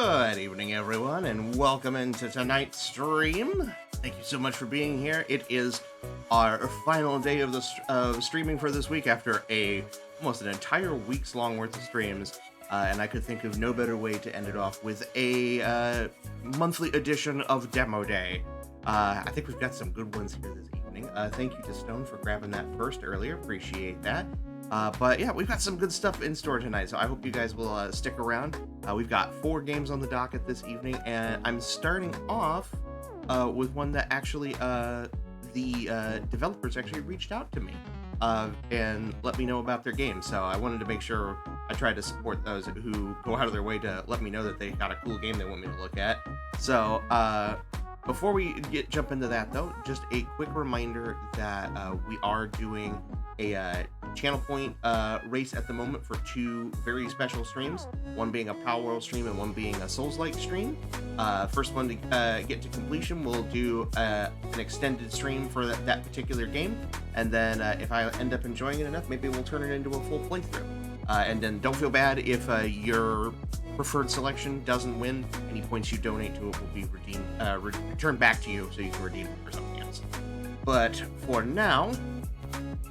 Good evening, everyone, and welcome into tonight's stream. Thank you so much for being here. It is our final day of streaming for this week after almost an entire week's long worth of streams, and I could think of no better way to end it off with a monthly edition of Demo Day. I think we've got some good ones here this evening. Thank you to Stone for grabbing that first earlier. Appreciate that. But yeah, we've got some good stuff in store tonight, so I hope you guys will stick around. We've got 4 games on the docket this evening, and I'm starting off with one that actually the developers actually reached out to me and let me know about their game. So I wanted to make sure I tried to support those who go out of their way to let me know that they got a cool game they want me to look at. So before we jump into that, though, just a quick reminder that we are doing a channel point race at the moment for 2 very special streams, one being a Power World stream and one being a Souls-like stream. First one to get to completion, we'll do an extended stream for that particular game, and then if I end up enjoying it enough, maybe we'll turn it into a full playthrough. And then don't feel bad if your preferred selection doesn't win. Any points you donate to it will be redeemed, returned back to you, so you can redeem it for something else. But for now,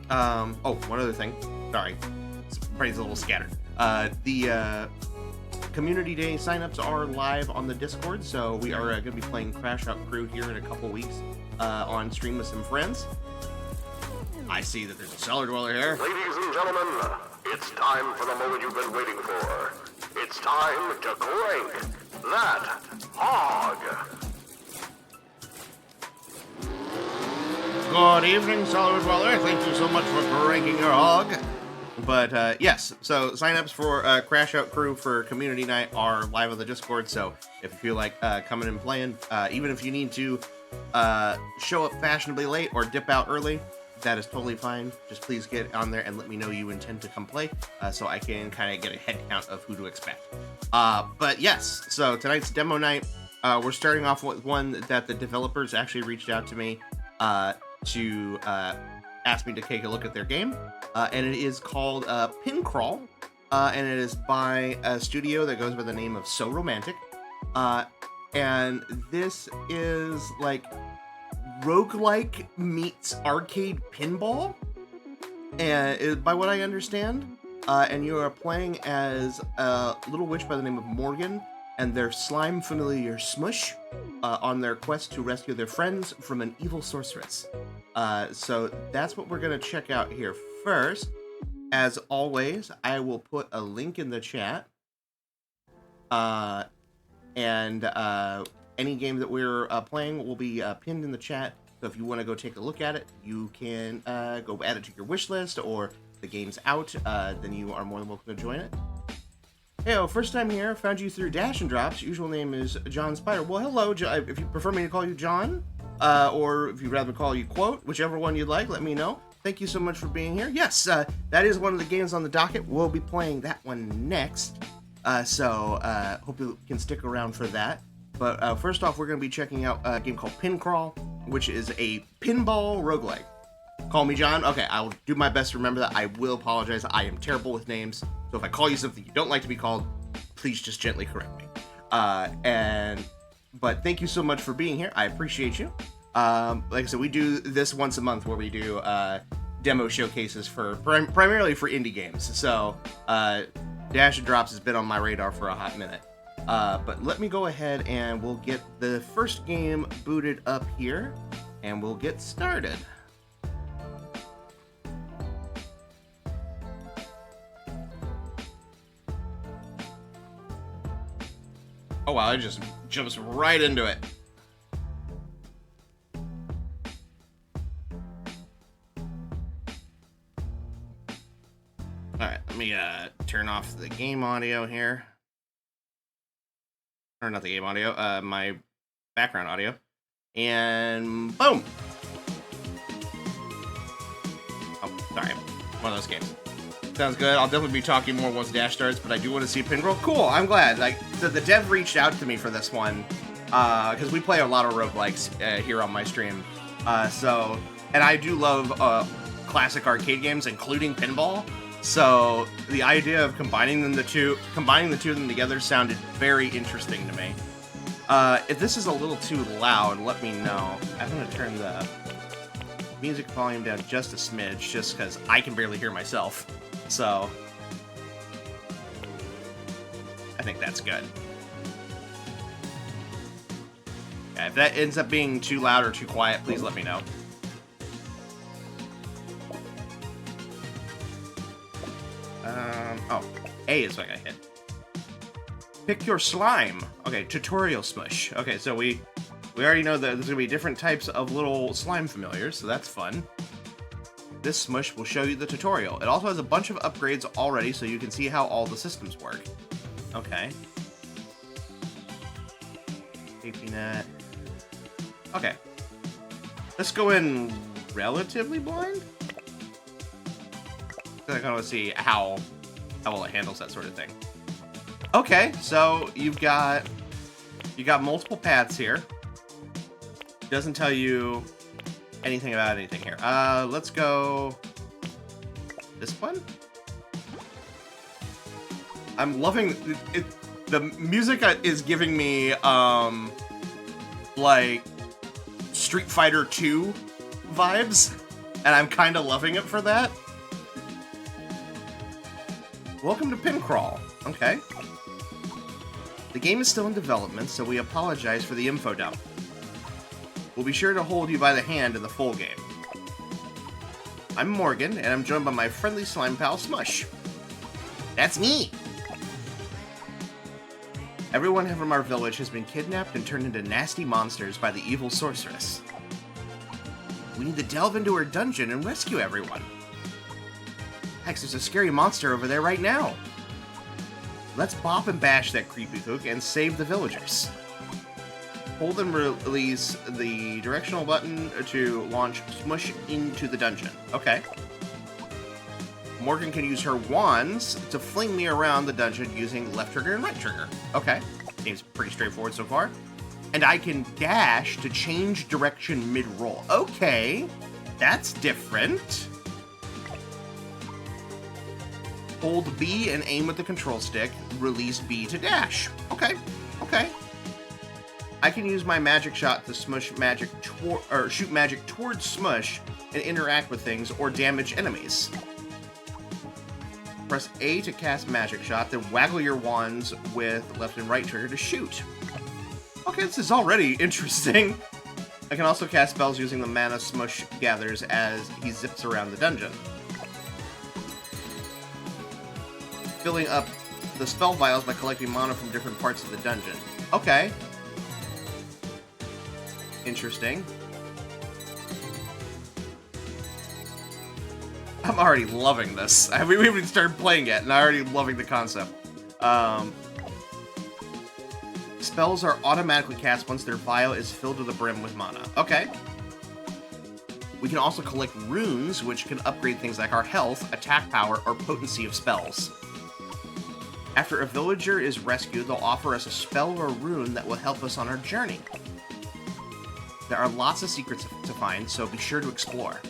one other thing. Sorry, brain's a little scattered. The Community Day signups are live on the Discord, so we are going to be playing Crash Out Crew here in a couple weeks on stream with some friends. I see that there's a cellar dweller here. Ladies and gentlemen, it's time for the moment you've been waiting for. It's time to crank that hog. Good evening, cellar dweller. Thank you so much for cranking your hog. But yes, so signups for Crash Out Crew for Community Night are live on the Discord, so if you feel like coming and playing, even if you need to show up fashionably late or dip out early, that is totally fine. Just please get on there and let me know you intend to come play, so I can kind of get a head count of who to expect. But yes, so tonight's demo night, we're starting off with one that the developers actually reached out to me to ask me to take a look at their game, and it is called Pin Crawl, and it is by a studio that goes by the name of So Romantic, and this is like roguelike meets arcade pinball, and by what I understand, and you are playing as a little witch by the name of Morgan and their slime familiar Smush on their quest to rescue their friends from an evil sorceress. So that's what we're going to check out here first. As always, I will put a link in the chat, and any game that we're playing will be pinned in the chat, so if you want to go take a look at it, you can go add it to your wish list, or if the game's out, then you are more than welcome to join it. Hey, first time here, found you through Dash and Drops. Usual name is John Spider. Well, hello, if you prefer me to call you John, or if you'd rather call you Quote, whichever one you'd like, let me know. Thank you so much for being here. Yes, that is one of the games on the docket. We'll be playing that one next, so hope you can stick around for that. But first off, we're going to be checking out a game called Pin Crawl, which is a pinball roguelike. Call me John? Okay, I'll do my best to remember that. I will apologize. I am terrible with names, so if I call you something you don't like to be called, please just gently correct me. But thank you so much for being here. I appreciate you. Like I said, we do this once a month where we do demo showcases for primarily for indie games. So Dash and Drops has been on my radar for a hot minute. But let me go ahead and we'll get the first game booted up here, and we'll get started. Oh wow, it just jumps right into it. Alright, let me turn off the game audio here. Or not the game audio, my background audio. And boom! Oh, sorry. One of those games. Sounds good. I'll definitely be talking more once Dash starts, but I do want to see Pin Crawl. Cool, I'm glad. Like, the dev reached out to me for this one, because we play a lot of roguelikes here on my stream. And I do love classic arcade games, including pinball. So the idea of combining the two of them together sounded very interesting to me. If this is a little too loud, let me know. I'm gonna turn the music volume down just a smidge, just because I can barely hear myself. So I think that's good. Yeah, if that ends up being too loud or too quiet, please let me know. Oh, A is what I hit. Pick your slime. Okay, tutorial smush. Okay, so we already know that there's gonna be different types of little slime familiars, so that's fun. This smush will show you the tutorial. It also has a bunch of upgrades already, so you can see how all the systems work. Okay. Safety net. Okay. Let's go in relatively blind. I kind of want to see how well it handles that sort of thing. Okay, so you got multiple paths here. It doesn't tell you anything about anything here. Let's go this one. I'm loving it. The music is giving me like Street Fighter 2 vibes, and I'm kind of loving it for that. Welcome to Pin Crawl. Okay. The game is still in development, so we apologize for the info dump. We'll be sure to hold you by the hand in the full game. I'm Morgan, and I'm joined by my friendly slime pal, Smush. That's me! Everyone from our village has been kidnapped and turned into nasty monsters by the evil sorceress. We need to delve into her dungeon and rescue everyone. Heck, there's a scary monster over there right now. Let's bop and bash that creepy hook and save the villagers. Hold and release the directional button to launch Smush into the dungeon. Okay. Morgan can use her wands to fling me around the dungeon using left trigger and right trigger. Okay. Seems pretty straightforward so far. And I can dash to change direction mid-roll. Okay. That's different. Hold B and aim with the control stick. Release B to dash. Okay. Okay. I can use my magic shot to shoot magic towards Smush and interact with things or damage enemies. Press A to cast magic shot, then waggle your wands with left and right trigger to shoot. Okay, this is already interesting. I can also cast spells using the mana Smush gathers as he zips around the dungeon, filling up the spell vials by collecting mana from different parts of the dungeon. Okay. Interesting. I'm already loving this. We haven't even started playing yet, and I'm already loving the concept. Spells are automatically cast once their vial is filled to the brim with mana. Okay. We can also collect runes, which can upgrade things like our health, attack power, or potency of spells. After a villager is rescued, they'll offer us a spell or a rune that will help us on our journey. There are lots of secrets to find, so be sure to explore.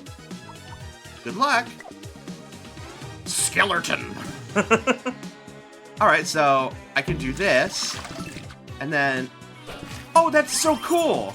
Good luck! Skeleton! Alright, so I can do this, and then... Oh, that's so cool!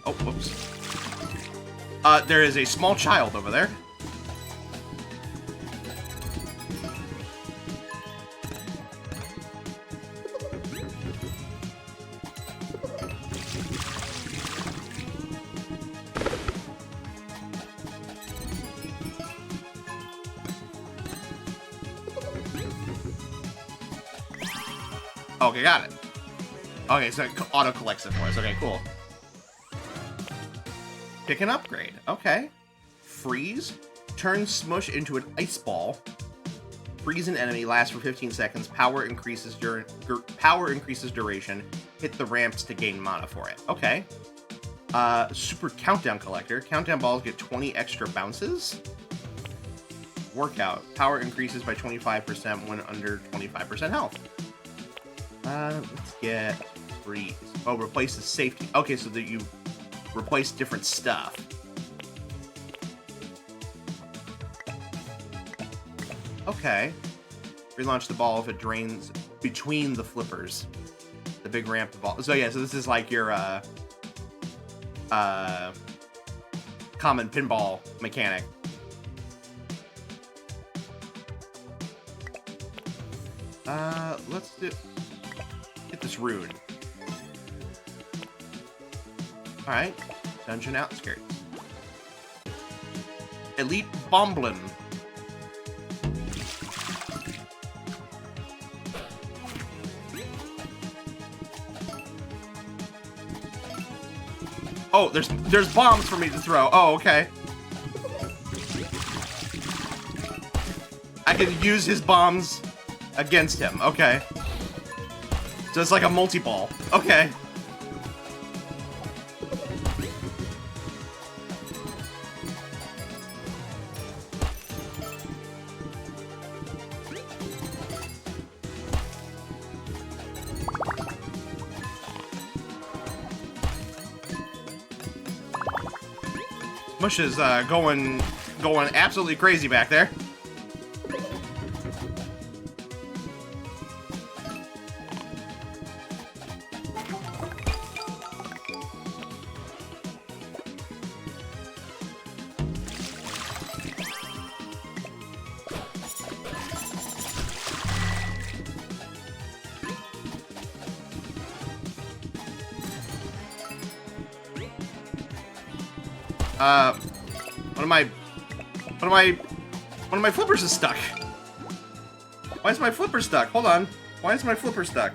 Oh, whoops. There is a small child over there. Okay, got it. Okay, so it auto-collects it for us. Okay, cool. Pick an upgrade. Okay. freeze. Turn Smush into an ice ball. Freeze an enemy. Lasts for 15 seconds. Power increases duration. Hit the ramps to gain mana for it. Okay. Super Countdown Collector. Countdown balls get 20 extra bounces. Workout. Power increases by 25% when under 25% health. Let's get freeze. Oh, replaces safety. Okay, so that you replace different stuff. Okay. Relaunch the ball if it drains between the flippers. The big ramp ball. So yeah, so this is like your common pinball mechanic. Let's get this rune. Alright. Dungeon outskirts. Elite Bomblin. Oh, there's bombs for me to throw. Oh, okay. I can use his bombs against him. Okay. So it's like a multi-ball. Okay. Mush is going absolutely crazy back there. One of my flippers is stuck. Why is my flipper stuck? Hold on. Why is my flipper stuck?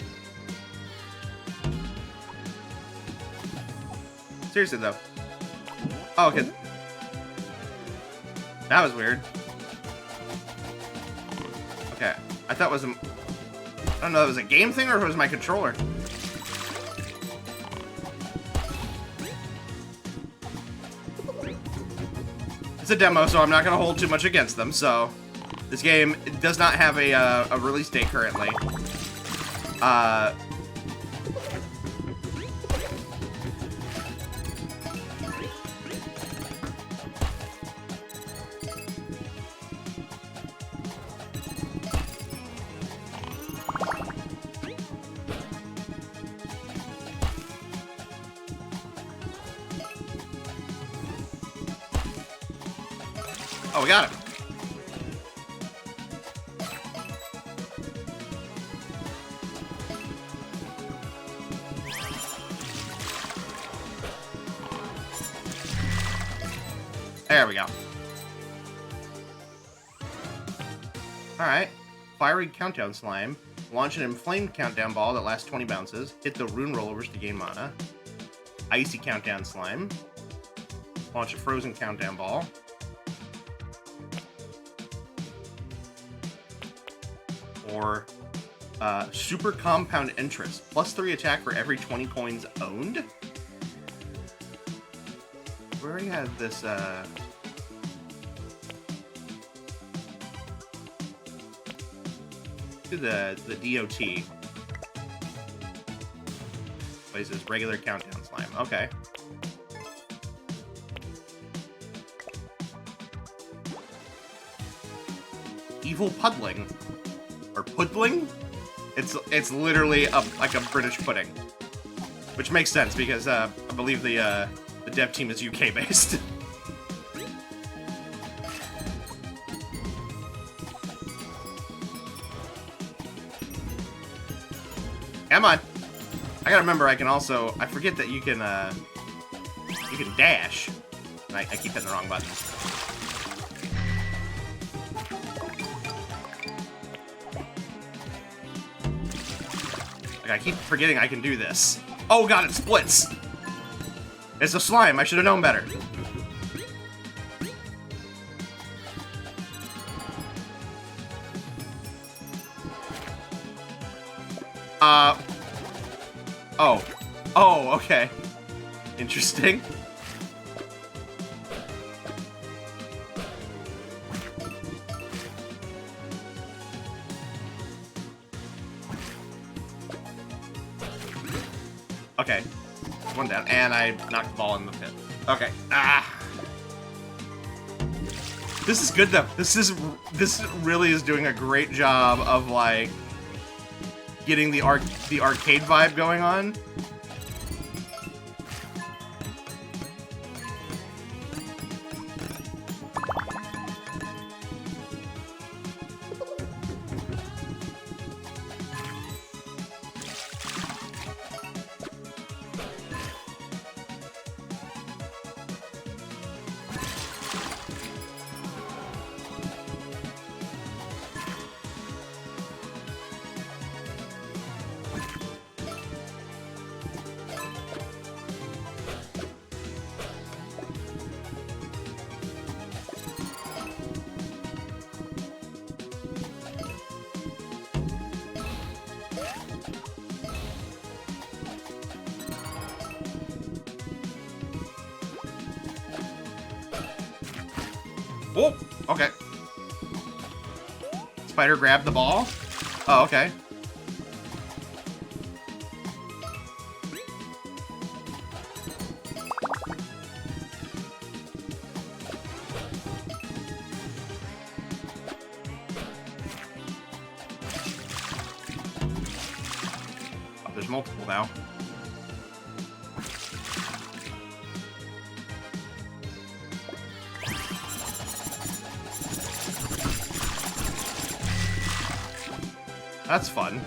Seriously though. Oh, okay. That was weird. Okay. I thought it was I don't know if it was a game thing or if it was my controller. It's a demo, so I'm not going to hold too much against them. So, this game does not have a release date currently. Oh, we got him. There we go. Alright. Fiery Countdown Slime. Launch an inflamed countdown ball that lasts 20 bounces. Hit the rune rollovers to gain mana. Icy Countdown Slime. Launch a frozen countdown ball. Or Super Compound Interest. +3 attack for every 20 coins owned. We already had this, do the DOT. Places regular countdown slime. Okay. Evil Puddling. Or Puddling? It's literally like a British pudding. Which makes sense because I believe the dev team is UK based. Come on. I gotta remember I can also I forget that you can dash. And I keep hitting the wrong button. Like, I keep forgetting I can do this. Oh god, it splits! It's a slime, I should have known better. Oh. Oh, okay. Interesting. Okay. One down, and I knocked the ball in the pit. Okay. Ah. This is good though. This really is doing a great job of like getting the arcade vibe going on. Whoa! Okay. Spider grabbed the ball? Oh, okay. Oh, there's multiple now. That's fun.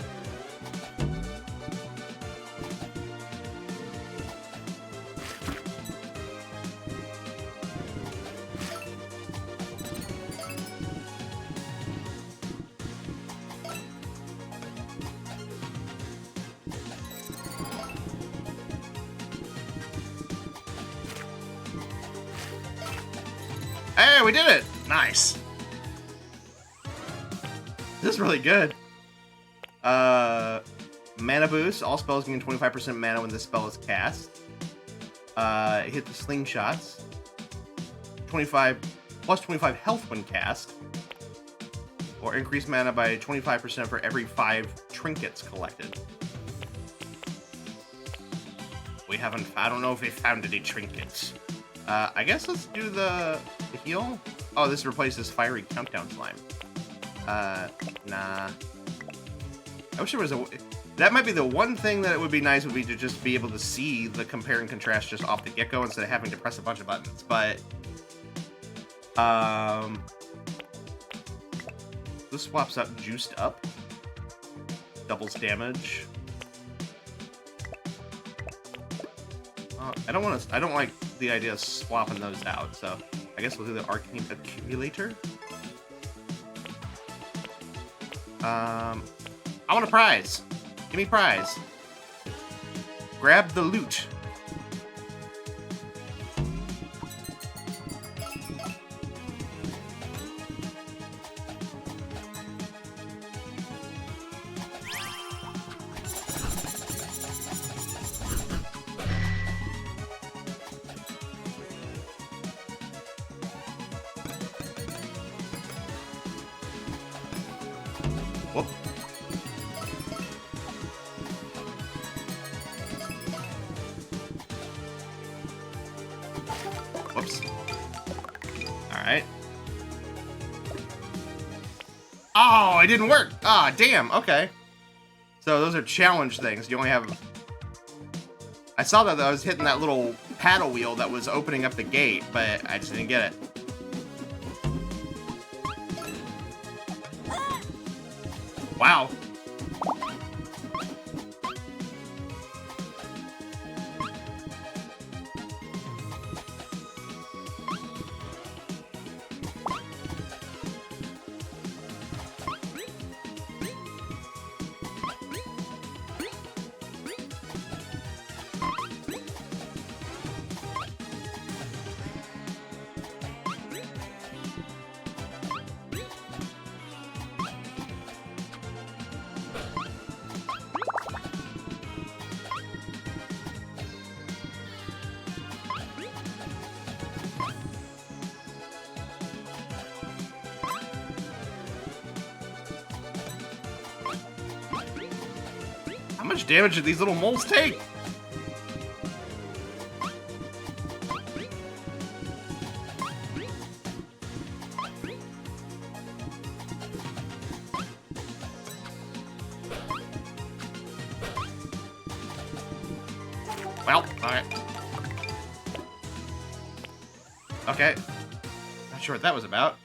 Hey, we did it! Nice. This is really good. Mana boost. All spells gain 25% mana when this spell is cast. Hit the slingshots. 25 plus 25 health when cast. Or increase mana by 25% for every 5 trinkets collected. I don't know if we found any trinkets. I guess let's do the heal. Oh, this replaces Fiery Countdown Slime. Nah. I wish there was that might be the one thing that it would be nice would be to just be able to see the compare and contrast just off the get-go instead of having to press a bunch of buttons. But, this swaps up Juiced Up. Doubles damage. I don't like the idea of swapping those out, so I guess we'll do the Arcane Accumulator. I want a prize. Give me prize. Grab the loot. Whoop. Whoops. Alright. Oh, it didn't work. Ah, damn. Okay. So those are challenge things. You only have... I saw that I was hitting that little paddle wheel that was opening up the gate, but I just didn't get it. Wow. much damage did these little moles take? Well, alright. Okay. Not sure what that was about.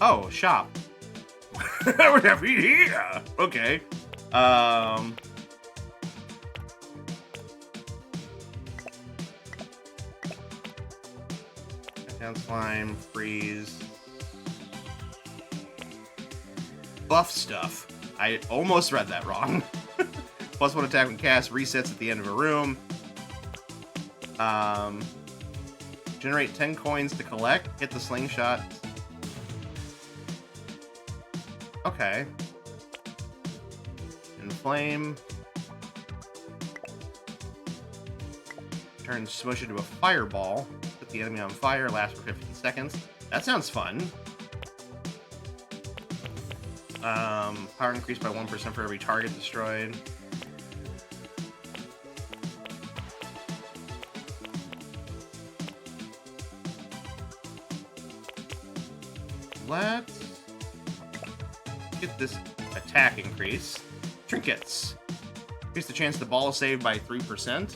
Oh, shop. What have we here? Okay. Down slime, freeze. Buff stuff. I almost read that wrong. Plus 1 attack when cast, resets at the end of a room. Generate 10 coins to collect. Hit the slingshot. Okay. Inflame. Turn Smush into a fireball. Put the enemy on fire. Lasts for 15 seconds. That sounds fun. Power increased by 1% for every target destroyed. Let's get this attack increase. Trinkets. Increase the chance the ball is saved by 3%.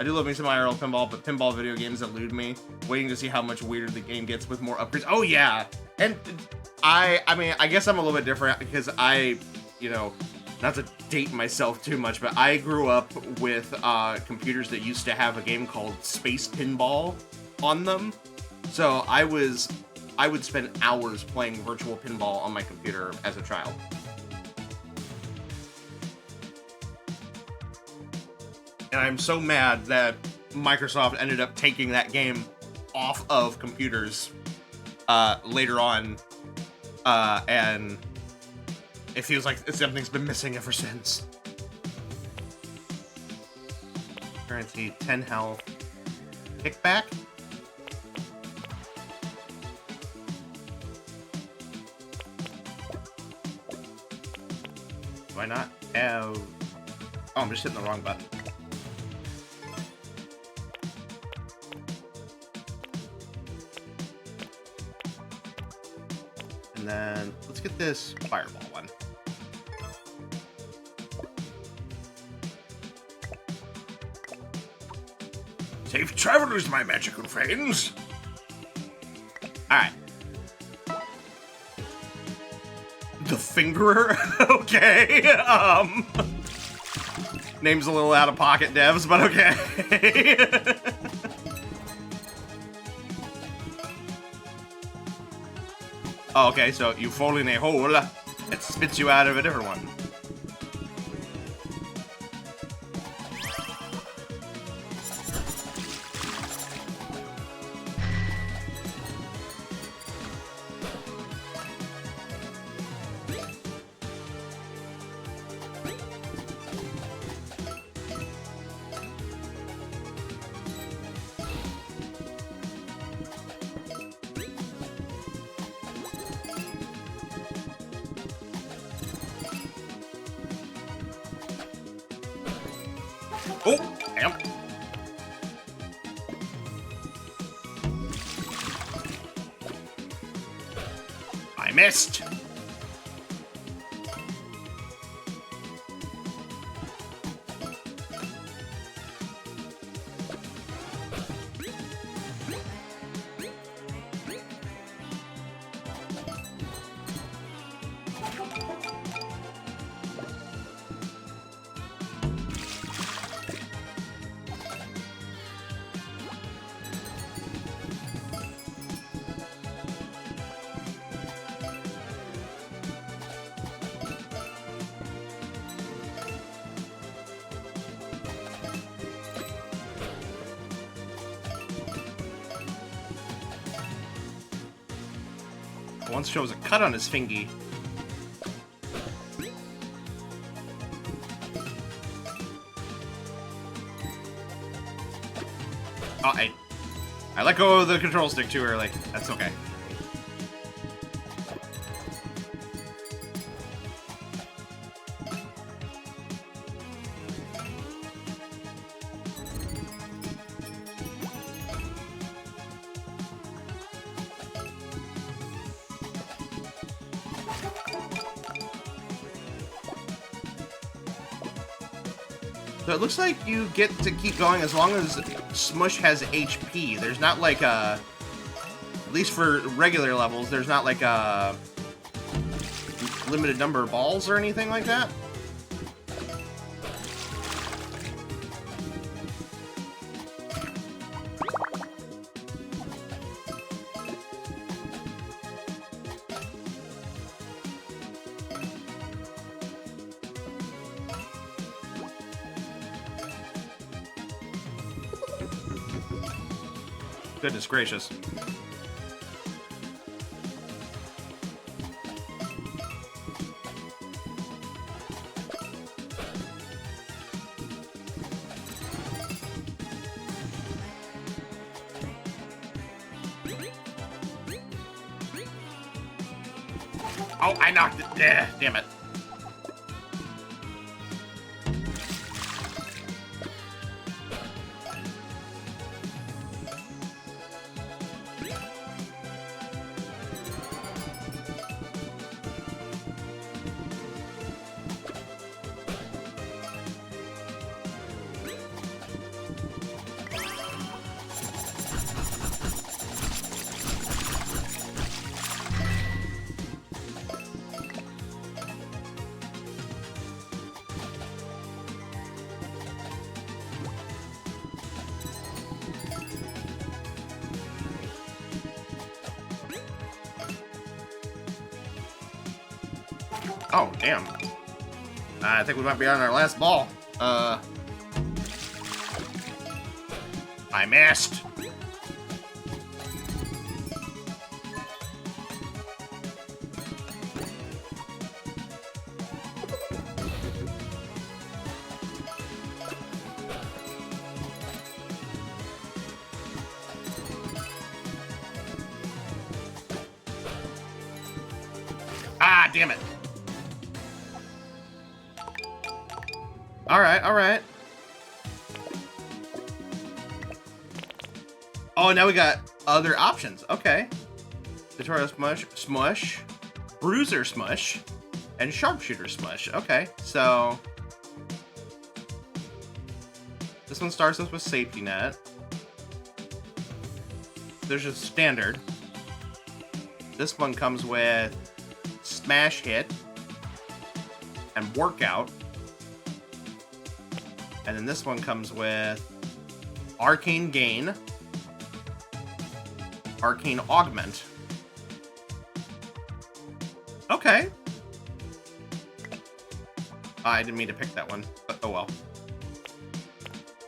I do love me some IRL pinball, but pinball video games elude me. Waiting to see how much weirder the game gets with more upgrades. Oh yeah, and I mean, I guess I'm a little bit different because I, you know, not to date myself too much, but I grew up with computers that used to have a game called Space Pinball on them. So I would spend hours playing virtual pinball on my computer as a child. And I'm so mad that Microsoft ended up taking that game off of computers later on, and it feels like something's been missing ever since. Guaranteed 10 health. Kickback? Do I not have... Oh, I'm just hitting the wrong button. And then let's get this fireball one. Safe travelers, my magical friends. Alright. The Fingerer? Okay. Name's a little out of pocket, devs, but okay. Oh, okay, so you fall in a hole, it spits you out of a different one. Oh, damn. I missed. Once shows a cut on his fingy. Oh, I let go of the control stick too early. That's okay. So it looks like you get to keep going as long as Smush has HP. There's not like a... At least for regular levels, there's not like a limited number of balls or anything like that. Goodness gracious. Oh, I knocked it. Damn it. Oh, damn. I think we might be on our last ball. I missed. Ah, damn it. Alright, alright. Oh, now we got other options. Okay. Tutorial Smush, Bruiser Smush, and Sharpshooter Smush. Okay, so... This one starts us with Safety Net. There's just Standard. This one comes with Smash Hit and Workout. And then this one comes with Arcane Gain, Arcane Augment. Okay. I didn't mean to pick that one, but oh well.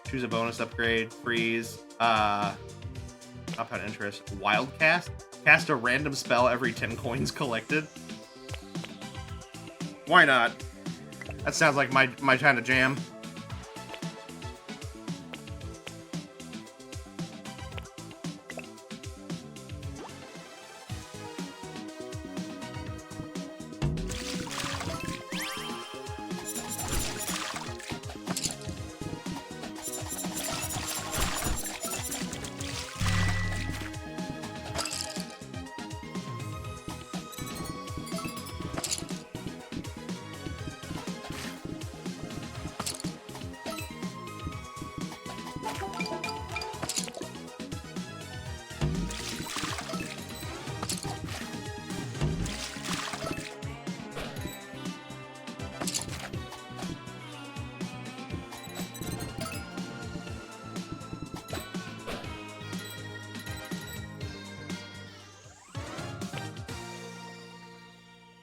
Choose a bonus upgrade, freeze, compound interest, Wildcast. Cast a random spell every 10 coins collected. Why not? That sounds like my kind of jam.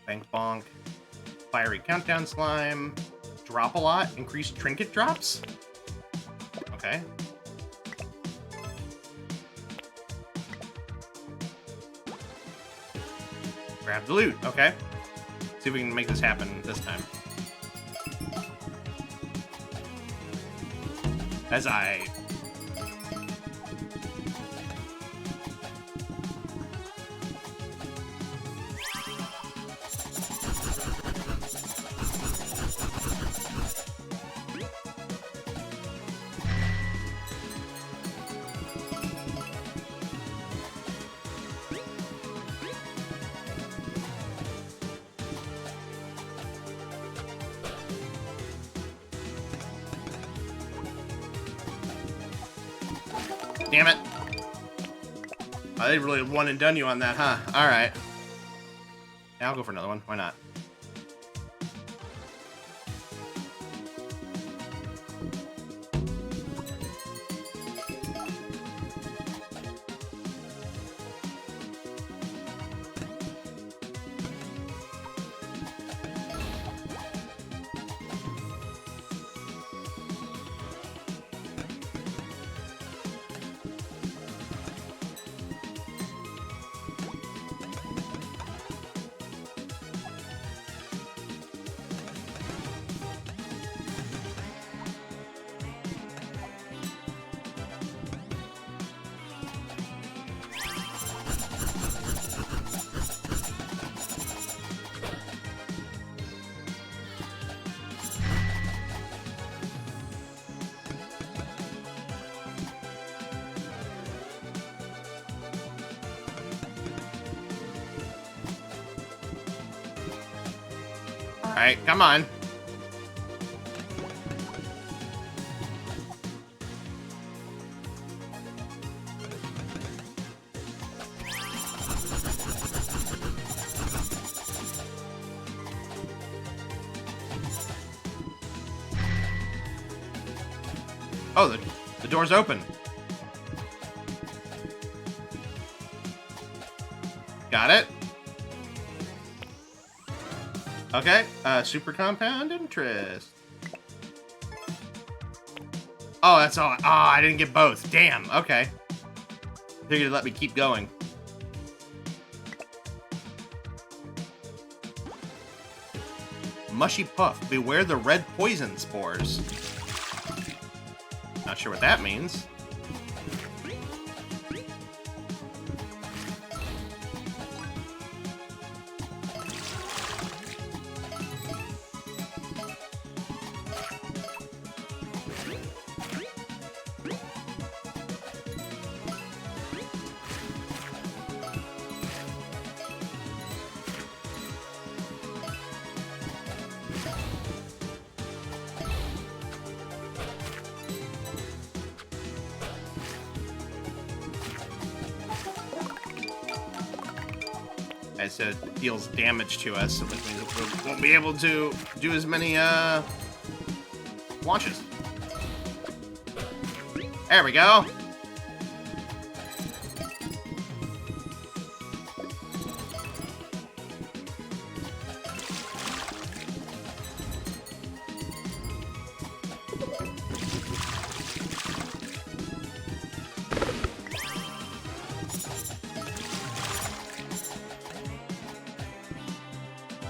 Bank Bonk, Fiery Countdown Slime, Drop a Lot, increased trinket drops? Okay. Grab the loot, okay. See if we can make this happen this time. As I... Damn it. Oh, they really one and done you on that, huh? Alright. Yeah, I'll go for another one. Why not? Alright, come on. Oh, the door's open. Got it. Okay, super compound interest. Oh, that's all. Oh, I didn't get both. Damn, okay. Figured it'd let me keep going. Mushy Puff, beware the red poison spores. Not sure what that means. So it deals damage to us, so which means we won't be able to do as many launches. There we go.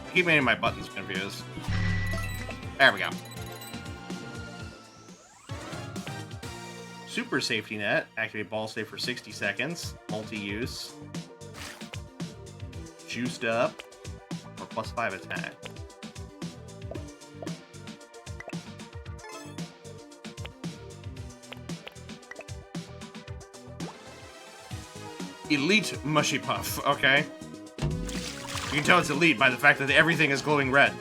I keep getting my buttons confused. There we go. Super safety net. Activate ball save for 60 seconds. Multi-use. Juiced up. Or +5 attack. Elite Mushy Puff. Okay. You can tell it's elite by the fact that everything is glowing red.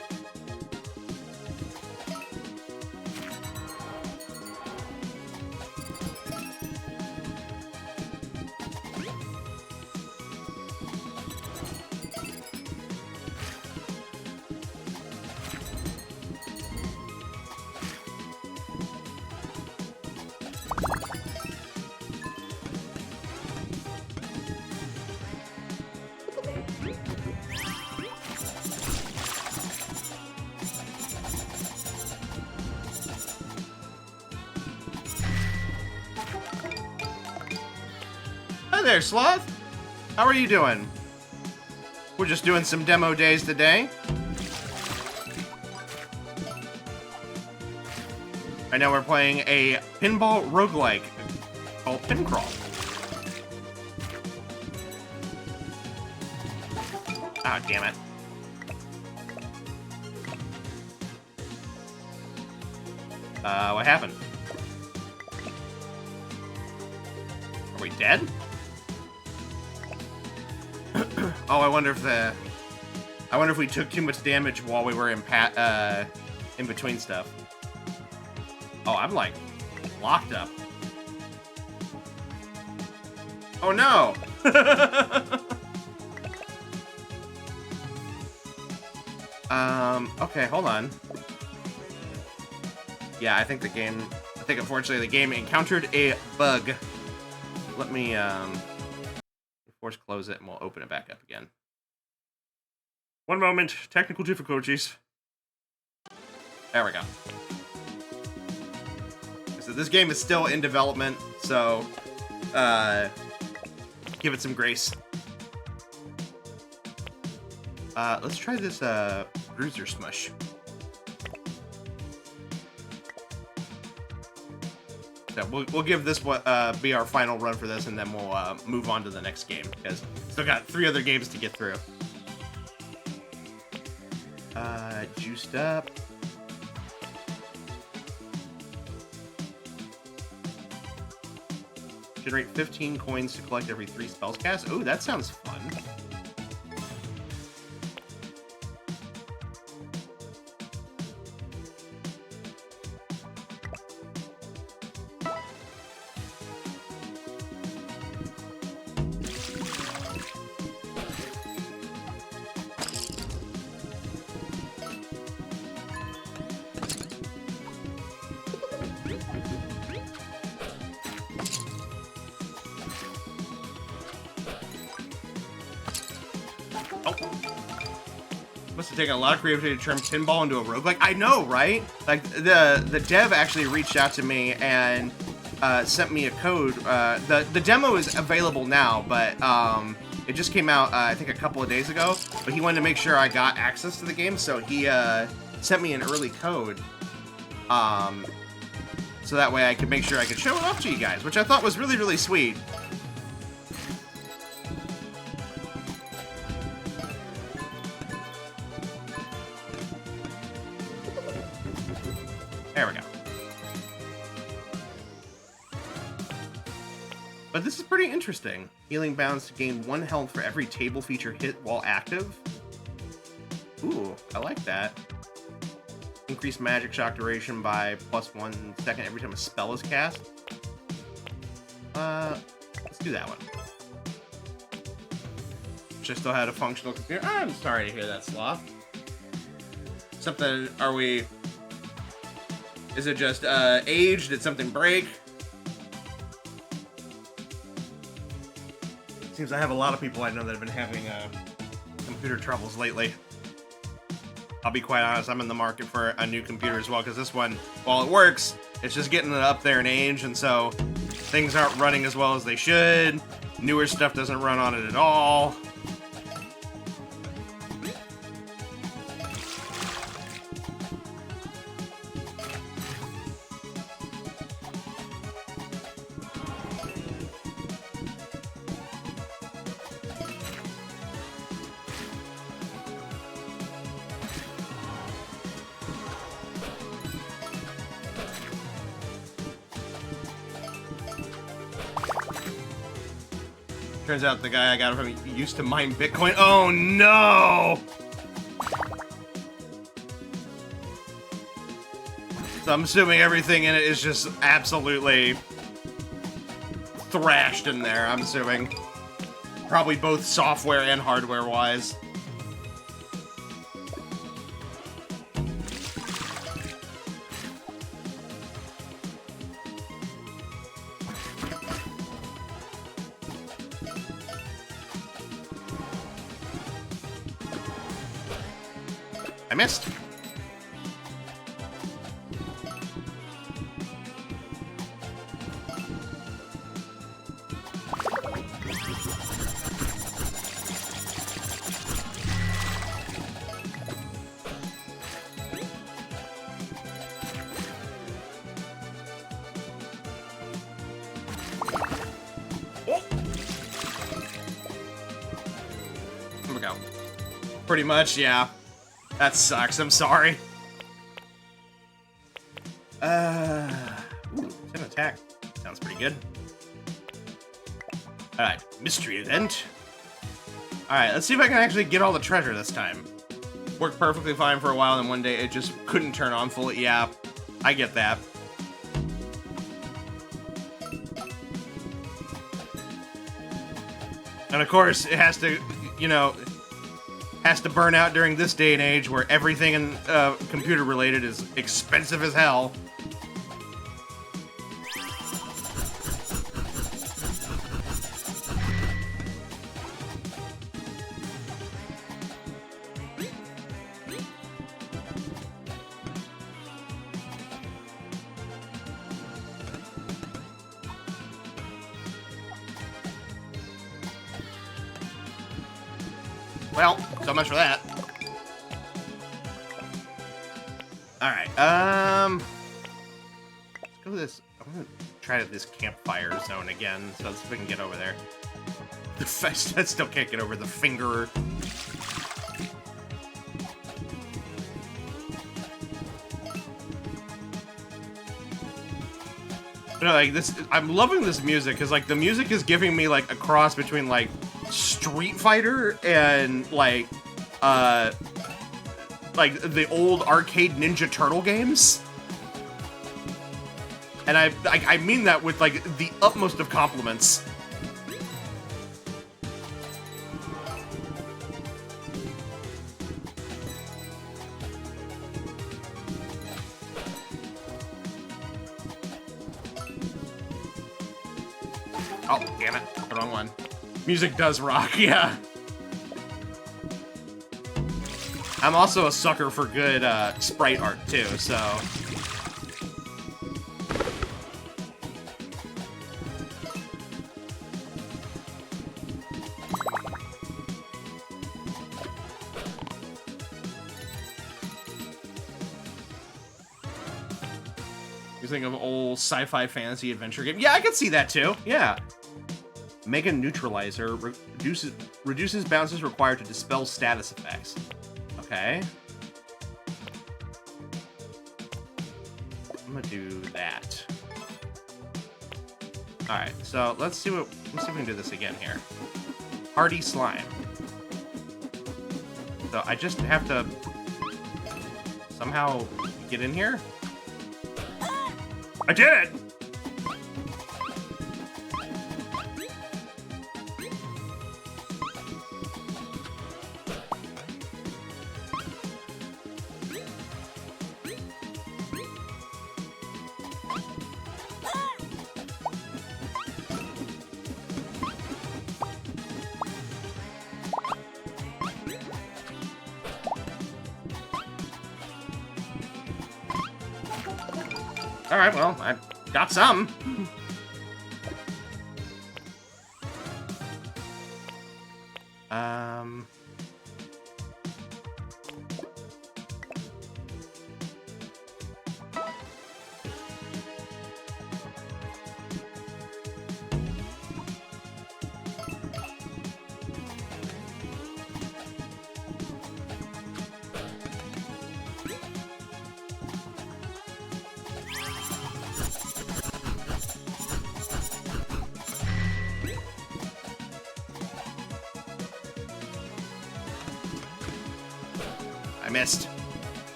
Hi there, Sloth. How are you doing? We're just doing some demo days today. Right now we're playing a pinball roguelike called Pincrawl. Ah, damn it. What happened? Are we dead? Oh, I wonder if we took too much damage while we were in between stuff. Oh, I'm like locked up. Oh no! Okay, hold on. Yeah, I think unfortunately the game encountered a bug. Let me, force close it and we'll open it back up again. One moment, technical difficulties. There we go. So this game is still in development, so, give it some grace. Let's try this, Bruiser Smush. So we'll give this be our final run for this, and then we'll move on to the next game, because still got 3 other games to get through. Juiced up. Generate 15 coins to collect every 3 spells cast. Oh, that sounds fun. Must have taken a lot of creativity to turn pinball into a roguelike. I know, right? Like, the dev actually reached out to me and sent me a code. The demo is available now, but it just came out, I think, a couple of days ago. But he wanted to make sure I got access to the game, so he sent me an early code. So that way I could make sure I could show it off to you guys, which I thought was really, really sweet. There we go. But this is pretty interesting. Healing bounds to gain 1 health for every table feature hit while active. Ooh, I like that. Increase magic shock duration by +1 second every time a spell is cast. Let's do that one. Wish I still had a functional computer. I'm sorry to hear that, Sloth. Something, is it just age? Did something break? Seems I have a lot of people I know that have been having computer troubles lately. I'll be quite honest, I'm in the market for a new computer as well, because this one, while it works, it's just getting it up there in age, and so things aren't running as well as they should. Newer stuff doesn't run on it at all. Turns out the guy I got from used to mine Bitcoin. Oh no! So I'm assuming everything in it is just absolutely thrashed in there, I'm assuming. Probably both software and hardware wise. I missed. Here we go. Pretty much, yeah. That sucks, I'm sorry. Ooh, it's an attack. Sounds pretty good. Alright, mystery event. Alright, let's see if I can actually get all the treasure this time. Worked perfectly fine for a while, and one day it just couldn't turn on fully. Yeah, I get that. And of course, it has to, you know, has to burn out during this day and age where everything in computer related is expensive as hell. Well, so much for that. Alright, let's go to this. I'm gonna try this campfire zone again, so let's see if we can get over there. I still can't get over the finger. You know, like this, I'm loving this music, because like the music is giving me like a cross between like Street Fighter and like the old arcade Ninja Turtle games. And I mean that with like the utmost of compliments. Oh, damn it. The wrong one. Music does rock, yeah. I'm also a sucker for good sprite art, too, so... You think of old sci-fi fantasy adventure game? Yeah, I could see that, too. Yeah. Mega Neutralizer reduces bounces required to dispel status effects. Okay. I'm gonna do that. All right, so let's see if we can do this again here. Hardy Slime. So I just have to somehow get in here. I did it! All right, well, I got some. I missed.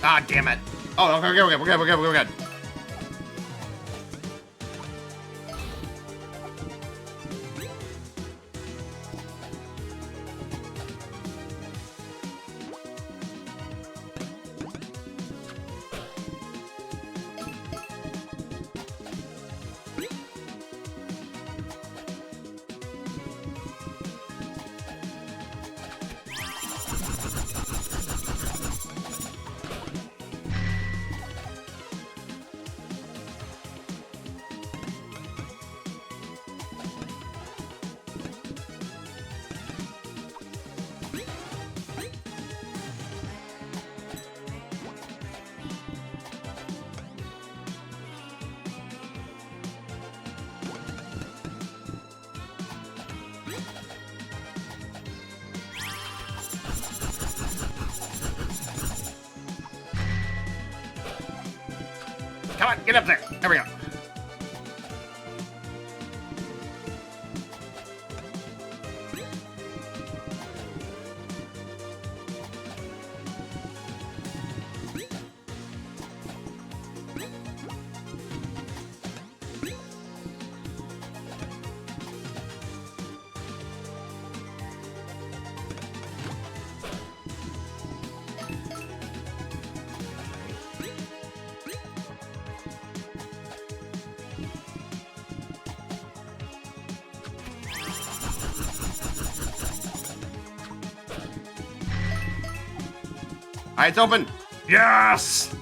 Ah, damn it. Oh, okay, we're good. Come on, get up there. There we go. Alright, it's open. Yes!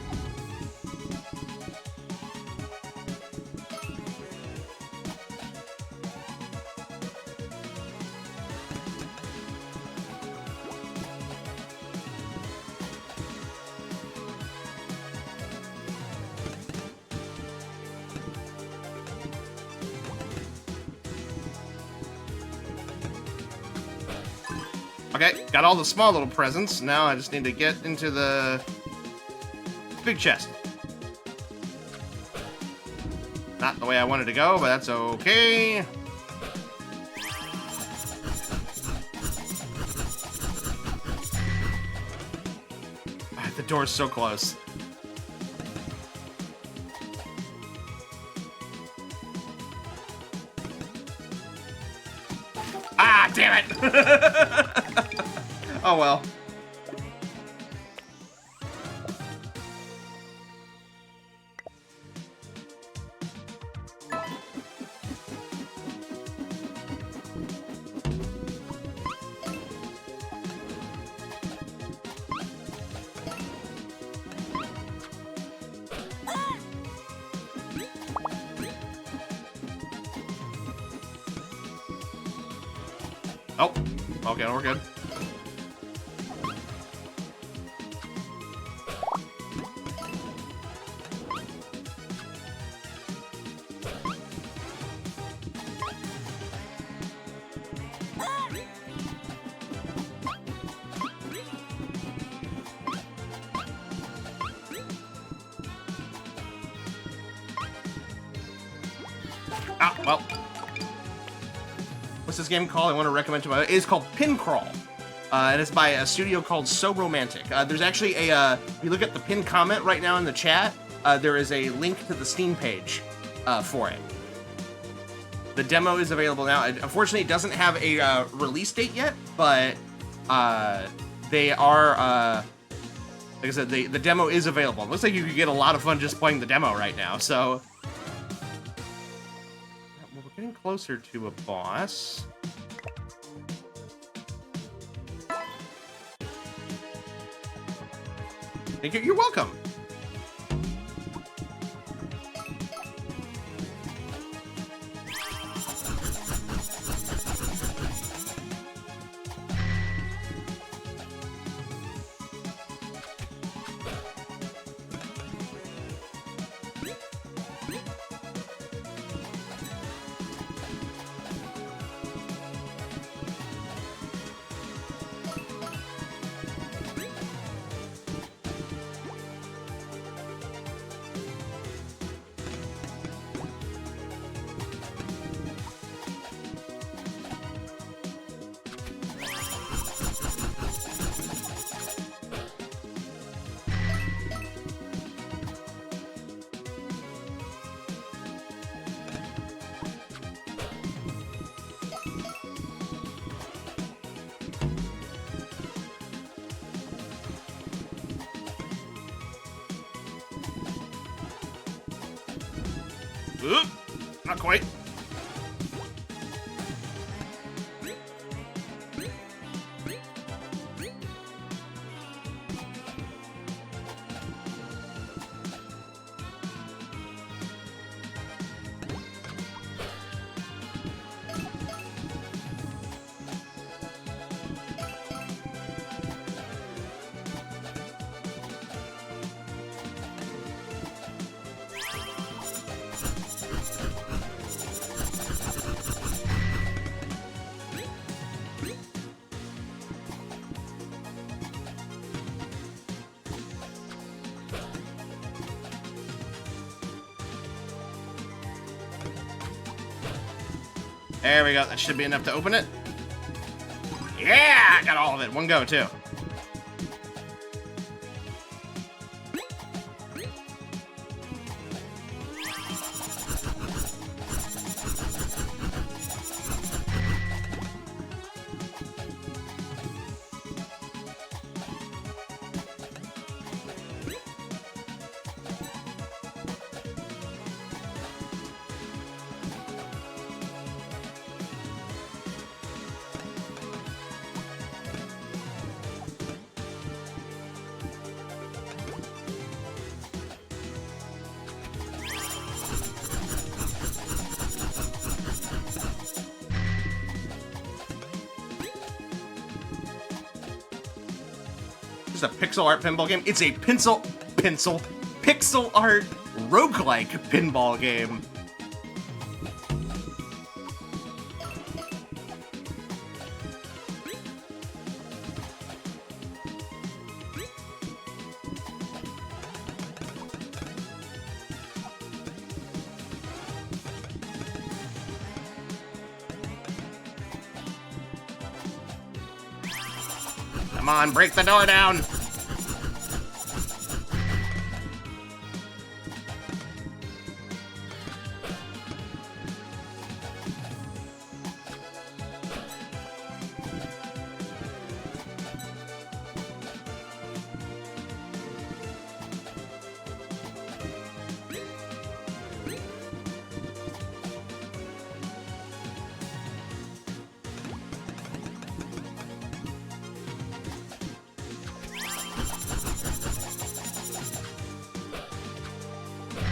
Okay, got all the small little presents. Now I just need to get into the big chest. Not the way I wanted to go, but that's okay. The door's so close. Ah, damn it! Oh well. Oh, okay, we're good. Ah, well. What's this game called? I want to recommend to my... It's called Pin Crawl. And it's by a studio called So Romantic. There's actually a... if you look at the pinned comment right now in the chat, there is a link to the Steam page for it. The demo is available now. Unfortunately, it doesn't have a release date yet, but they are... like I said, the demo is available. It looks like you could get a lot of fun just playing the demo right now, so... Well, we're getting closer to a boss. Thank you. You're welcome. Oop, not quite. There we go. That should be enough to open it. Yeah, I got all of it. One go, too. It's a pixel art pinball game. It's a pixel art roguelike pinball game. Come on, break the door down!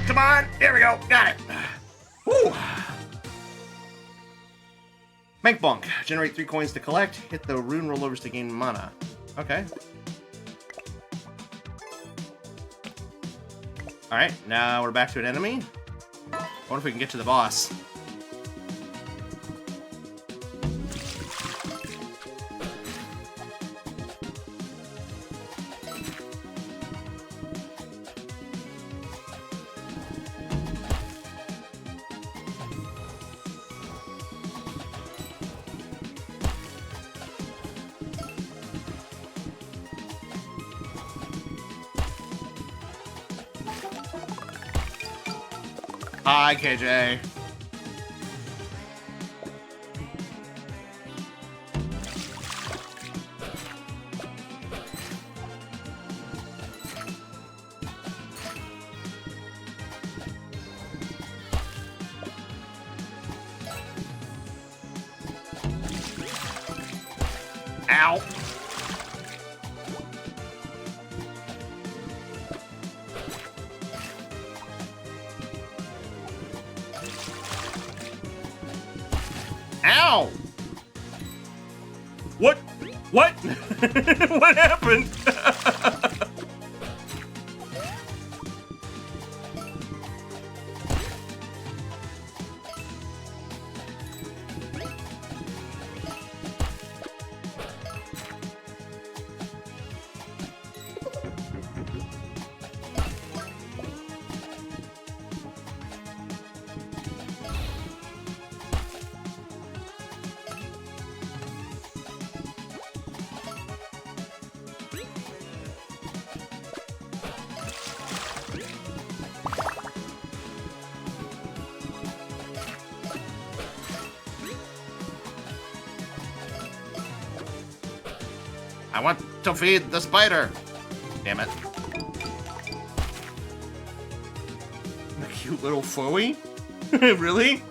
Come on, there we go, got it. Woo. Bank Bonk. Generate 3 coins to collect. Hit the rune rollovers to gain mana. Okay. Alright, now we're back to an enemy. I wonder if we can get to the boss. Hi, KJ. Ow. Ow! What? What? What happened? I want to feed the spider. Damn it. A cute little furry? Really?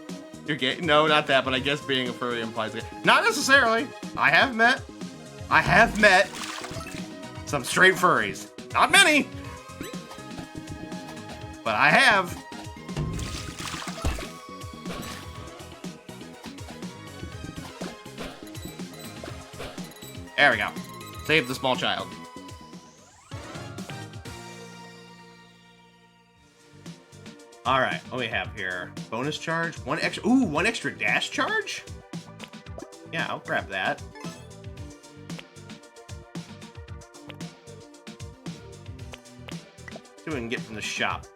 You're gay? No, not that, but I guess being a furry implies it. Not necessarily. I have met some straight furries. Not many. But I have. There we go. Save the small child. All right, what do we have here? Bonus charge, one extra dash charge? Yeah, I'll grab that. See what we can get from the shop.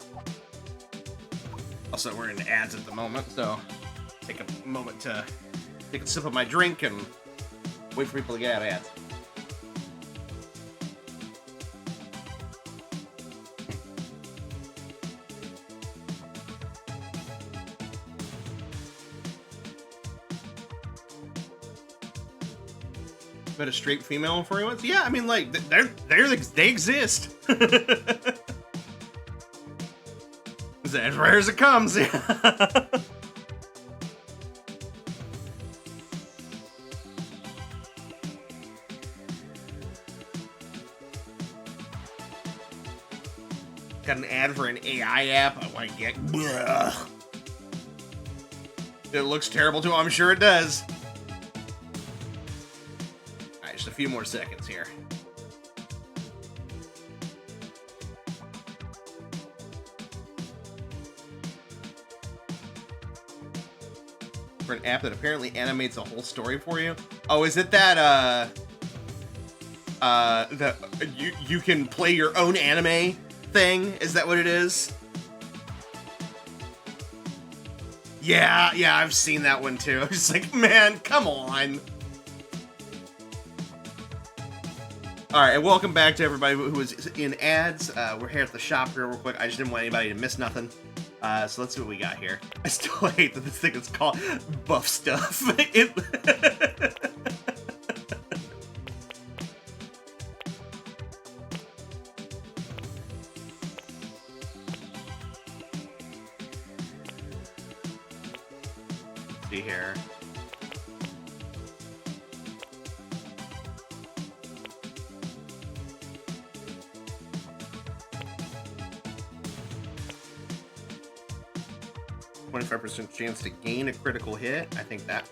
Also, we're in ads at the moment, so take a moment to take a sip of my drink and wait for people to get out of ads. But a straight female furry ones? Yeah, I mean, like, they exist. It's as rare as it comes. Yeah. Got an ad for an AI app I want to get. Blech. It looks terrible too, I'm sure it does. Alright, just a few more seconds here. for an app that apparently animates a whole story for you. Oh, is it that that you can play your own anime thing? Is that what it is? Yeah, I've seen that one too. It's like, man, come on. All right, and welcome back to everybody who was in ads. We're here at the shop here real quick. I just didn't want anybody to miss nothing. So let's see what we got here. I still hate that this thing is called Buff Stuff. See here. %, chance to gain a critical hit. I think that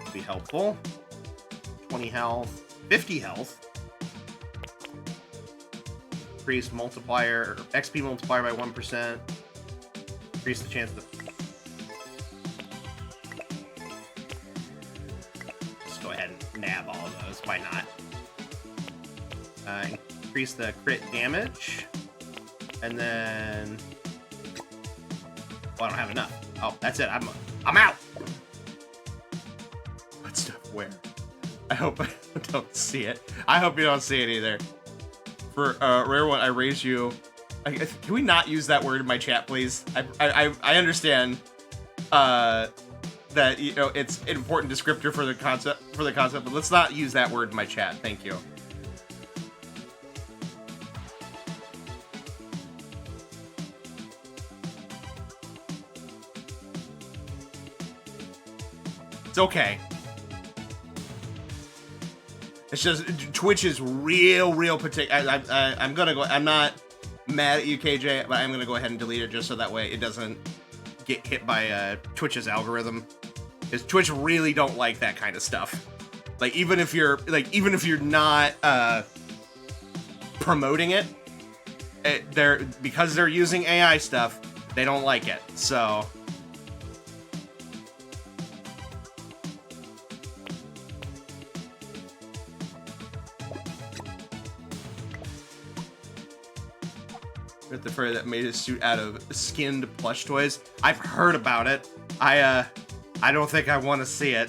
would be helpful. 20 health, 50 health. Increased multiplier, XP multiplier by 1%. Increase the chance to... Just go ahead and nab all of those. Why not? Increase the crit damage. And then... Well, I don't have enough. Oh, that's it. I'm out. What stuff? Where? I hope I don't see it. I hope you don't see it either. For Rare One, I raise you. Can we not use that word in my chat, please? I understand that it's an important descriptor for the concept, but let's not use that word in my chat. Thank you. It's okay. It's just Twitch is real particular. I'm gonna go. I'm not mad at you, KJ, but I'm gonna go ahead and delete it just so that way it doesn't get hit by Twitch's algorithm. Because Twitch really don't like that kind of stuff. Like even if you're not promoting it, because they're using AI stuff, they don't like it. So. The furry that made his suit out of skinned plush toys. I've heard about it. I don't think I want to see it.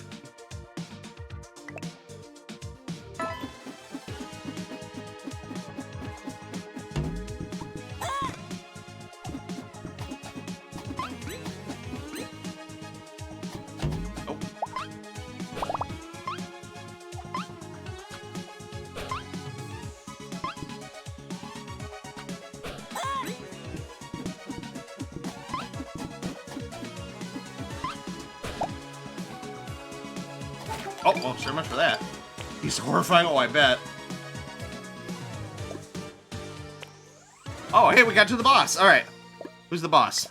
Oh, well, so much for that. He's horrifying. Oh, I bet. Oh, hey, we got to the boss. All right. Who's the boss?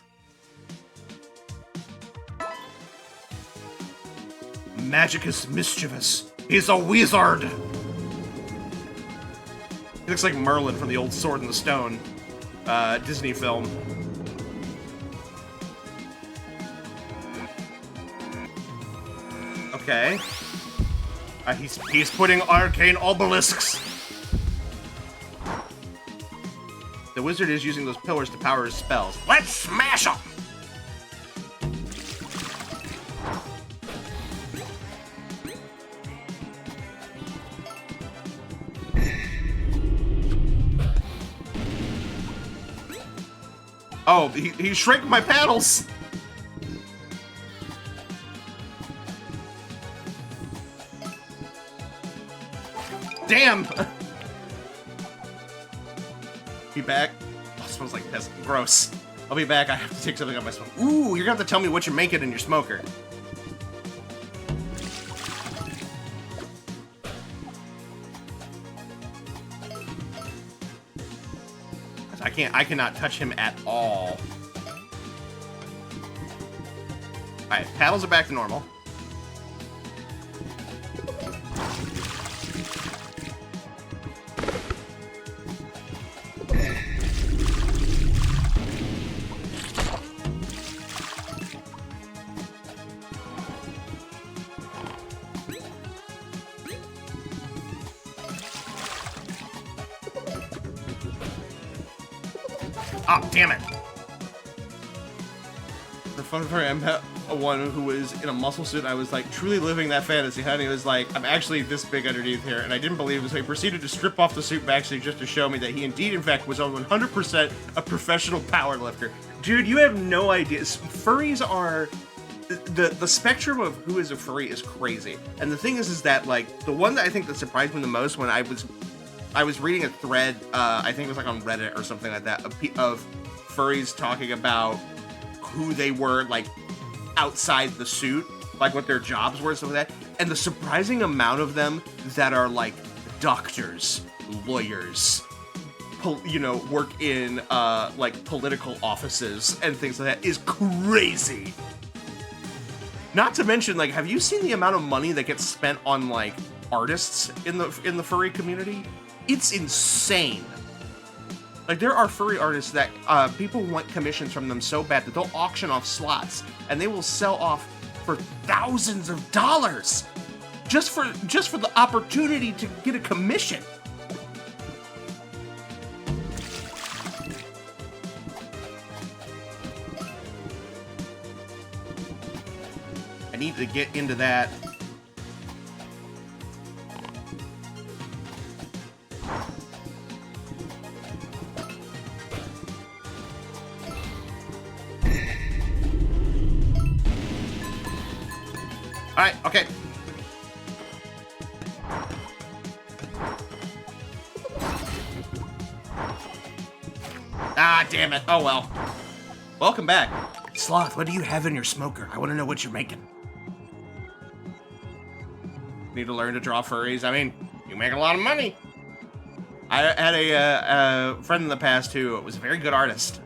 Magicus Mischievous. He's a wizard. He looks like Merlin from the old Sword in the Stone Disney film. Okay. He's putting arcane obelisks. The wizard is using those pillars to power his spells. Let's smash them! Oh, he shrank my paddles! Damn! Be back. Oh, it smells like piss. Gross. I'll be back. I have to take something out my smoke. Ooh, you're gonna have to tell me what you're making in your smoker. I cannot touch him at all. Alright, paddles are back to normal. Oh, damn it. The fun part, I met one who was in a muscle suit, and I was like, truly living that fantasy, huh? And he was like, I'm actually this big underneath here, and I didn't believe it, so he proceeded to strip off the suit backstage just to show me that he indeed, in fact, was 100% a professional powerlifter. Dude, you have no idea. Furries are... The spectrum of who is a furry is crazy. And the thing is that, like, the one that I think that surprised me the most when I was reading a thread, I think it was like on Reddit or something like that, of furries talking about who they were, like, outside the suit, like what their jobs were and stuff like that, and the surprising amount of them that are like doctors, lawyers, work in like political offices and things like that is crazy. Not to mention, like, have you seen the amount of money that gets spent on like artists in the furry community? It's insane. Like, there are furry artists that people want commissions from them so bad that they'll auction off slots, and they will sell off for thousands of dollars just for the opportunity to get a commission. I need to get into that. Alright, okay. Ah, damn it. Oh well. Welcome back. Sloth, what do you have in your smoker? I want to know what you're making. Need to learn to draw furries. I mean, you make a lot of money. I had a friend in the past who was a very good artist.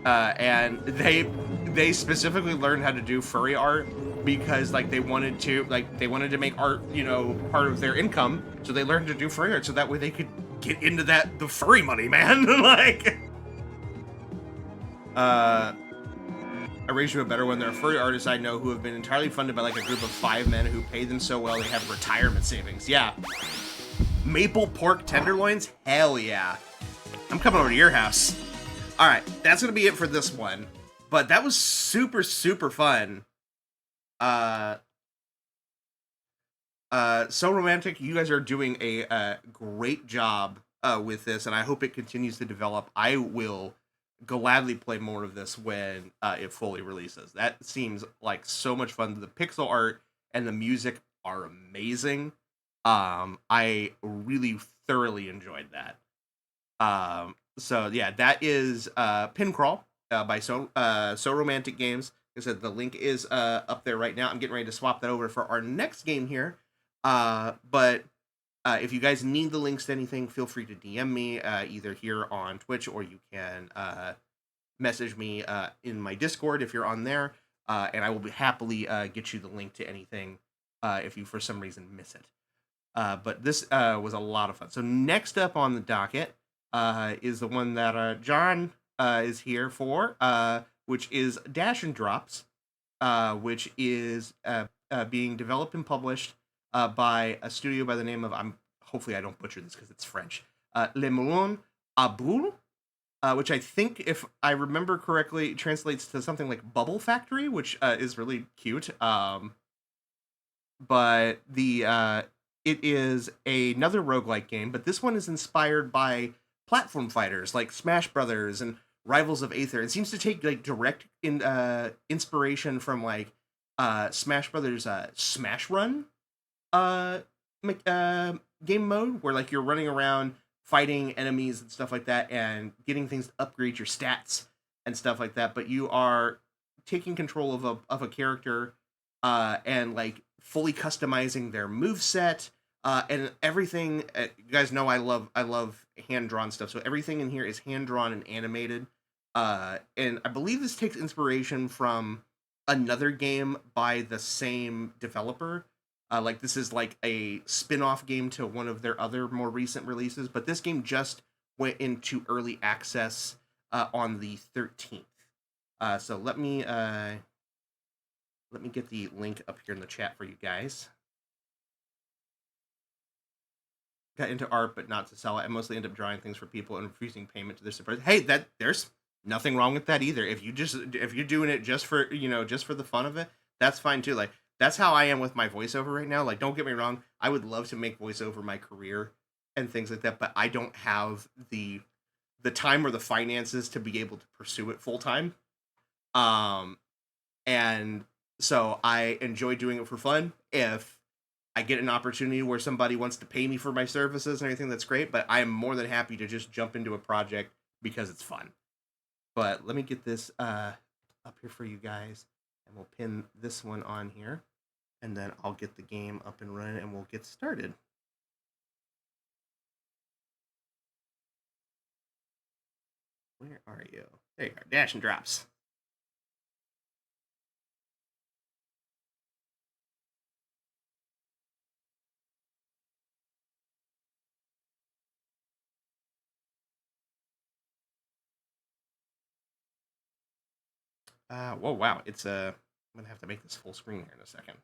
And they specifically learned how to do furry art because like they wanted to make art, part of their income. So they learned to do furry art so that way they could get into the furry money, man. Like, I raised you a better one. There are furry artists I know who have been entirely funded by like a group of 5 men who pay them so well they have retirement savings. Yeah. Maple pork tenderloins? Hell yeah. I'm coming over to your house. All right, that's gonna be it for this one. But that was super, super fun. So Romantic, you guys are doing a great job with this, and I hope it continues to develop. I will gladly play more of this when it fully releases. That seems like so much fun. The pixel art and the music are amazing. I really thoroughly enjoyed that. So yeah, that is Pincrawl by So Romantic Games. Like I said, the link is up there right now. I'm getting ready to swap that over for our next game here. But if you guys need the links to anything, feel free to DM me either here on Twitch, or you can message me in my Discord if you're on there, and I will happily get you the link to anything if you for some reason miss it. But this was a lot of fun. So next up on the docket is the one that John is here for, which is Dash and Drops, which is being developed and published by a studio by the name of, hopefully I don't butcher this because it's French, Le Moulin à Bulles, which I think, if I remember correctly, translates to something like Bubble Factory, which is really cute. But it is another roguelike game, but this one is inspired by platform fighters like Smash Brothers and Rivals of Aether. It seems to take like direct inspiration from like Smash Brothers Smash Run game mode, where like you're running around fighting enemies and stuff like that and getting things to upgrade your stats and stuff like that, but you are taking control of a character and like fully customizing their moveset and everything. You guys know I love hand-drawn stuff, so everything in here is hand-drawn and animated, and I believe this takes inspiration from another game by the same developer. Like this is like a spin-off game to one of their other more recent releases, but this game just went into early access on the 13th. So let me get the link up here in the chat for you guys. got into art, but not to sell it. I mostly end up drawing things for people and refusing payment to their supporters. Hey, there's nothing wrong with that either. If you're doing it just for just for the fun of it, that's fine too. Like that's how I am with my voiceover right now. Like don't get me wrong, I would love to make voiceover my career and things like that, but I don't have the time or the finances to be able to pursue it full time. And so I enjoy doing it for fun. If I get an opportunity where somebody wants to pay me for my services and everything, that's great, but I am more than happy to just jump into a project because it's fun. But let me get this up here for you guys, and we'll pin this one on here, and then I'll get the game up and running, and we'll get started. Where are you? There you are, Dash and Drops. Whoa, wow. It's I'm gonna have to make this full screen here in a second.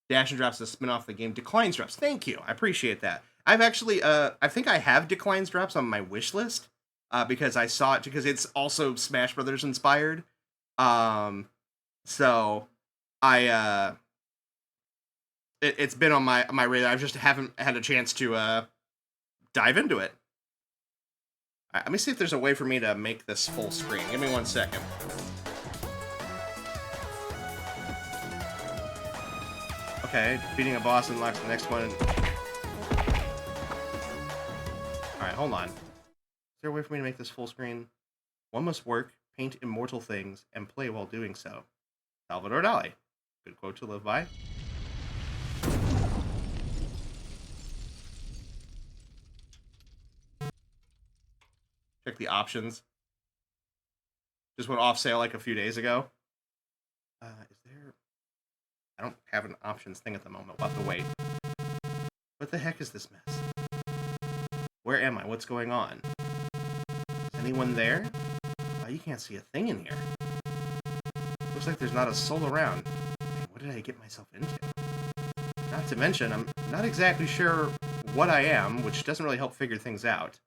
Dash and Drops is a spin-off of the game Declines Drops. Thank you. I appreciate that. I've actually, I think I have Declines Drops on my wish list because I saw it because it's also Smash Brothers inspired. So it's been on my radar. I just haven't had a chance to dive into it. All right, let me see if there's a way for me to make this full screen. Give me 1 second. Okay, beating a boss unlocks the next one. Alright, hold on. Is there a way for me to make this full screen? One must work, paint immortal things, and play while doing so. Salvador Dali. Good quote to live by. Check the options. Just went off sale like a few days ago. Is there... I don't have an options thing at the moment. We'll have to wait. What the heck is this mess? Where am I? What's going on? Is anyone there? Oh, you can't see a thing in here. Looks like there's not a soul around. What did I get myself into? Not to mention, I'm not exactly sure what I am, which doesn't really help figure things out.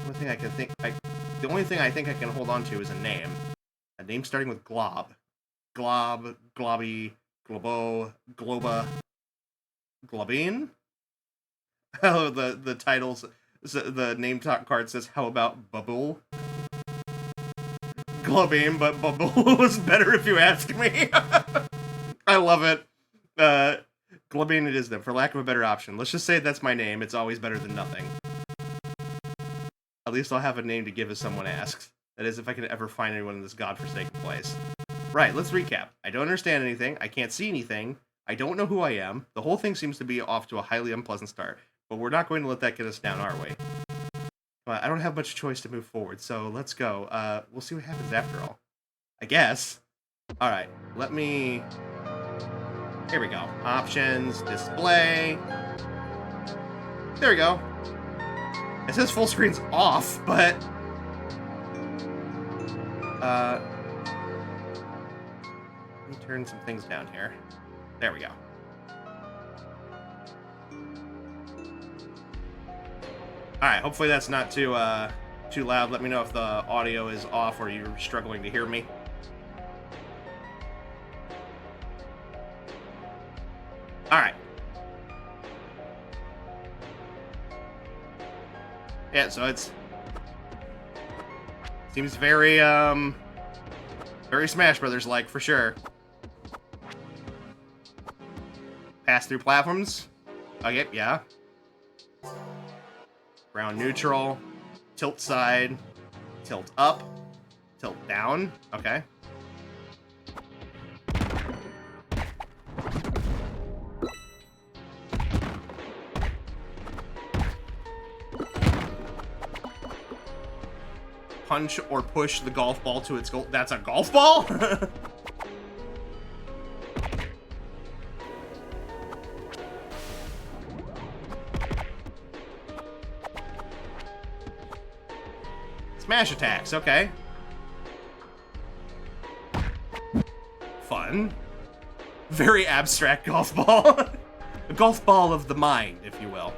The only thing I think I can hold on to is a name. A name starting with Glob. Glob, Globby, Globo, Globa, Globine? Oh, the titles, the name card says, how about Bubble? Globine, but Bubble was better if you ask me. I love it. Globine it is then, for lack of a better option. Let's just say that's my name. It's always better than nothing. At least I'll have a name to give if someone asks. That is, if I can ever find anyone in this godforsaken place. Right, let's recap. I don't understand anything. I can't see anything. I don't know who I am. The whole thing seems to be off to a highly unpleasant start. But we're not going to let that get us down, are we? But I don't have much choice to move forward, so let's go. We'll see what happens after all. I guess. Alright, let me... Here we go. Options, display. There we go. It says full screen's off, but... let me turn some things down here. There we go. Alright, hopefully that's not too loud. Let me know if the audio is off or you're struggling to hear me. Alright. Yeah, so it's... Seems very, very Smash Brothers-like, for sure. Pass through platforms? Okay, yeah. Ground neutral. Tilt side. Tilt up. Tilt down. Okay. Punch or push the golf ball to its goal. That's a golf ball? Smash attacks, okay. Fun. Very abstract golf ball. a golf ball of the mind, if you will.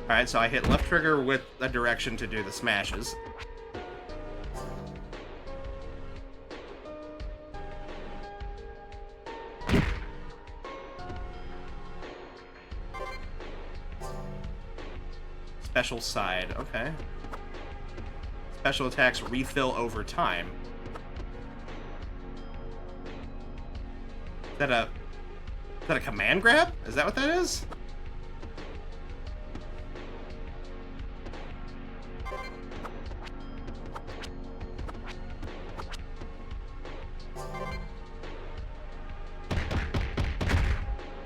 Alright, so I hit left trigger with a direction to do the smashes. Special side, okay. Special attacks refill over time. Is that a command grab? Is that what that is?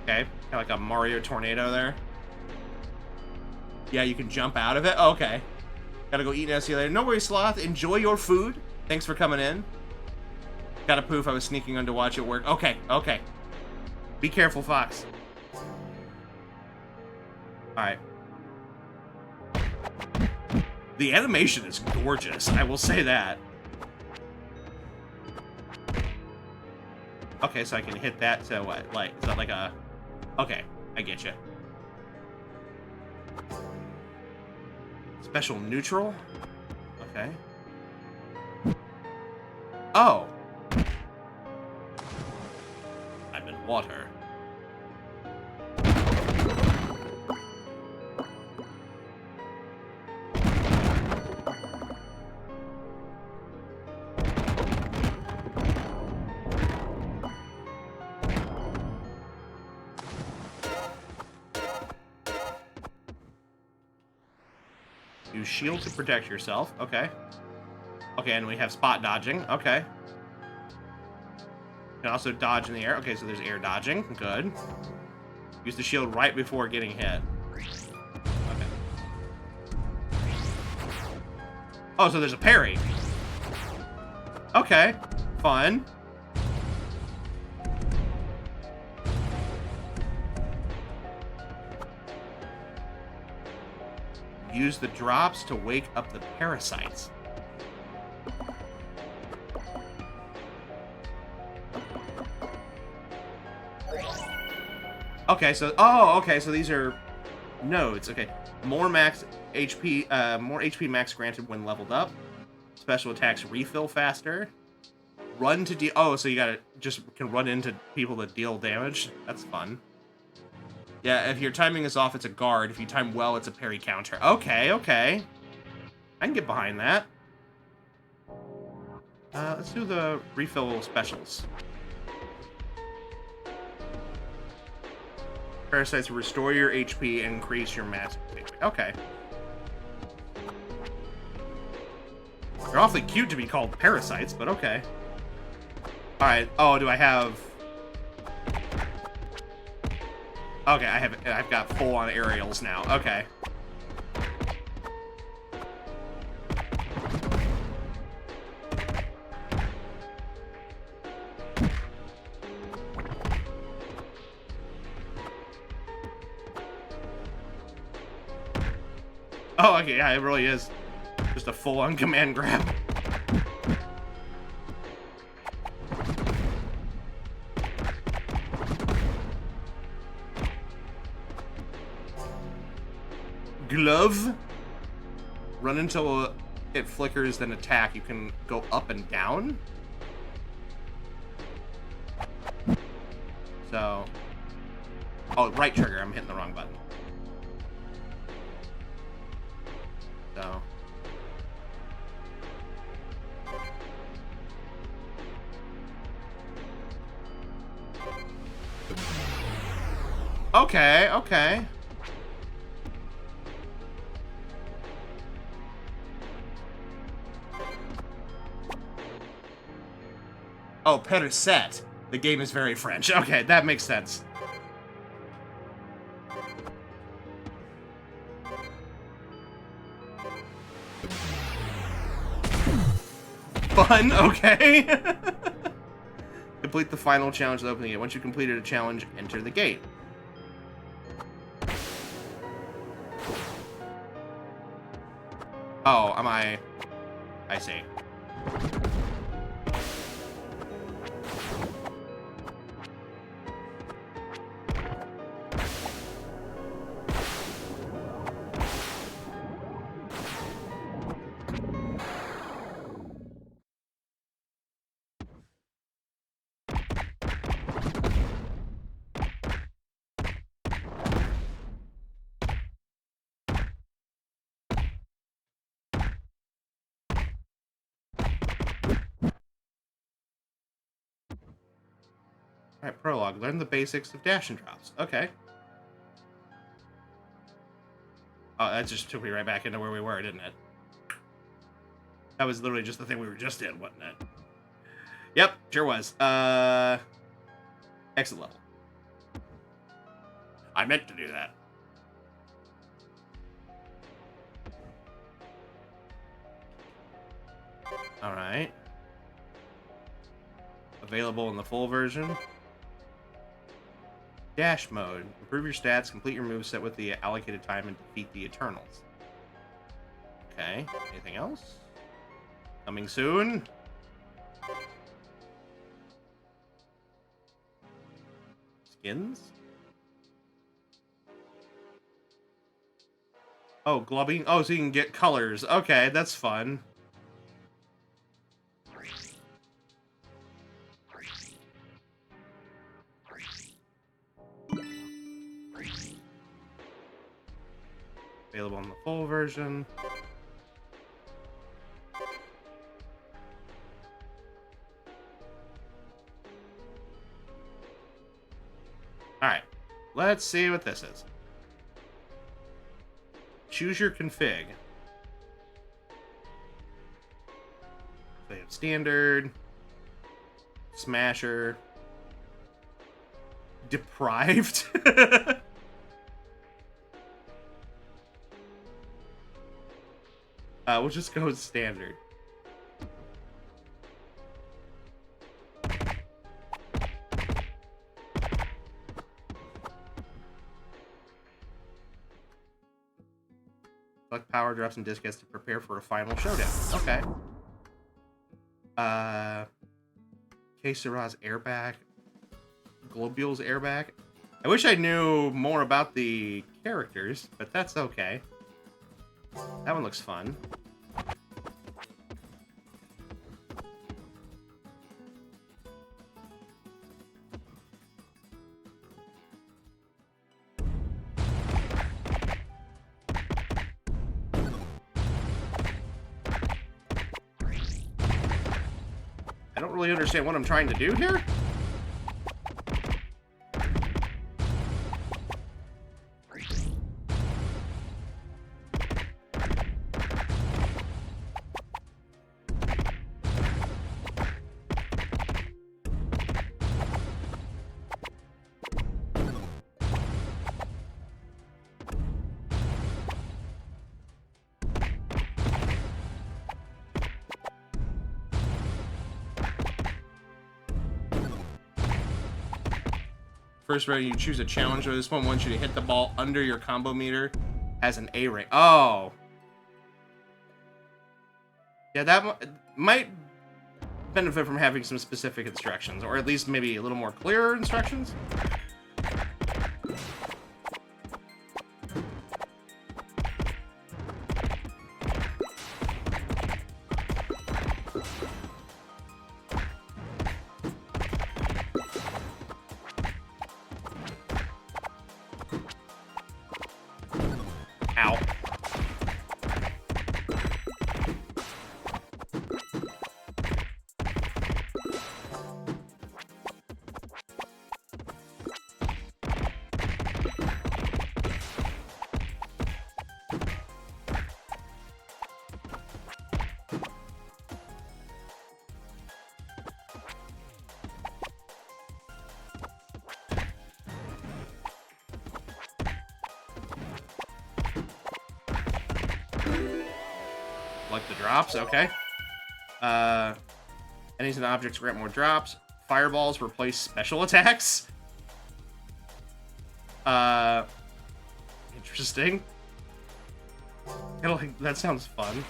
Okay, kind of like a Mario tornado there. Yeah, you can jump out of it. Oh, okay. Gotta go eat and see you later. No worries, Sloth. Enjoy your food. Thanks for coming in. Got a poof. I was sneaking on to watch it work. Okay, okay. Be careful, Fox. Alright. The animation is gorgeous. I will say that. Okay, so I can hit that to what? Like, is that like a... Okay, I get you. Special neutral? Okay. Oh! I'm in water. Use shield to protect yourself. Okay. Okay, and we have spot dodging. Okay. You can also dodge in the air. Okay, so there's air dodging. Good. Use the shield right before getting hit. Okay. Oh, so there's a parry. Okay. Fun. Use the drops to wake up the parasites. Okay, so okay, so these are nodes. Okay, more max HP, more HP max granted when leveled up. Special attacks refill faster. Run to deal. Oh, so you gotta can run into people that deal damage. That's fun. Yeah, if your timing is off, it's a guard. If you time well, it's a parry counter. Okay, okay. I can get behind that. Let's do the refill specials. Parasites restore your HP and increase your max HP. Okay. They're awfully cute to be called parasites, but okay. Alright, oh, do I have... Okay, I've got full-on aerials now. Okay. Oh, okay, yeah, it really is just a full-on command grab. Glove. Run until it flickers, then attack. You can go up and down. So... Oh, right trigger. I'm hitting the wrong button. So... Okay, okay. Oh, Percet. The game is very French. Okay, that makes sense. Fun, okay. Complete the final challenge to open the gate. Once you completed a challenge, enter the gate. Oh, am I see. Alright, prologue. Learn the basics of dash and drops. Okay. Oh, that just took me right back into where we were, didn't it? That was literally just the thing we were just in, wasn't it? Yep, sure was. Exit level. I meant to do that. Alright. Available in the full version. Dash mode. Improve your stats, complete your moveset with the allocated time, and defeat the Eternals. Okay. Anything else? Coming soon. Skins? Oh, glubbing? Oh, so you can get colors. Okay, that's fun. Available in the full version. Alright, let's see what this is. Choose your config. They have standard, smasher, deprived. We'll just go with standard. Select power drops and discs to prepare for a final showdown. Okay. Kesara's airbag. Globule's airbag. I wish I knew more about the characters, but that's okay. That one looks fun. I don't really understand what I'm trying to do here. First round, you choose a challenge where this one wants you to hit the ball under your combo meter. Has an A rate. Oh. Yeah, that might benefit from having some specific instructions, or at least maybe a little more clear instructions. Ow. Like the drops, okay. Enemies and objects grant more drops. Fireballs replace special attacks. Interesting. That sounds fun.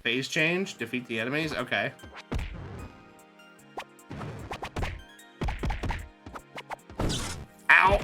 Phase change, defeat the enemies. Okay. Ow!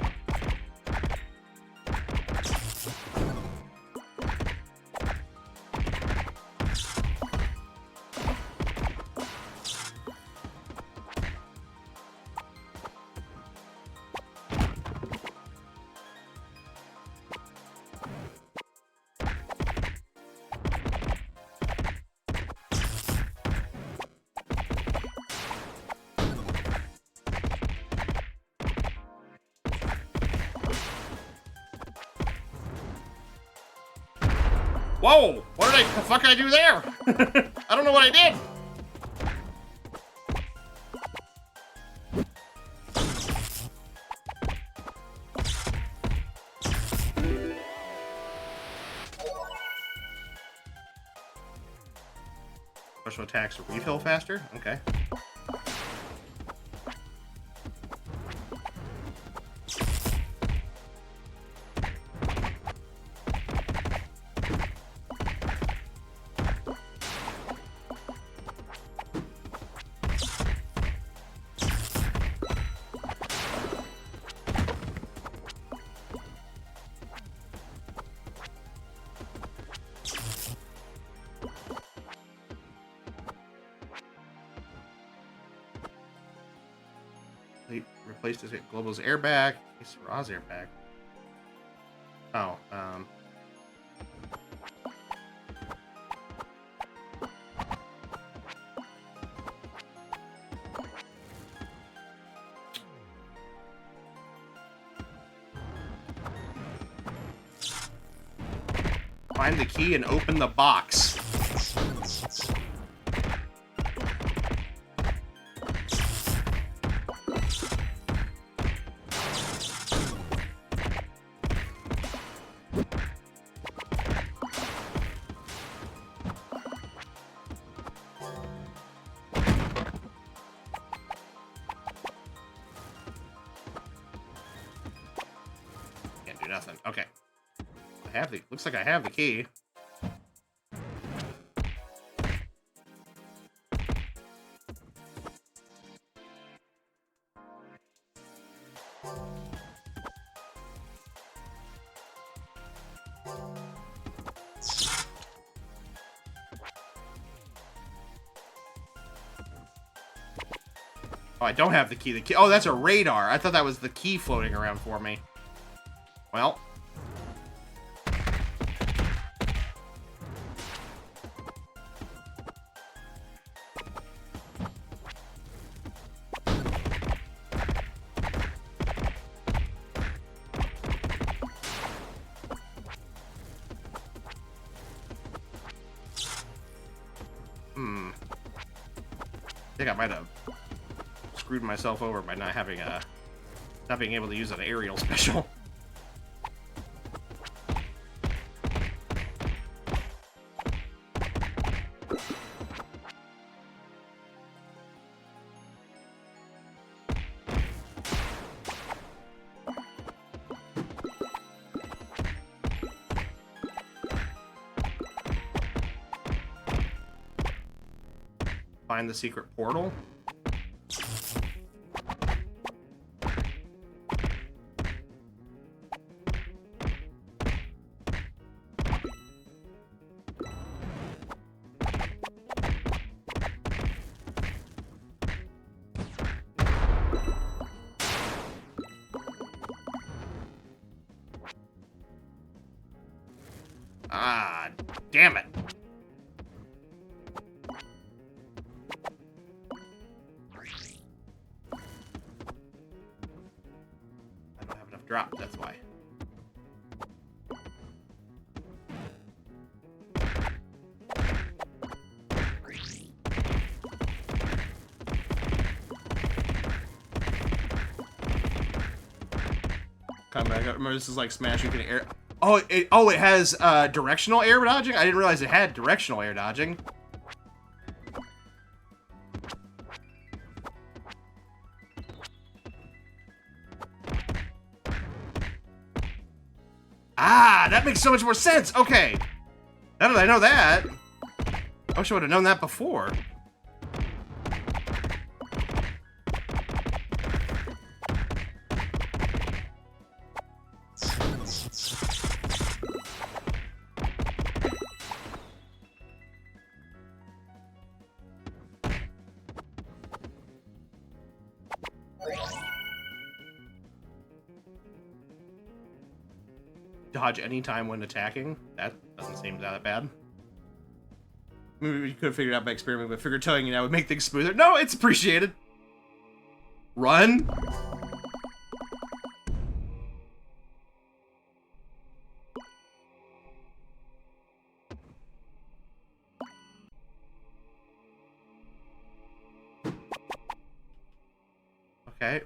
Whoa! What the fuck did I do there? I don't know what I did. Special attacks refill faster? Okay. Replaced his Global's airbag. It's Ra's airbag. Oh, find the key and open the box. Nothing. Okay. I have the... Looks like I have the key. Oh, I don't have the key. The key... Oh, that's a radar. I thought that was the key floating around for me. Well. I think I might have screwed myself over by not having a... not being able to use an aerial special. Find the secret portal. Ah, damn it. Drop, that's why. Come back. Remember, this is like Smash. You can air. Oh, it has directional air dodging. I didn't realize it had directional air dodging. Ah, that makes so much more sense. Okay. Now that I know that. I wish I would have known that before. Dodge anytime when attacking. That doesn't seem that bad. Maybe we could have figured it out by experimenting, but figured towing it out would make things smoother. No, it's appreciated. Run. Okay.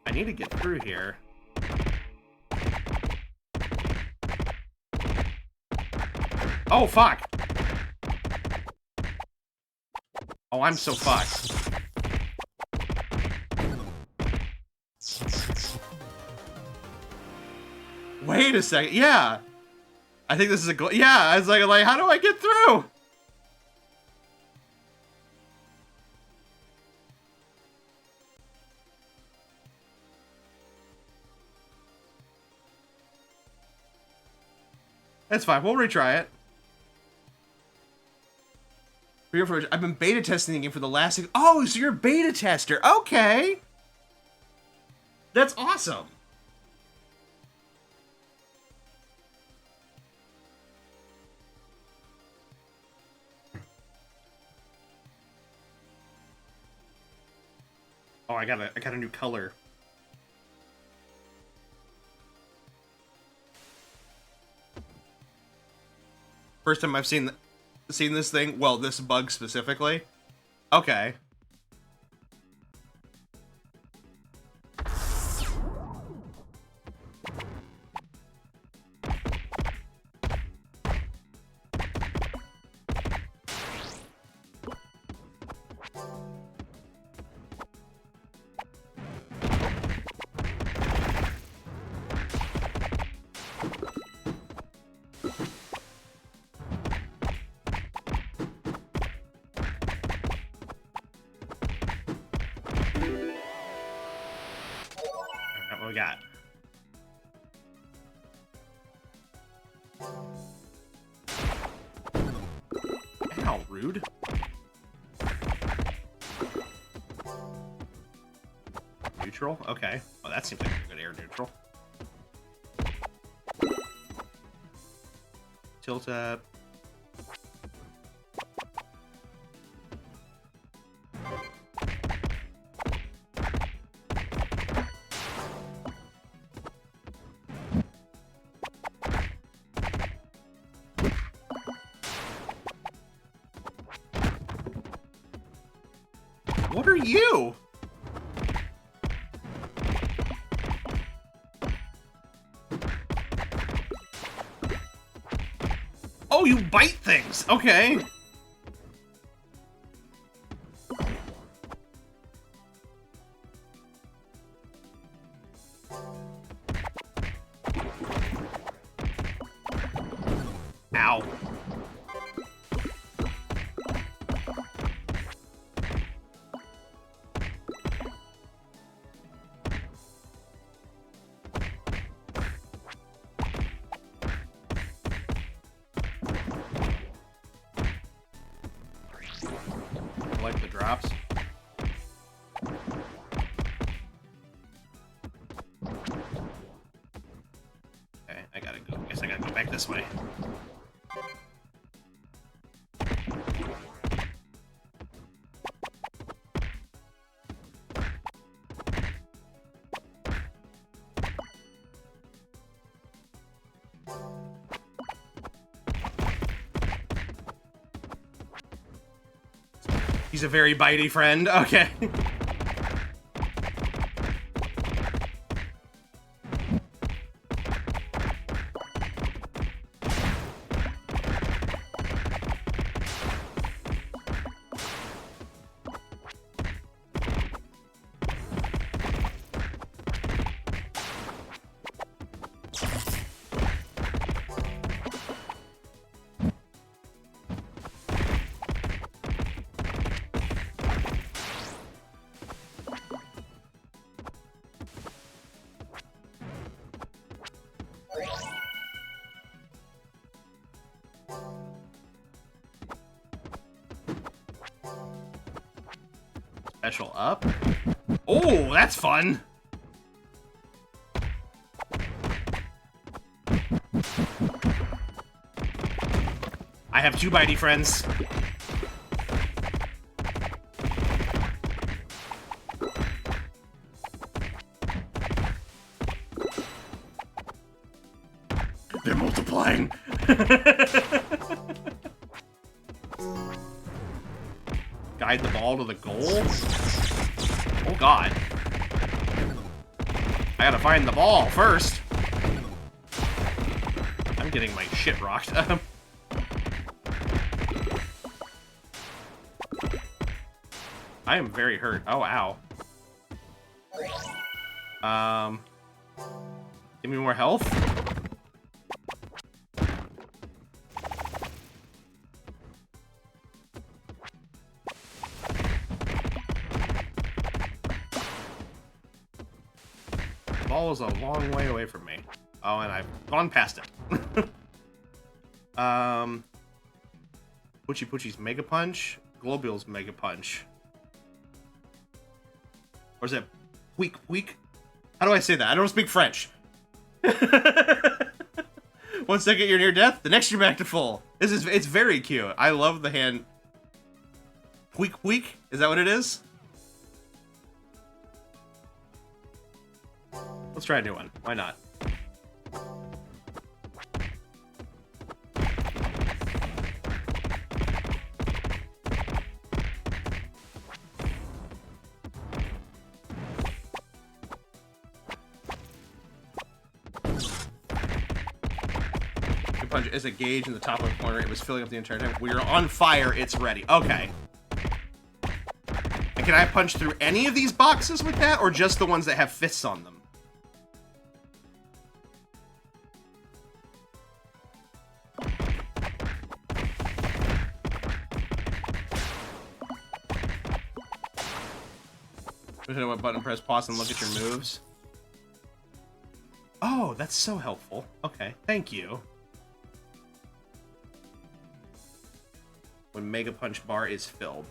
I need to get through here. Oh, fuck! Oh, I'm so fucked. Wait a second. Yeah. I think this is a goal. Yeah, I was like, how do I get through? That's fine. We'll retry it. I've been beta testing the game for the last... Oh, so you're a beta tester. Okay. That's awesome. Oh, I got a new color. First time I've seen this thing. Well, this bug specifically. Okay. What we got? Ow, rude. Neutral? Okay. Well, that seems like a good air neutral. Tilt up. What are you? Oh, you bite things. Okay. Ow. Like the drops. Okay, I gotta go. I guess I gotta go back this way. He's a very bitey friend. Okay. Special up. Oh, that's fun. I have 2 bitey friends. They're multiplying. Guide the ball to the goal? Oh god. I gotta find the ball first. I'm getting my shit rocked. I am very hurt. Oh, ow. Give me more health? The ball is a long way away from me. Oh, and I've gone past it. Poochie Poochie's Mega Punch? Globule's Mega Punch. Or is it Puik Puik? How do I say that? I don't speak French. 1 second you're near death, the next you're back to full. It's very cute. I love the hand. Puik Puik? Is that what it is? Let's try a new one. Why not? Punch is a gauge in the top left corner. It was filling up the entire time. We are on fire. It's ready. Okay. And can I punch through any of these boxes with that, or just the ones that have fists on them? I don't know what button press pause and look at your moves. Oh, that's so helpful. Okay, thank you. When Mega Punch bar is filled.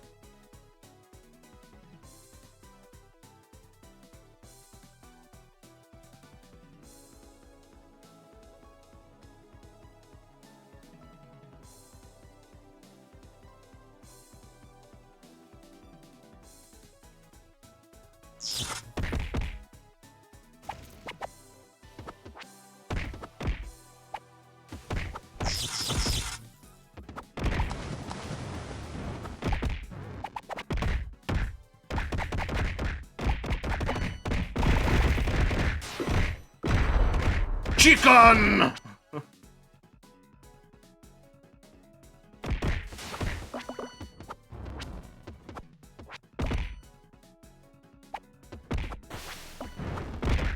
Chicken!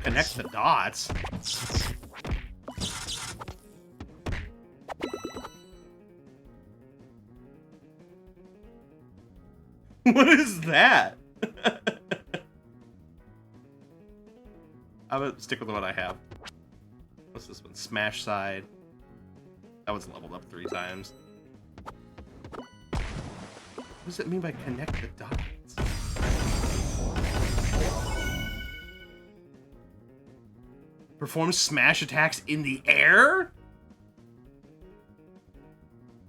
Connect the dots. What is that? I'm gonna stick with the one I have. What's this one? Smash side. That one's leveled up 3 times. What does it mean by connect the dots? Perform smash attacks in the air?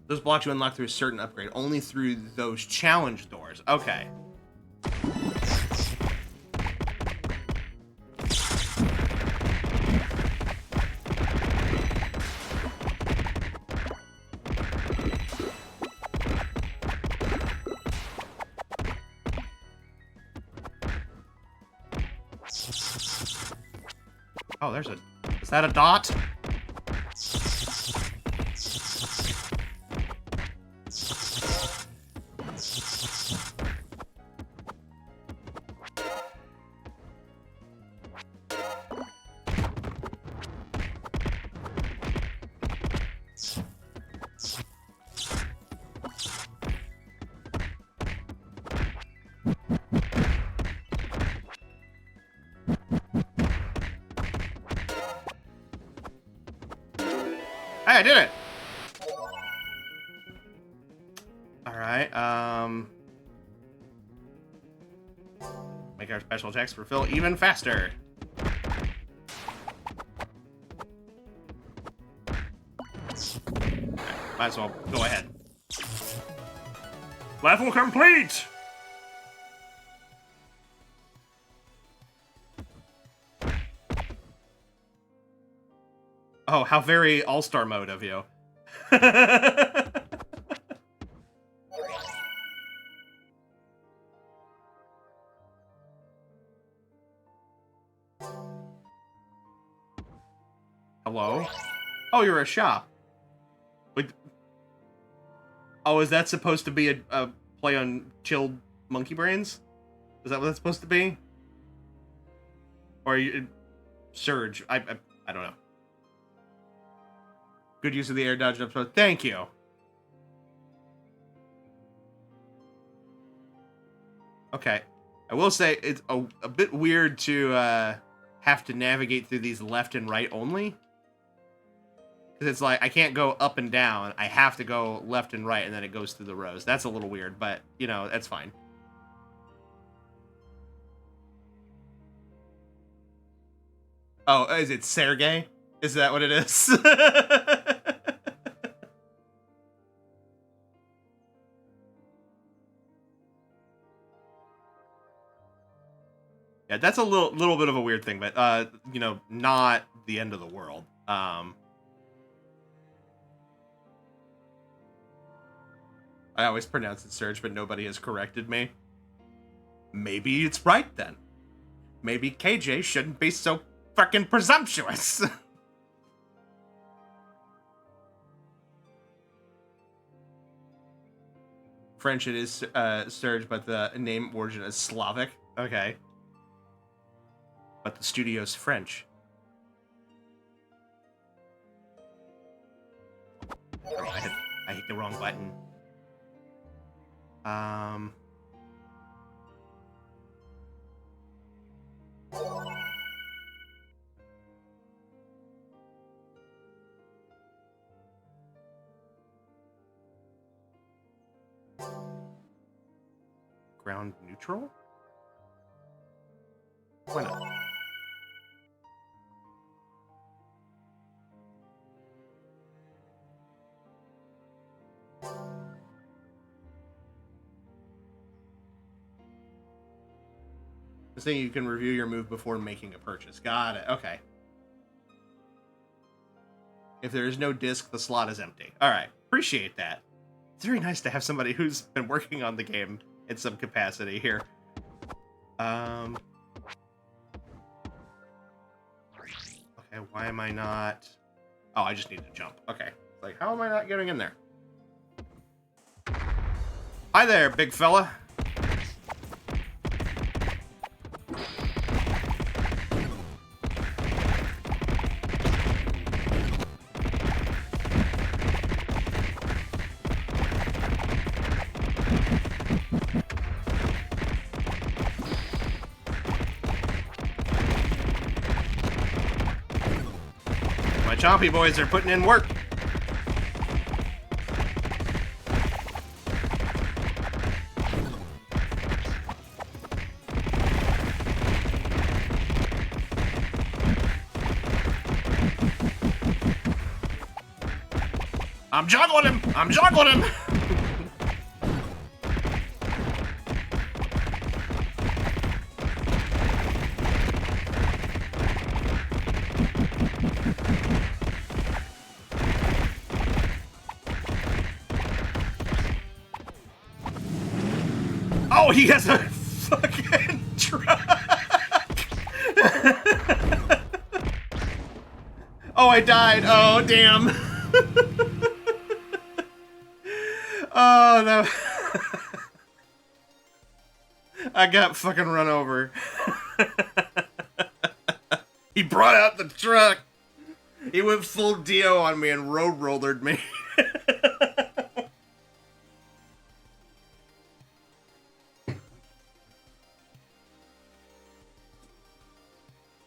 Those blocks you unlock through a certain upgrade. Only through those challenge doors. Okay. Oh, there's a... Is that a dot? Hey, I did it! Alright, our special attacks refill even faster. Might as well go ahead. Level complete! Oh, how very all-star mode of you. Hello? Oh, you're a shop. Wait. Oh, is that supposed to be a play on chilled monkey brains? Is that what that's supposed to be? Or are you... Surge. I don't know. Good use of the air dodge episode. Thank you. Okay. I will say it's a bit weird to have to navigate through these left and right only. Because it's like, I can't go up and down. I have to go left and right, and then it goes through the rows. That's a little weird, but, you know, that's fine. Oh, is it Sergey? Is that what it is? Yeah, that's a little bit of a weird thing, but you know, not the end of the world. I always pronounce it Surge, but nobody has corrected me. Maybe it's right then. Maybe KJ shouldn't be so fucking presumptuous. French it is Surge, but the name origin is Slavic. Okay. But the studio's French. Oh, I hit the wrong button. Ground neutral? Why not? This thing you can review your move before making a purchase. Got it. Okay. If there is no disc, the slot is empty. All right. Appreciate that. It's very nice to have somebody who's been working on the game in some capacity here. Okay, why am I not... Oh, I just need to jump. Okay. Like, how am I not getting in there? Hi there, big fella. My chompy boys are putting in work. I'm juggling him! I'm juggling him! Oh, he has a fucking truck! Oh, I died. Oh, damn. Oh, no. I got fucking run over. He brought out the truck. He went full Dio on me and road rollered me.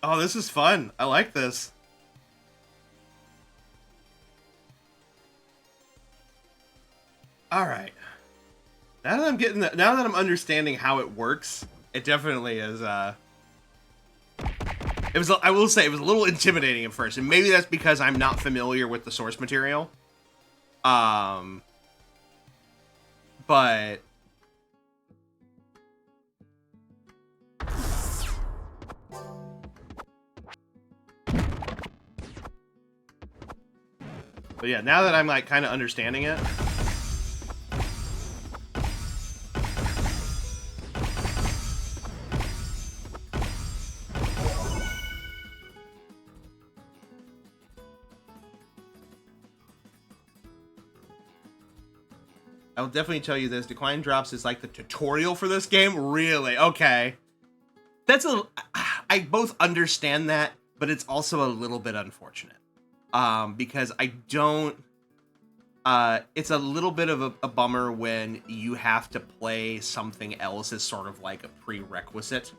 Oh, this is fun. I like this. All right. Now that I'm understanding how it works, It definitely is. It was. I will say it was a little intimidating at first, and maybe that's because I'm not familiar with the source material. But yeah, now that I'm like kind of understanding it. I'll definitely tell you this. Decline Drops is like the tutorial for this game. Really? Okay. That's I both understand that, but it's also a little bit unfortunate. Because I don't... it's a little bit of a bummer when you have to play something else as sort of like a prerequisite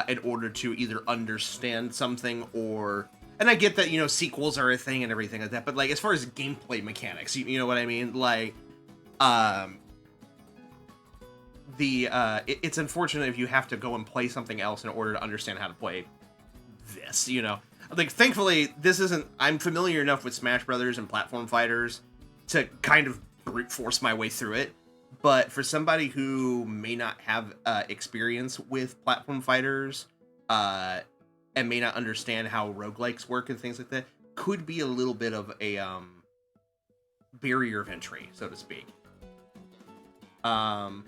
in order to either understand something or... And I get that, you know, sequels are a thing and everything like that, but like as far as gameplay mechanics, you know what I mean? Like... it's unfortunate if you have to go and play something else in order to understand how to play this, you know. Like, thankfully, this isn't... I'm familiar enough with Smash Brothers and platform fighters to kind of brute force my way through it. But for somebody who may not have experience with platform fighters and may not understand how roguelikes work and things like that, could be a little bit of a barrier of entry, so to speak. Kind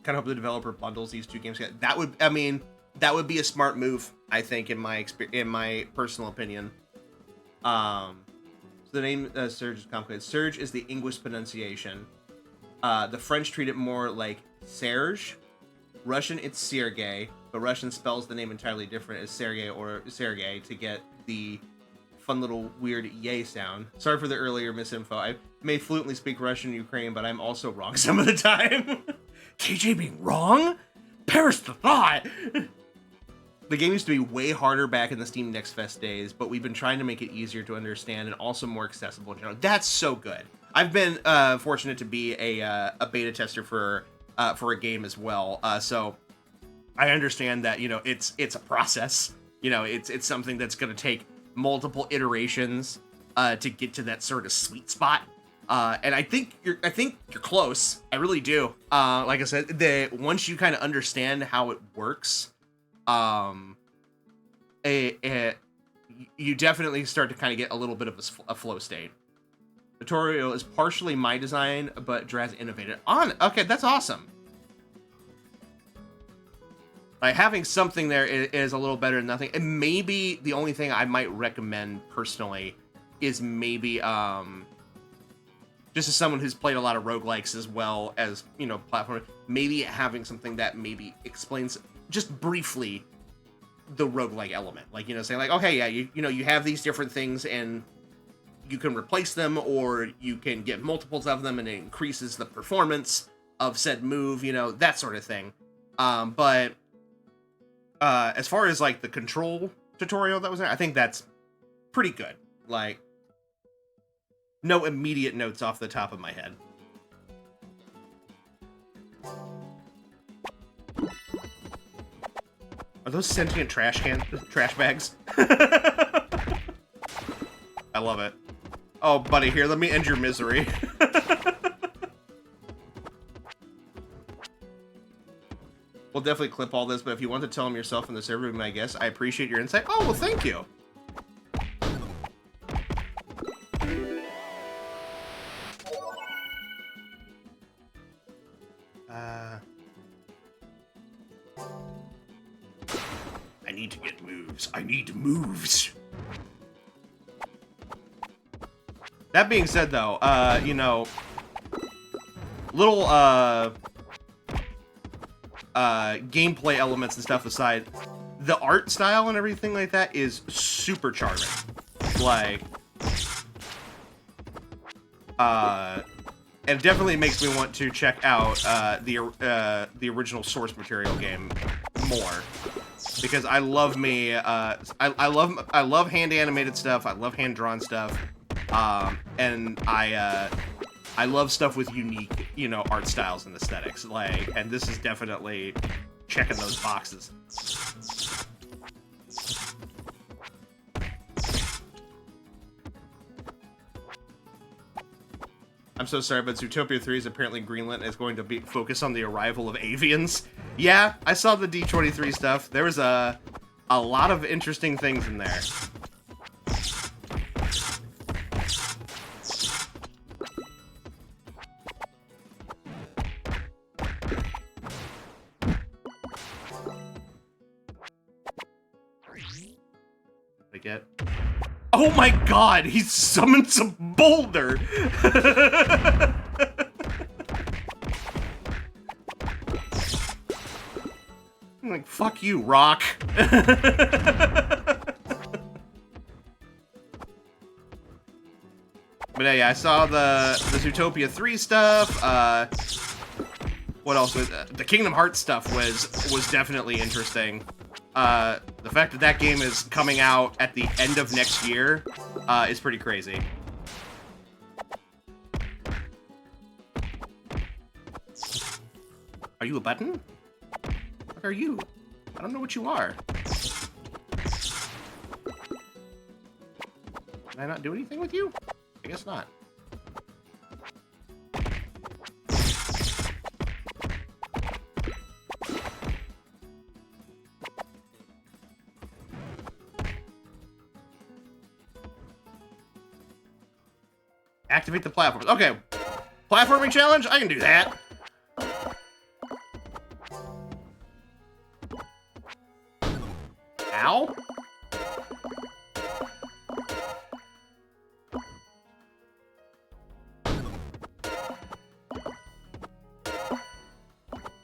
of hope the developer bundles these two games together. That would, I mean, that would be a smart move, I think, in my personal opinion. So the name Surge is complicated. Surge is the English pronunciation. The French treat it more like Serge. Russian, it's Sergei, but Russian spells the name entirely different as Sergei or Sergei to get the fun little weird yay sound. Sorry for the earlier misinfo. I may fluently speak Russian and Ukrainian, but I'm also wrong some of the time. KJ being wrong? Perish the thought! The game used to be way harder back in the Steam Next Fest days, but we've been trying to make it easier to understand and also more accessible in general. That's so good. I've been fortunate to be a beta tester for a game as well, so I understand that, you know, it's a process. You know, it's something that's going to take multiple iterations to get to that sort of sweet spot. And I think you're close. I really do. Like I said, once you kind of understand how it works, you definitely start to kind of get a little bit of a flow state. The tutorial is partially my design, but Draz innovated on. Okay, that's awesome. Like, having something there is a little better than nothing. And maybe the only thing I might recommend personally is maybe, just as someone who's played a lot of roguelikes as well as, you know, platform, maybe having something that maybe explains just briefly the roguelike element. Like, you know, saying like, okay, yeah, you know, you have these different things and you can replace them, or you can get multiples of them and it increases the performance of said move, you know, that sort of thing. But as far as like the control tutorial that was there, I think that's pretty good. Like, no immediate notes off the top of my head. Are those sentient trash bags? I love it. Oh, buddy, here, let me end your misery. We'll definitely clip all this, but if you want to tell them yourself in the server room, I guess, I appreciate your insight. Oh, well, thank you. I need to get moves. I need moves. That being said, though, you know, little, gameplay elements and stuff aside, the art style and everything like that is super charming. Like, it definitely makes me want to check out the original source material game more, because I love me I love hand animated stuff. I love hand drawn stuff, and I love stuff with unique, art styles and aesthetics. Like, and this is definitely checking those boxes. I'm so sorry, but Zootopia 3 is apparently greenlit is going to be focus on the arrival of avians. Yeah, I saw the D23 stuff. There was a lot of interesting things in there. I get. Oh my god, he summoned some boulder! I'm like, fuck you, rock. But yeah, I saw the Zootopia 3 stuff. What else was the Kingdom Hearts stuff was definitely interesting. The fact that that game is coming out at the end of next year is pretty crazy. Are you a button? What are you? I don't know what you are. Can I not do anything with you? I guess not. Activate the platforms. Okay. Platforming challenge? I can do that. Ow?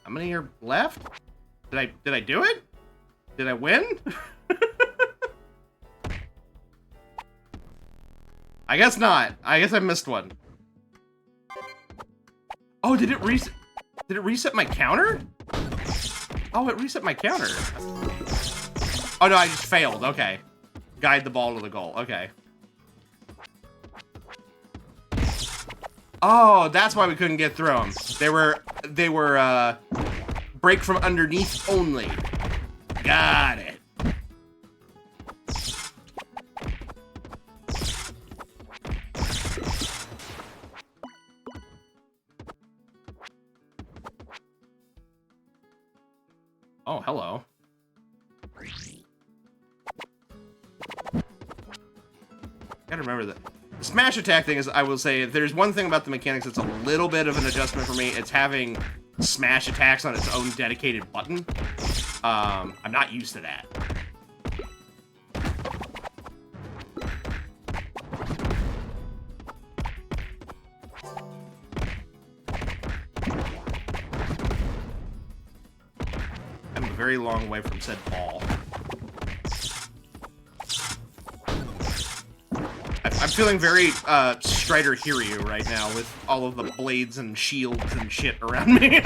How many are left? Did I do it? Did I win? I guess not. I guess I missed one. Oh, did it reset my counter? Oh, it reset my counter. Oh no, I just failed. Okay. Guide the ball to the goal. Okay. Oh, that's why we couldn't get through them. They were break from underneath only. Got it. Oh, hello. Gotta remember that. The smash attack thing is, I will say, if there's one thing about the mechanics that's a little bit of an adjustment for me, it's having smash attacks on its own dedicated button. I'm not used to that. I'm a very long way from said ball. I'm feeling very Strider Hiryu right now with all of the blades and shields and shit around me.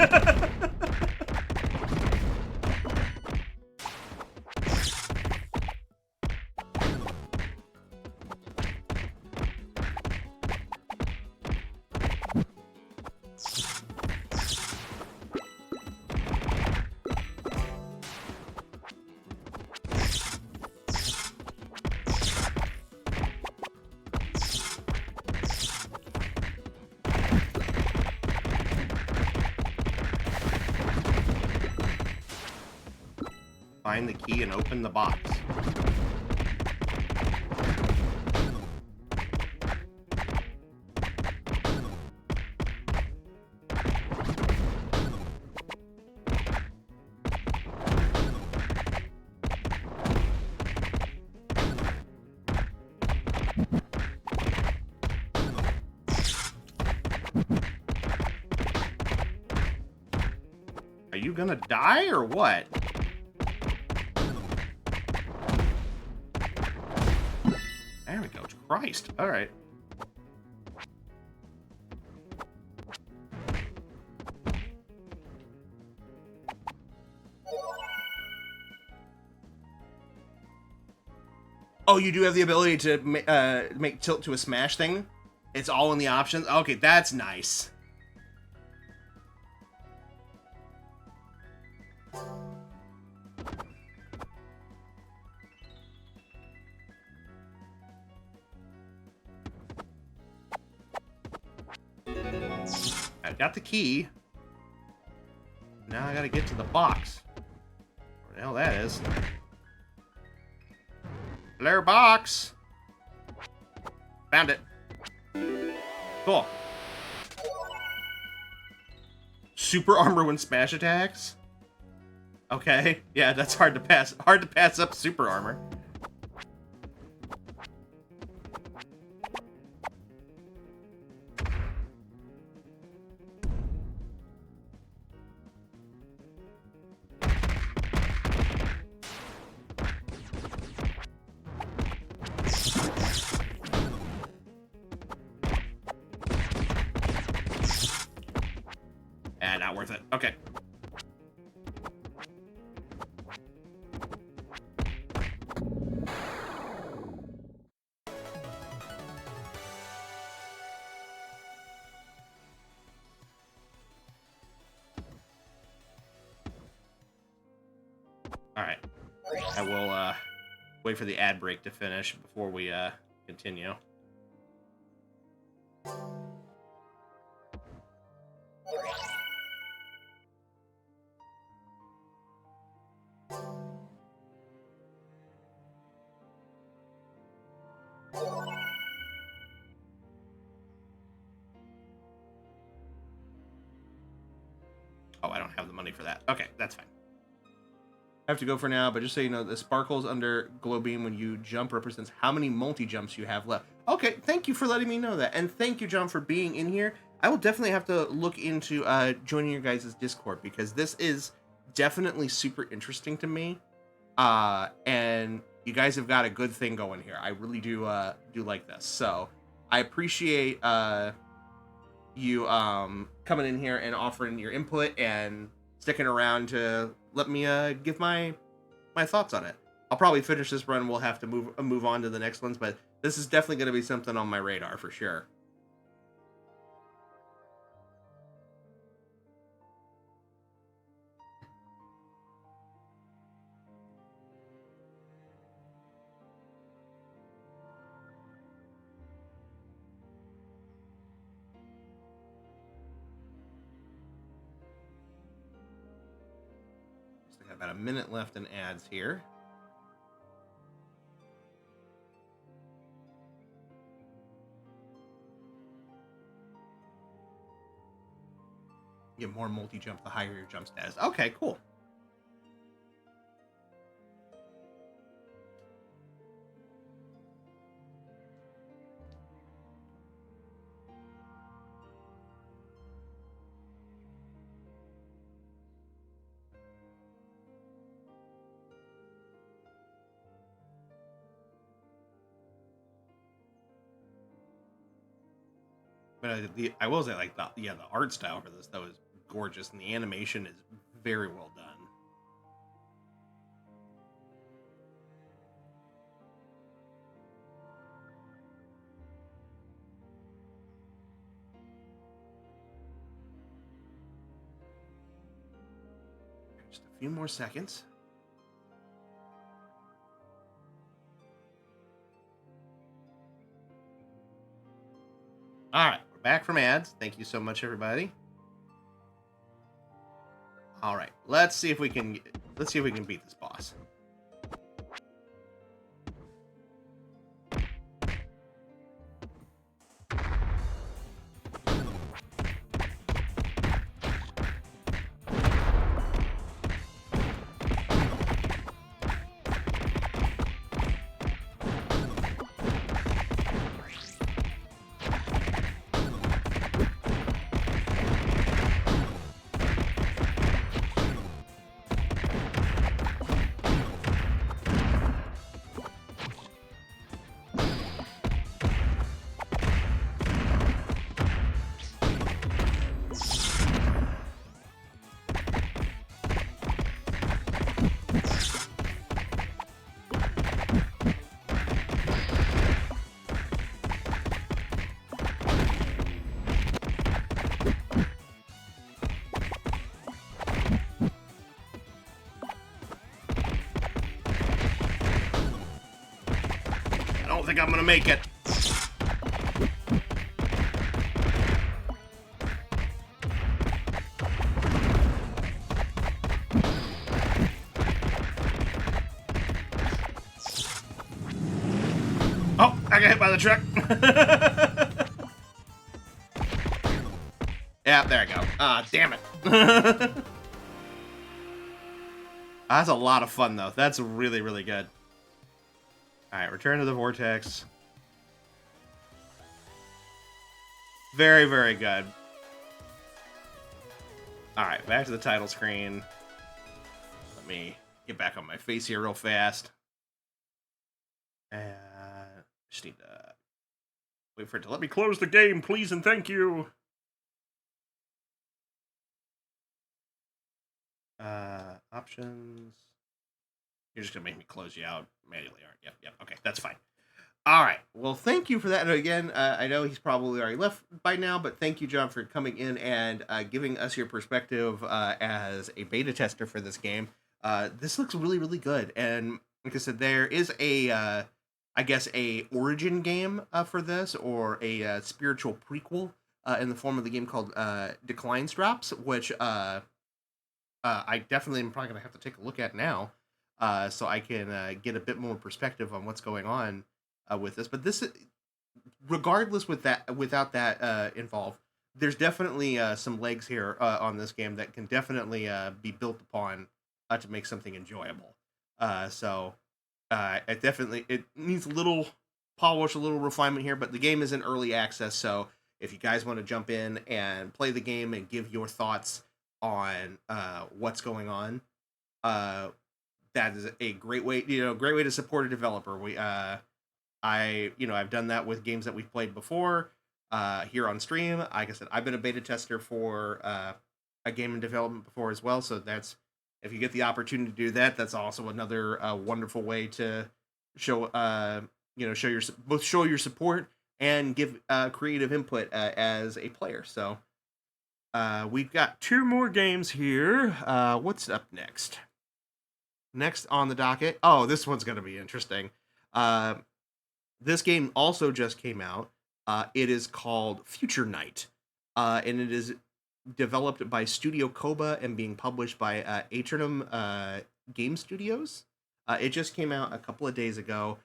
Find the key and open the box. Are you gonna die or what? There we go. Christ. All right. Oh, you do have the ability to make tilt to a smash thing? It's all in the options? Okay, that's nice. I've got the key. Now I gotta get to the box. Where the hell that is? Blair box! Found it. Cool. Super armor when smash attacks? Okay. Yeah, that's hard to pass. Hard to pass up super armor. Not worth it. Okay. All right. I will wait for the ad break to finish before we continue. Oh, I don't have the money for that. Okay, that's fine. I have to go for now, but just so you know, the sparkles under glow beam when you jump represents how many multi-jumps you have left. Okay, thank you for letting me know that. And thank you, John, for being in here. I will definitely have to look into joining your guys' Discord, because this is definitely super interesting to me. And you guys have got a good thing going here. I really do like this. So I appreciate you coming in here and offering your input and sticking around to let me give my thoughts on it. I'll probably finish this run. We'll have to move on to the next ones, but this is definitely going to be something on my radar for sure. About a minute left in ads here. Get more multi-jump the higher your jump status. Okay, cool. But I will say, like, the art style for this, though, is gorgeous, and the animation is very well done. Just a few more seconds. All right. Back from ads. Thank you so much, everybody. All right, let's see if we can beat this boss. think I'm gonna make it. Oh, I got hit by the truck. Yeah, there I go. Ah, damn it. That's a lot of fun, though. That's really, really good. Alright, return to the vortex. Very, very good. Alright, back to the title screen. Let me get back on my face here real fast. And just need to wait for it to let me close the game, please and thank you. Options. You're just gonna make me close you out manually, aren't you? Yep. Okay, that's fine. All right. Well, thank you for that. And again, I know he's probably already left by now, but thank you, John, for coming in and giving us your perspective as a beta tester for this game. This looks really, really good. And like I said, there is I guess, a origin game for this, or a spiritual prequel in the form of the game called Declines Drops, which I definitely am probably going to have to take a look at now, so I can get a bit more perspective on what's going on with this. But this, regardless without that involved, there's definitely some legs here on this game that can definitely be built upon to make something enjoyable. It needs a little polish, a little refinement here, but the game is in early access, so if you guys want to jump in and play the game and give your thoughts on what's going on, that is a great way, great way to support a developer. I've done that with games that we've played before here on stream. Like I said, I've been a beta tester for a game in development before as well, so that's, if you get the opportunity to do that, that's also another wonderful way to show show your support and give creative input as a player. So we've got 2 more games here. What's up next? Next on the docket. Oh, this one's going to be interesting. This game also just came out. It is called Future Night, and it is developed by Studio Koba and being published by Atrium Game Studios. It just came out a couple of days ago.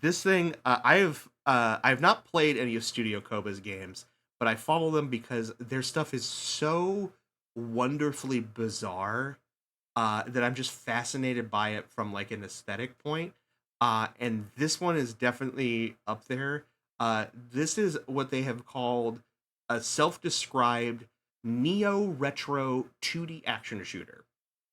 This thing, I've not played any of Studio Koba's games, but I follow them because their stuff is so wonderfully bizarre that I'm just fascinated by it from like an aesthetic point. And this one is definitely up there. This is what they have called a self-described neo-retro 2D action shooter.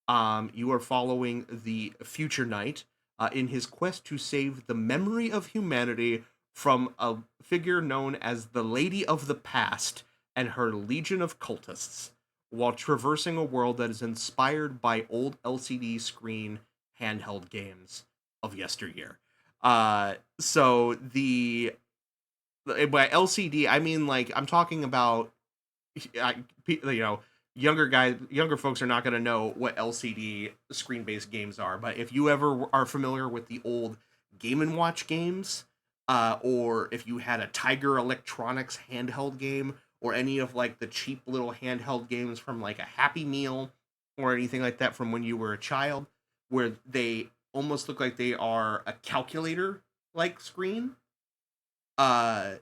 You are following the Future Knight in his quest to save the memory of humanity from a figure known as the Lady of the Past and her legion of cultists, while traversing a world that is inspired by old LCD screen handheld games of yesteryear. So by LCD, I mean, like, I'm talking about, younger folks are not going to know what LCD screen-based games are, but if you ever are familiar with the old Game & Watch games, or if you had a Tiger Electronics handheld game, or any of like the cheap little handheld games from like a Happy Meal or anything like that from when you were a child, where they almost look like they are a calculator like screen, that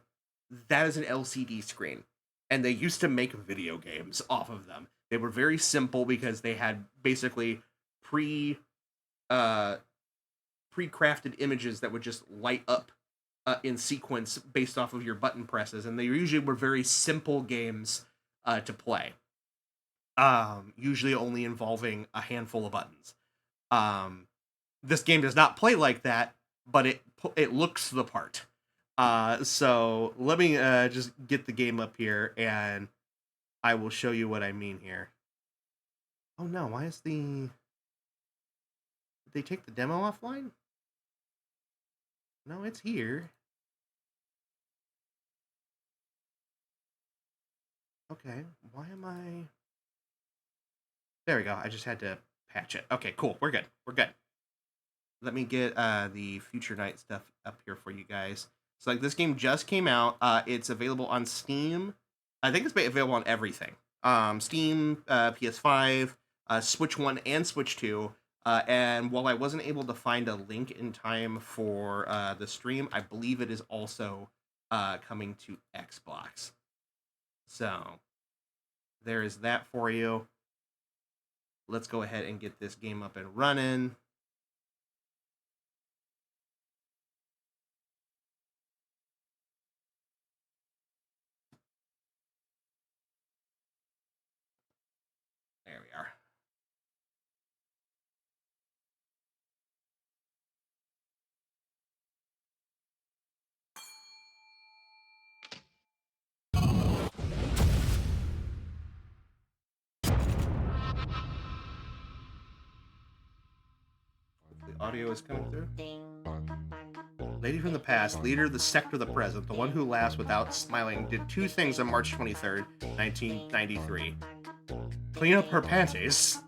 is an LCD screen. And they used to make video games off of them. They were very simple because they had basically pre-crafted images that would just light up in sequence based off of your button presses, and they usually were very simple games to play. Usually only involving a handful of buttons. This game does not play like that, but it looks the part. So let me just get the game up here, and I will show you what I mean here. Oh no, why is did they take the demo offline? No, it's here. Okay, why am I... There we go, I just had to patch it. Okay, cool, we're good. let me get the Future Night stuff up here for you guys. So like this game just came out. It's available on Steam. I think it's available on everything. Steam, PS5, Switch 1 and Switch 2. And while I wasn't able to find a link in time for the stream, I believe it is also coming to Xbox. So there is that for you. Let's go ahead and get this game up and running. There we are. The audio is coming through. Lady from the past, leader of the sect of the present, the one who laughs without smiling, did two things on March 23rd, 1993. Clean up her panties.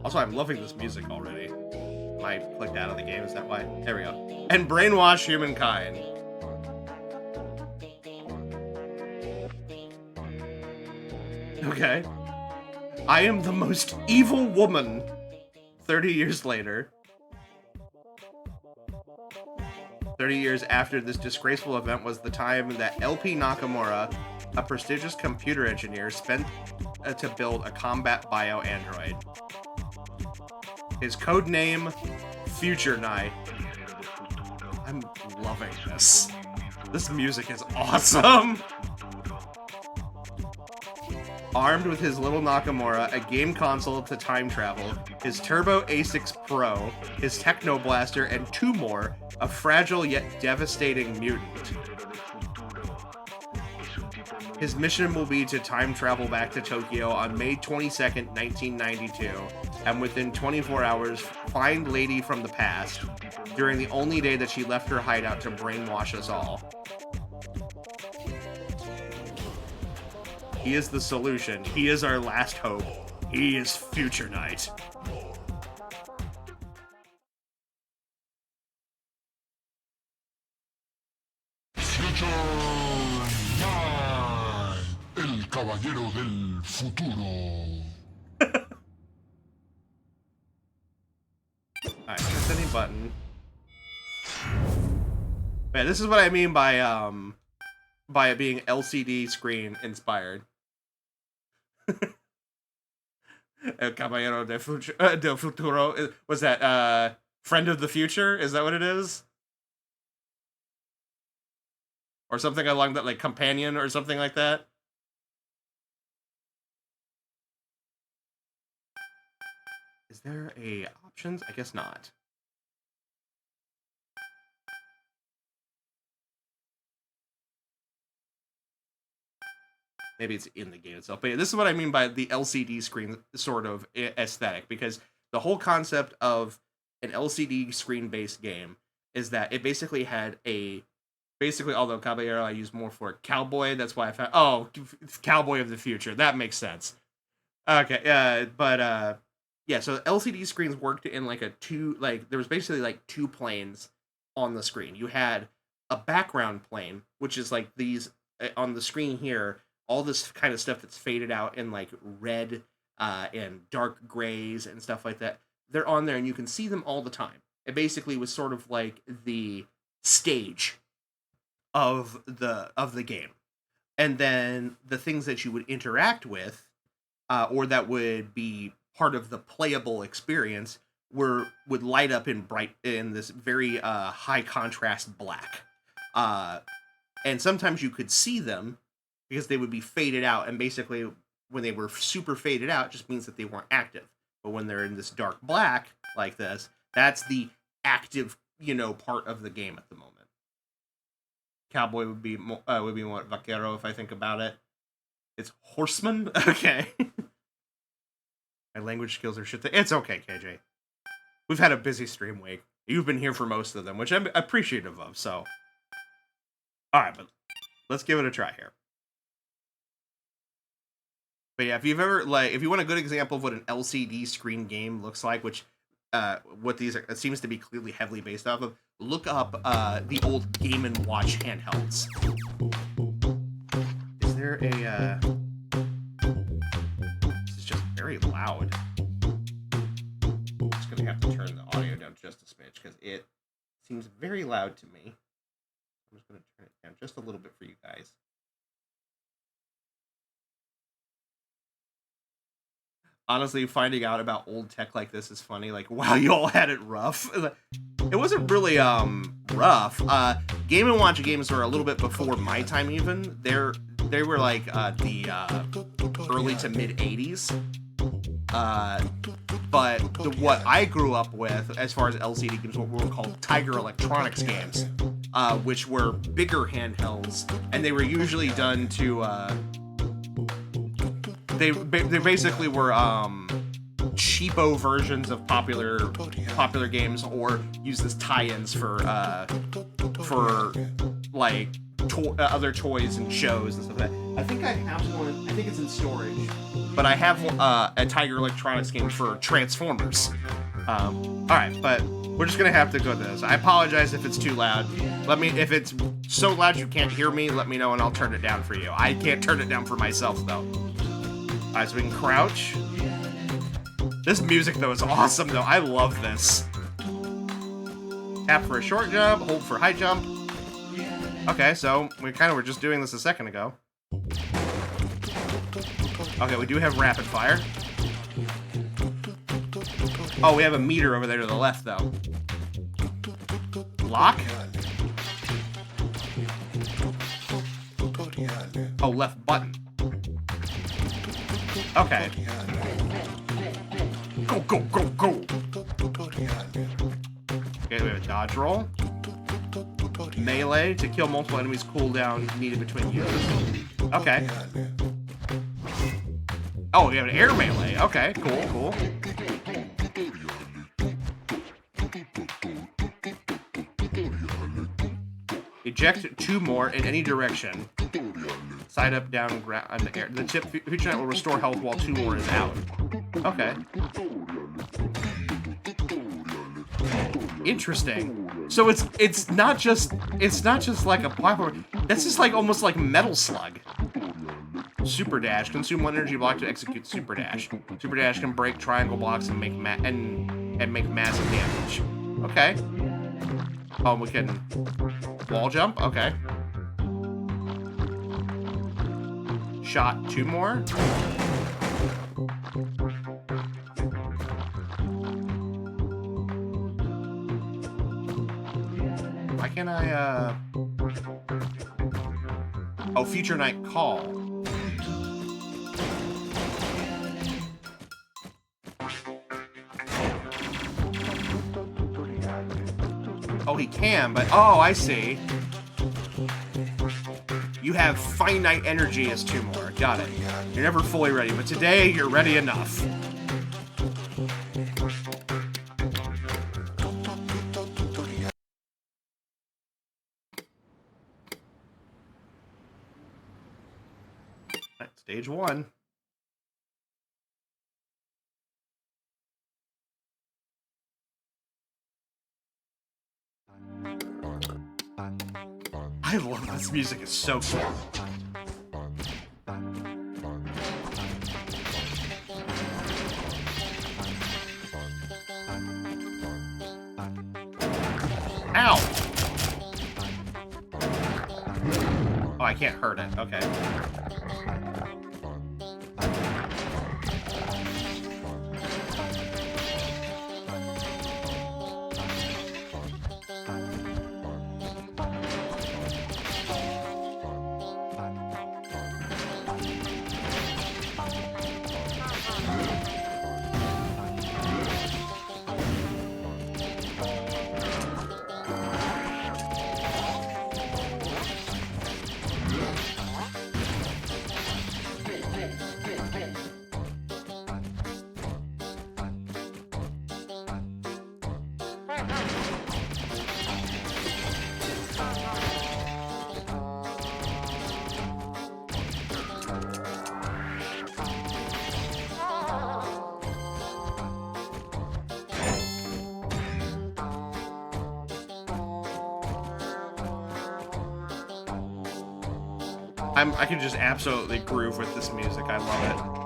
Also, I'm loving this music already. I clicked out of the game, is that why? There we go. And brainwash humankind. Okay. I am the most evil woman 30 years later. 30 years after this disgraceful event was the time that LP Nakamura, a prestigious computer engineer, spent to build a combat bio android. His code name, Future Night. I'm loving this. This music is awesome. Armed with his little Nakamura, a game console to time travel, his Turbo A6 Pro, his Techno Blaster, and two more, a fragile yet devastating mutant. His mission will be to time travel back to Tokyo on May 22nd, 1992, and within 24 hours, find Lady from the past, during the only day that she left her hideout to brainwash us all. He is the solution. He is our last hope. He is Future Night. Future Night, el caballero del futuro. Alright, press any button. Man, this is what I mean by it being LCD screen inspired. El Caballero del Futuro. Was that Friend of the Future? Is that what it is? Or something along that, like Companion or something like that? Is there a options? I guess not. Maybe it's in the game itself. But yeah, this is what I mean by the LCD screen sort of aesthetic, because the whole concept of an LCD screen-based game is that it basically had although Caballero I use more for cowboy, that's why I found, Cowboy of the Future. That makes sense. Okay, yeah, so LCD screens worked in like there was basically like two planes on the screen. You had a background plane, which is like these on the screen here, all this kind of stuff that's faded out in like red and dark grays and stuff like that. They're on there and you can see them all the time. It basically was sort of like the stage of the game. And then the things that you would interact with or that would be part of the playable experience would light up in this very high contrast black. And sometimes you could see them because they would be faded out, and basically when they were super faded out, it just means that they weren't active. But when they're in this dark black like this, that's the active, part of the game at the moment. Cowboy would be more vaquero if I think about it. It's horseman? Okay. My language skills are shit. It's okay, KJ. We've had a busy stream week. You've been here for most of them, which I'm appreciative of, so. Alright, but let's give it a try here. But yeah, if you've ever if you want a good example of what an LCD screen game looks like, which what these are, it seems to be clearly heavily based off of, look up the old Game & Watch handhelds. Is there a this is just very loud. I'm just gonna have to turn the audio down just a smidge because it seems very loud to me. I'm just gonna turn it down just a little bit for you guys. Honestly, finding out about old tech like this is funny. Like, wow, you all had it rough. It wasn't really rough. Game & Watch games were a little bit before my time even. They were like the early to mid 80s. But what I grew up with as far as LCD games were called Tiger Electronics games, which were bigger handhelds, and they were usually done to they basically were cheapo versions of popular games, or used as tie-ins for like other toys and shows and stuff like that. I think I have one. I think it's in storage, but I have a Tiger Electronics game for Transformers. All right, but we're just gonna have to go to this. I apologize if it's too loud. If it's so loud you can't hear me, let me know and I'll turn it down for you. I can't turn it down for myself though. Alright, so we can crouch. This music, though, is awesome, though. I love this. Tap for a short jump, hold for high jump. Okay, so we kind of were just doing this a second ago. Okay, we do have rapid fire. Oh, we have a meter over there to the left, though. Lock? Oh, left button. Okay. Go, go, go, go! Okay, we have a dodge roll. Melee to kill multiple enemies, cooldown needed between uses. Okay. Oh, we have an air melee. Okay, cool, cool. Eject 2 more in any direction. Side up, down, on the air. The tip future net will restore health while 2 more is out. Okay. Interesting. So it's not just like a platform. That's just like almost like Metal Slug. Super dash. Consume 1 energy block to execute super dash. Super dash can break triangle blocks and make massive damage. Okay. Oh, we can wall jump. Okay. Shot 2 more. Why can't I, Oh, Future Night Call. Oh, he can, but... Oh, I see. You have finite energy as 2 more. Got it. You're never fully ready, but today you're ready enough. Right, stage 1. I love this music. It's so cool. Ow! Oh, I can't hurt it. Okay. I can just absolutely groove with this music. I love it.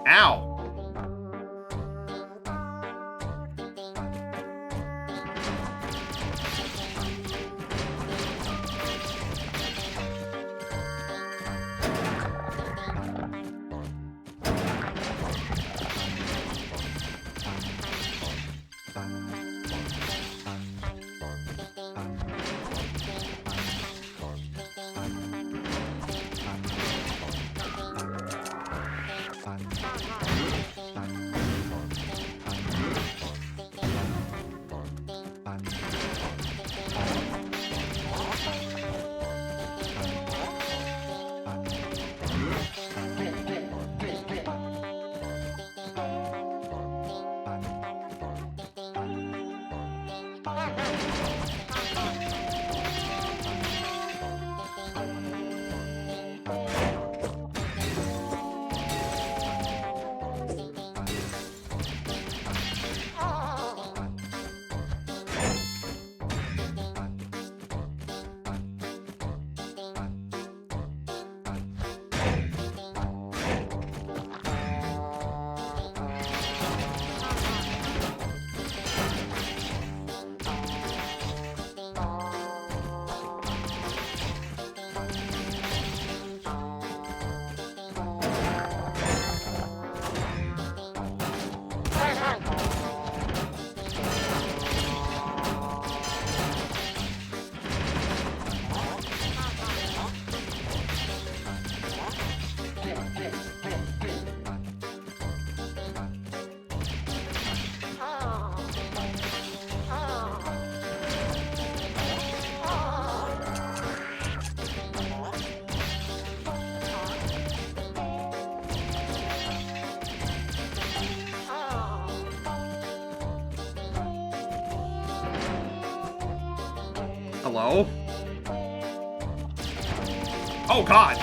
Ow! Hello? Oh, God!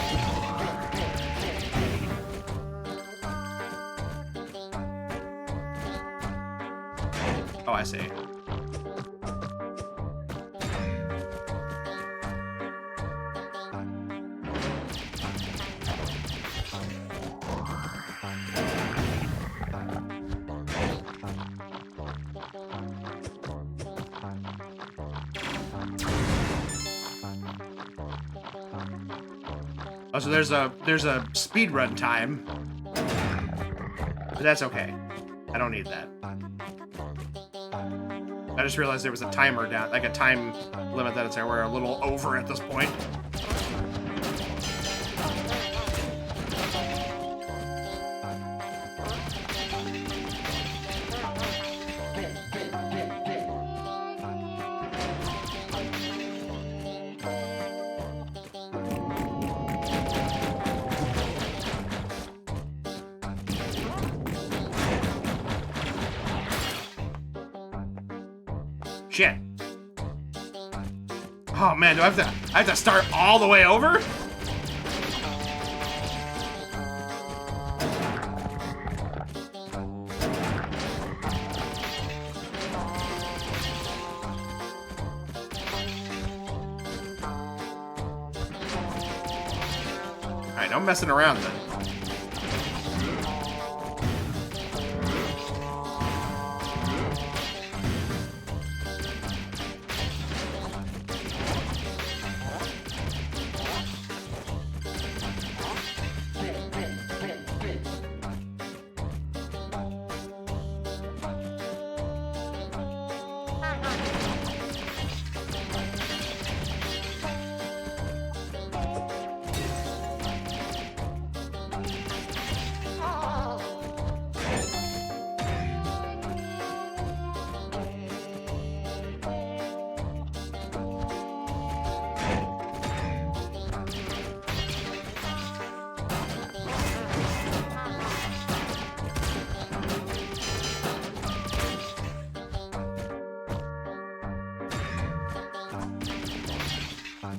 Oh, I see. Oh, so there's a speed run time. But that's okay. I don't need that. I just realized there was a timer down, like a time limit that it's there. We're a little over at this point. Shit. Oh man, do I have to start all the way over? Alright, no messing around then. Alright.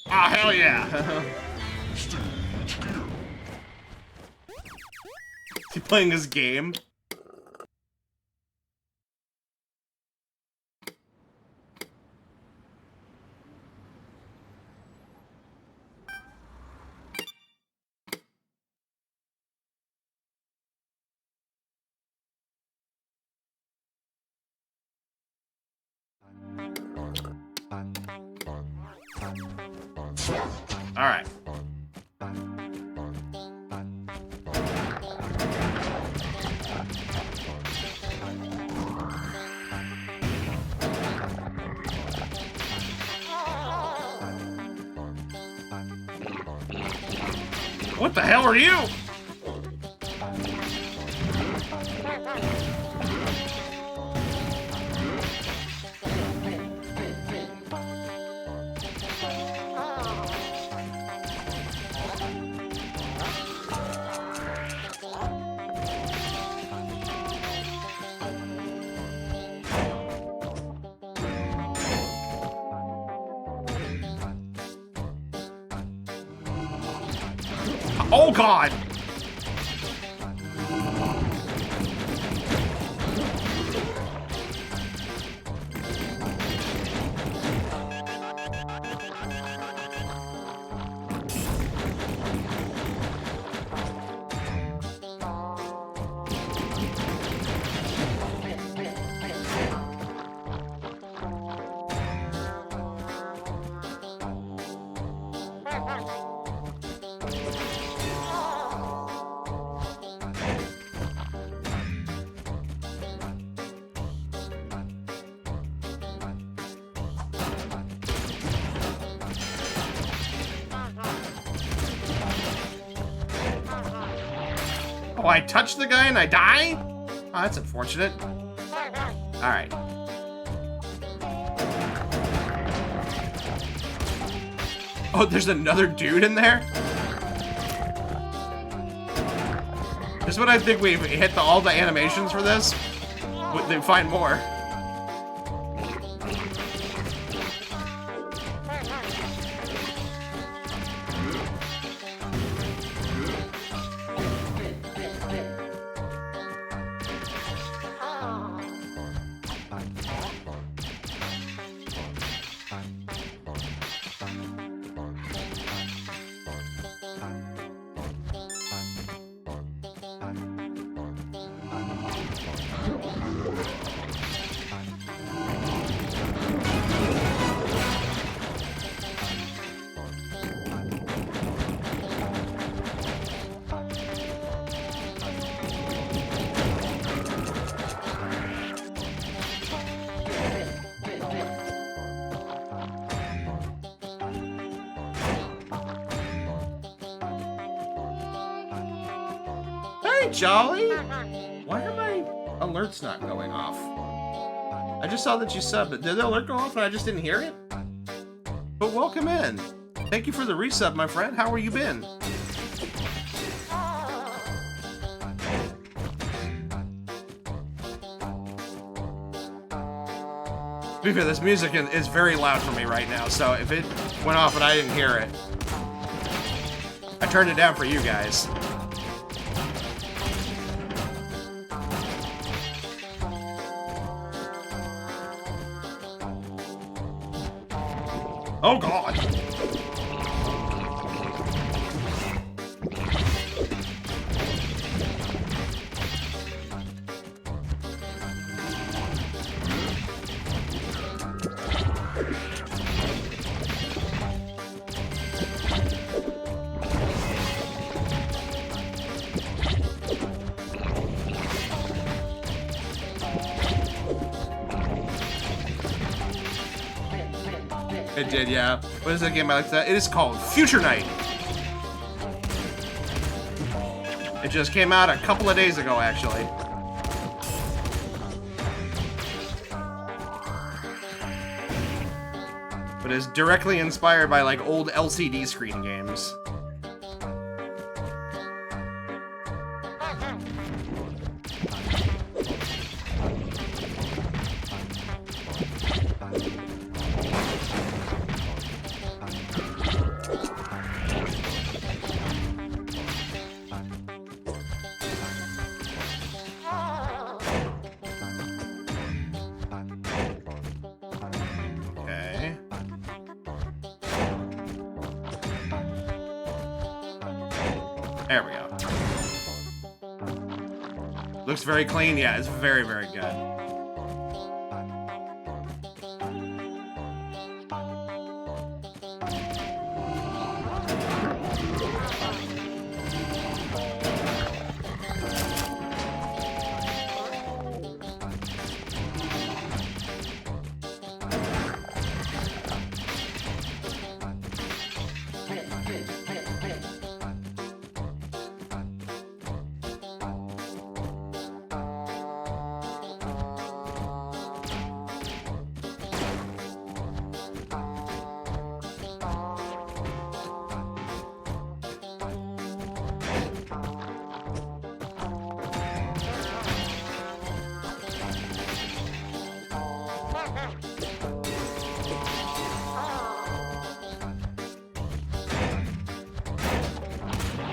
Oh, hell yeah! Stage gear. Is he playing this game? Alright. What the hell are you? Oh god! Oh, I touched the guy and I die? Oh, that's unfortunate. Alright. Oh, there's another dude in there? This is what I think we've hit all the animations for this. They find more. Hi, Jolly! Why are my alerts not going off? I just saw that you subbed, but did the alert go off and I just didn't hear it? But welcome in. Thank you for the resub, my friend. How are you been? To be fair, this music is very loud for me right now, so if it went off and I didn't hear it, I turned it down for you guys. Oh God! It did, yeah. What is that game I like that? It is called Future Night. It just came out a couple of days ago, actually. But it's directly inspired by like old LCD screen games. There we go. Looks very clean. Yeah, it's very, very good.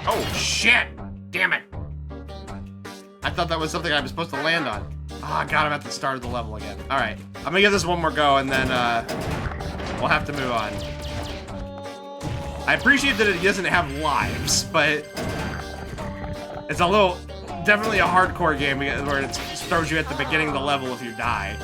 Oh, shit! Damn it! I thought that was something I was supposed to land on. Oh, God, I'm at the start of the level again. Alright, I'm gonna give this one more go, and then, we'll have to move on. I appreciate that it doesn't have lives, but it's a little... definitely a hardcore game where it throws you at the beginning of the level if you die.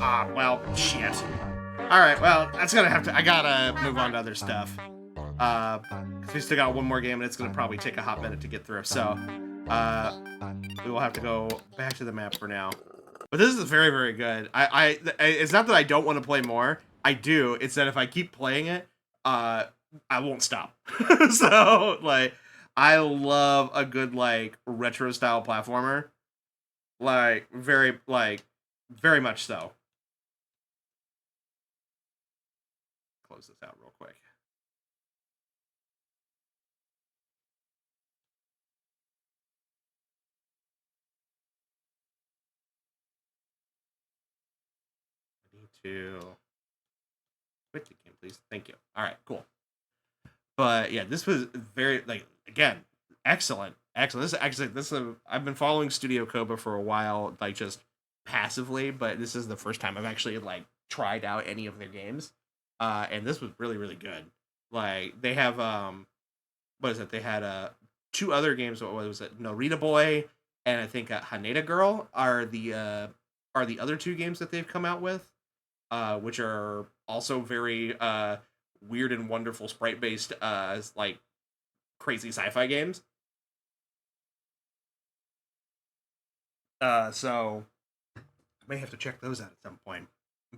Ah, well, shit. Alright, well, that's gonna have to... I gotta move on to other stuff. 'Cause we still got one more game, and it's gonna probably take a hot minute to get through. So, we will have to go back to the map for now. But this is very, very good. It's not that I don't want to play more. I do. It's that if I keep playing it, I won't stop. So, like, I love a good, like, retro-style platformer. Like, very much so. Close this out real quick. I need to quit the game, please. Thank you. All right, cool. But yeah, this was very, like, again, excellent. This is actually, I've been following Studio Koba for a while, like, just passively, but this is the first time I've actually, like, tried out any of their games. And this was really, really good. Like, they have, what is it? They had, 2 other games. What was it? Norita Boy and I think Haneda Girl are the other 2 games that they've come out with, which are also very, weird and wonderful sprite-based, like, crazy sci-fi games. So I may have to check those out at some point.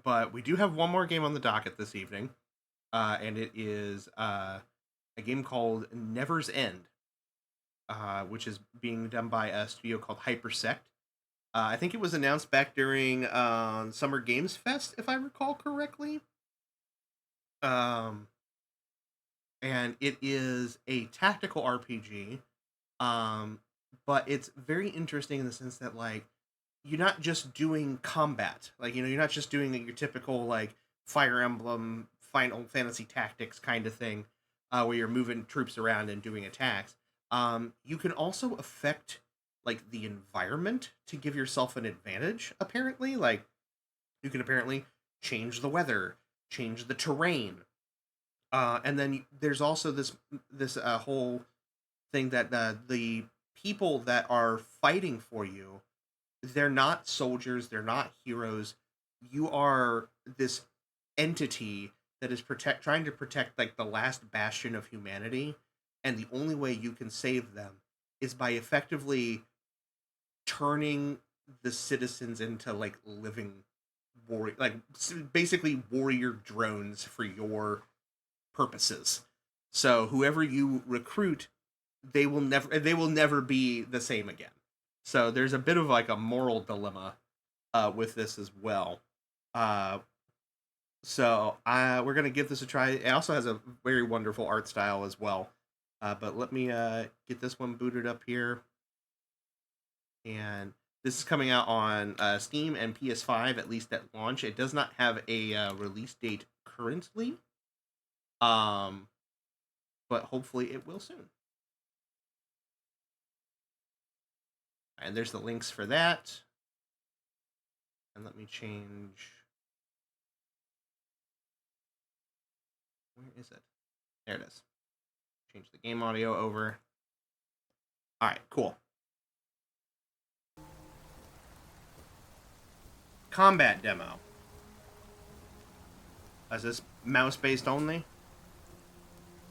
But we do have one more game on the docket this evening, and it is a game called Never's End, which is being done by a studio called Hypersect. I think it was announced back during Summer Games Fest, if I recall correctly. And it is a tactical RPG, but it's very interesting in the sense that, like, you're not just doing combat. Like, you know, you're not just doing your typical, like, Fire Emblem, Final Fantasy Tactics kind of thing, where you're moving troops around and doing attacks. You can also affect, like, the environment to give yourself an advantage, apparently. Like, you can apparently change the weather, change the terrain. And then there's also this whole thing that the people that are fighting for you, they're not soldiers, they're not heroes. You are this entity that is trying to protect, like, the last bastion of humanity, and the only way you can save them is by effectively turning the citizens into, like, living warrior, like, basically warrior drones for your purposes. So whoever you recruit, they will never be the same again. So there's a bit of, like, a moral dilemma with this as well. So we're gonna give this a try. It also has a very wonderful art style as well. But let me get this one booted up here. And this is coming out on Steam and PS5, at least at launch. It does not have a release date currently. But hopefully it will soon. And there's the links for that. And let me change. Where is it? There it is. Change the game audio over. All right, cool. Combat demo. Is this mouse-based only?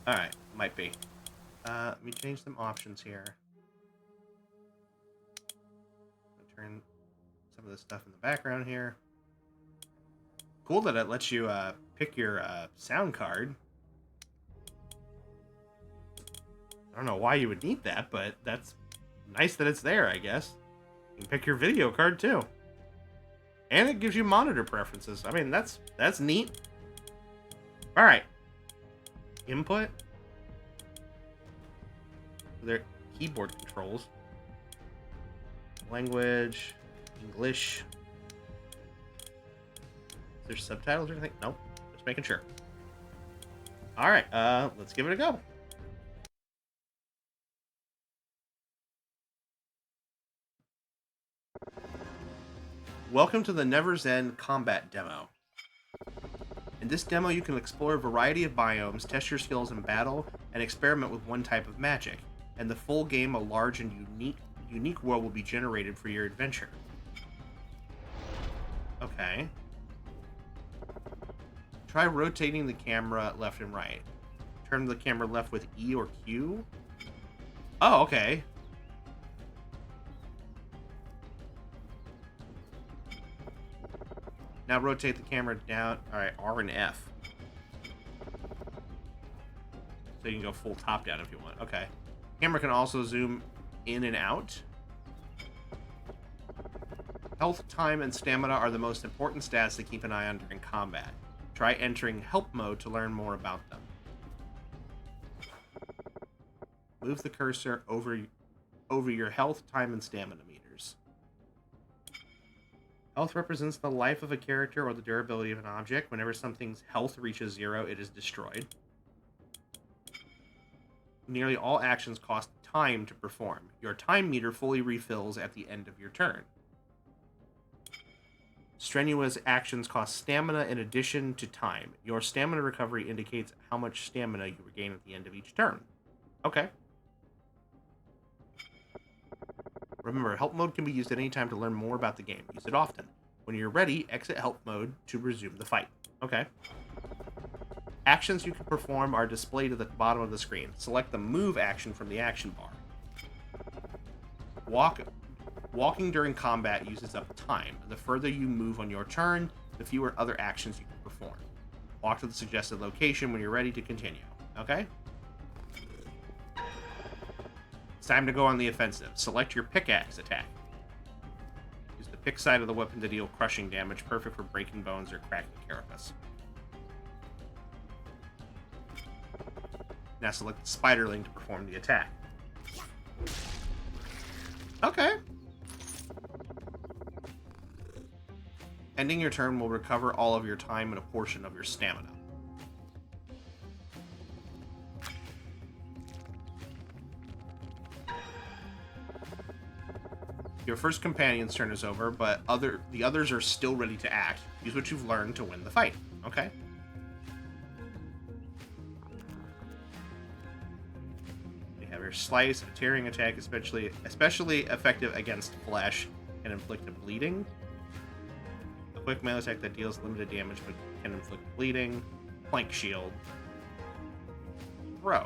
All right, might be. Let me change some options here. Turn some of this stuff in the background here. Cool that it lets you pick your sound card. I don't know why you would need that, but that's nice that it's there, I guess. You can pick your video card too. And it gives you monitor preferences. I mean, that's neat. All right. Input. Their keyboard controls. Language, English. Is there subtitles or anything? Nope. Just making sure. All right, let's give it a go. Welcome to the Never's End combat demo. In this demo, you can explore a variety of biomes, test your skills in battle, and experiment with one type of magic. In the full game, a large and unique world will be generated for your adventure. Okay. Try rotating the camera left and right. Turn the camera left with E or Q. Oh, okay. Now rotate the camera down. All right, R and F. So you can go full top down if you want. Okay. Camera can also zoom in and out. Health, time, and stamina are the most important stats to keep an eye on during combat. Try entering help mode to learn more about them. Move the cursor over your health, time, and stamina meters. Health represents the life of a character or the durability of an object. Whenever something's health reaches 0, it is destroyed. Nearly all actions cost time to perform. Your time meter fully refills at the end of your turn. Strenuous actions cost stamina in addition to time. Your stamina recovery indicates how much stamina you regain at the end of each turn. Okay. Remember, help mode can be used at any time to learn more about the game. Use it often. When you're ready, exit help mode to resume the fight. Okay. Actions you can perform are displayed at the bottom of the screen. Select the move action from the action bar. Walking during combat uses up time. The further you move on your turn, the fewer other actions you can perform. Walk to the suggested location when you're ready to continue. Okay? It's time to go on the offensive. Select your pickaxe attack. Use the pick side of the weapon to deal crushing damage, perfect for breaking bones or cracking carapace. Now select the spiderling to perform the attack. Okay. Ending your turn will recover all of your time and a portion of your stamina. Your first companion's turn is over, but the others are still ready to act. Use what you've learned to win the fight. Okay. You have your slice, a tearing attack, especially effective against flesh, can inflict a bleeding. A quick melee attack that deals limited damage but can inflict bleeding. Plank shield. Throw.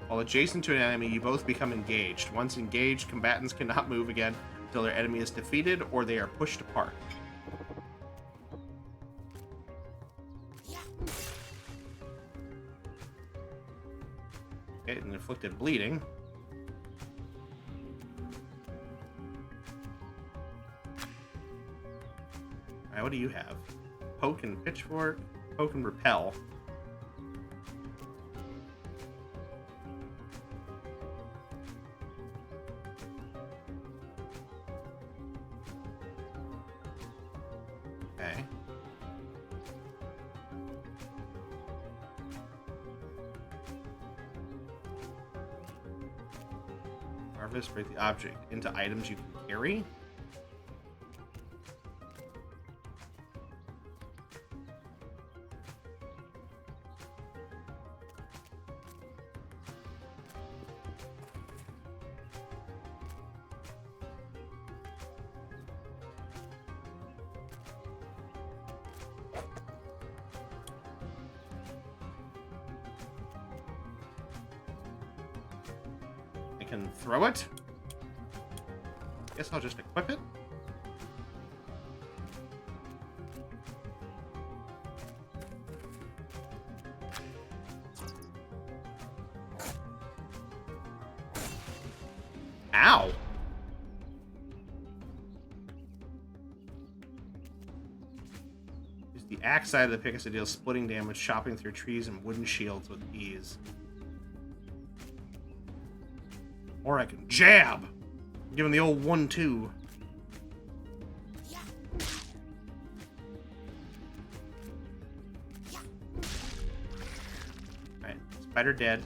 While adjacent to an enemy, you both become engaged. Once engaged, combatants cannot move again until their enemy is defeated or they are pushed apart. Okay, and inflicted bleeding. Alright, what do you have? Poke and pitchfork, poke and repel. Okay. Harvest, break the object into items you can carry. Can throw it. Guess I'll just equip it. Ow! Use the axe side of the pickaxe to deal splitting damage, chopping through trees and wooden shields with ease. Or I can jab! Give him the old 1-2. Alright, spider dead.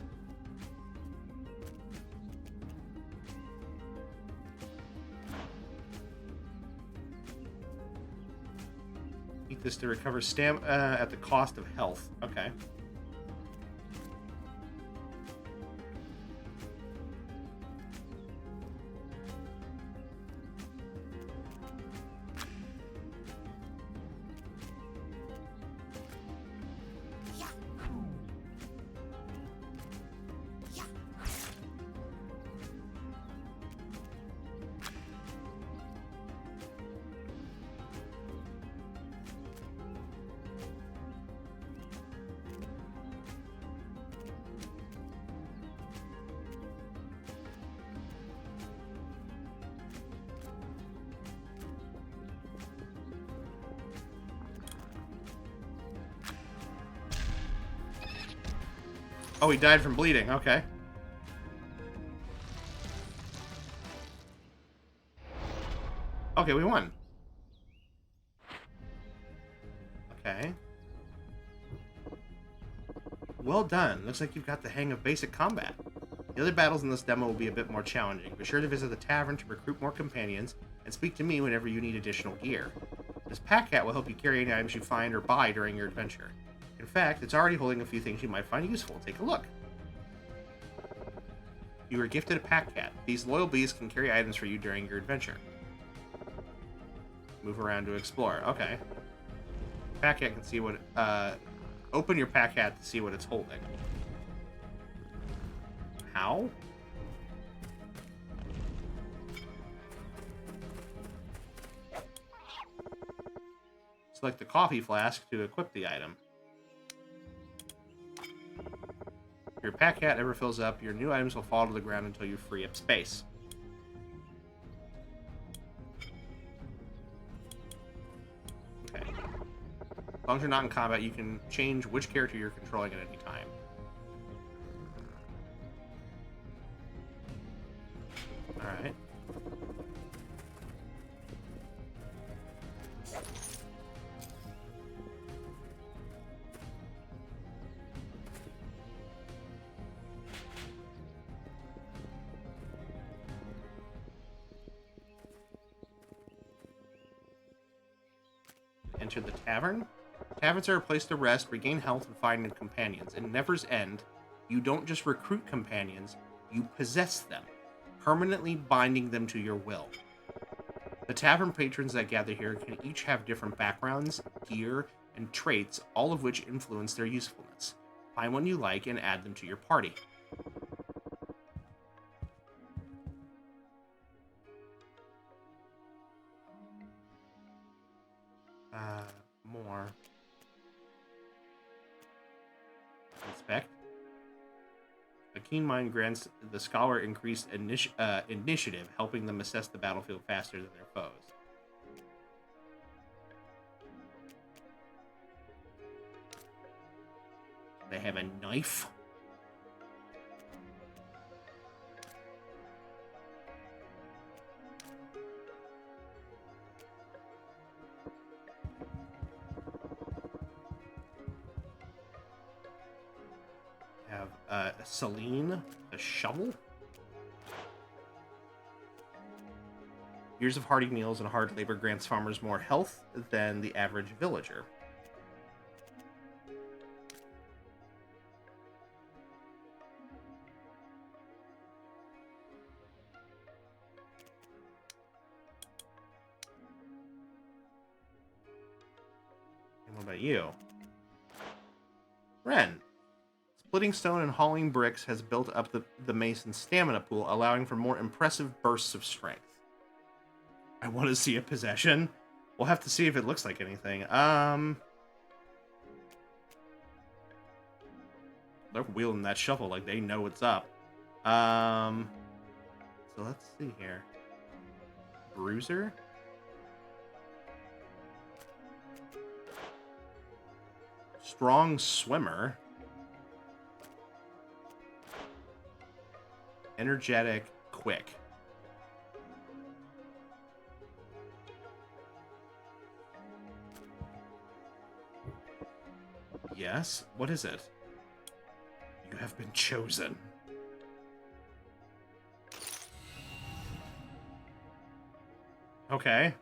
Eat this to recover stam at the cost of health. Okay. Oh, he died from bleeding. Okay. Okay, we won. Okay. Well done. Looks like you've got the hang of basic combat. The other battles in this demo will be a bit more challenging. Be sure to visit the tavern to recruit more companions, and speak to me whenever you need additional gear. This pack cat will help you carry any items you find or buy during your adventure. In fact, it's already holding a few things you might find useful. Take a look. You were gifted a pack cat. These loyal bees can carry items for you during your adventure. Move around to explore. Okay. Pack cat can see what... open your pack cat to see what it's holding. How? Select the coffee flask to equip the item. If your pack cat ever fills up, your new items will fall to the ground until you free up space. Okay. As long as you're not in combat, you can change which character you're controlling at any time. Alright. Enter the tavern. Taverns are a place to rest, regain health, and find new companions. In Never's End, you don't just recruit companions, you possess them, permanently binding them to your will. The tavern patrons that gather here can each have different backgrounds, gear, and traits, all of which influence their usefulness. Find one you like and add them to your party. More. Inspect. A keen mind grants the scholar increased initiative, helping them assess the battlefield faster than their foes. They have a knife. Celine, the shovel. Years of hearty meals and hard labor grants farmers more health than the average villager. And what about you? Ren. Splitting stone and hauling bricks has built up the mason's stamina pool, allowing for more impressive bursts of strength. I want to see a possession. We'll have to see if it looks like anything. They're wielding that shovel like they know what's up. So let's see here. Bruiser. Strong swimmer. Energetic, quick. Yes? What is it? You have been chosen. Okay.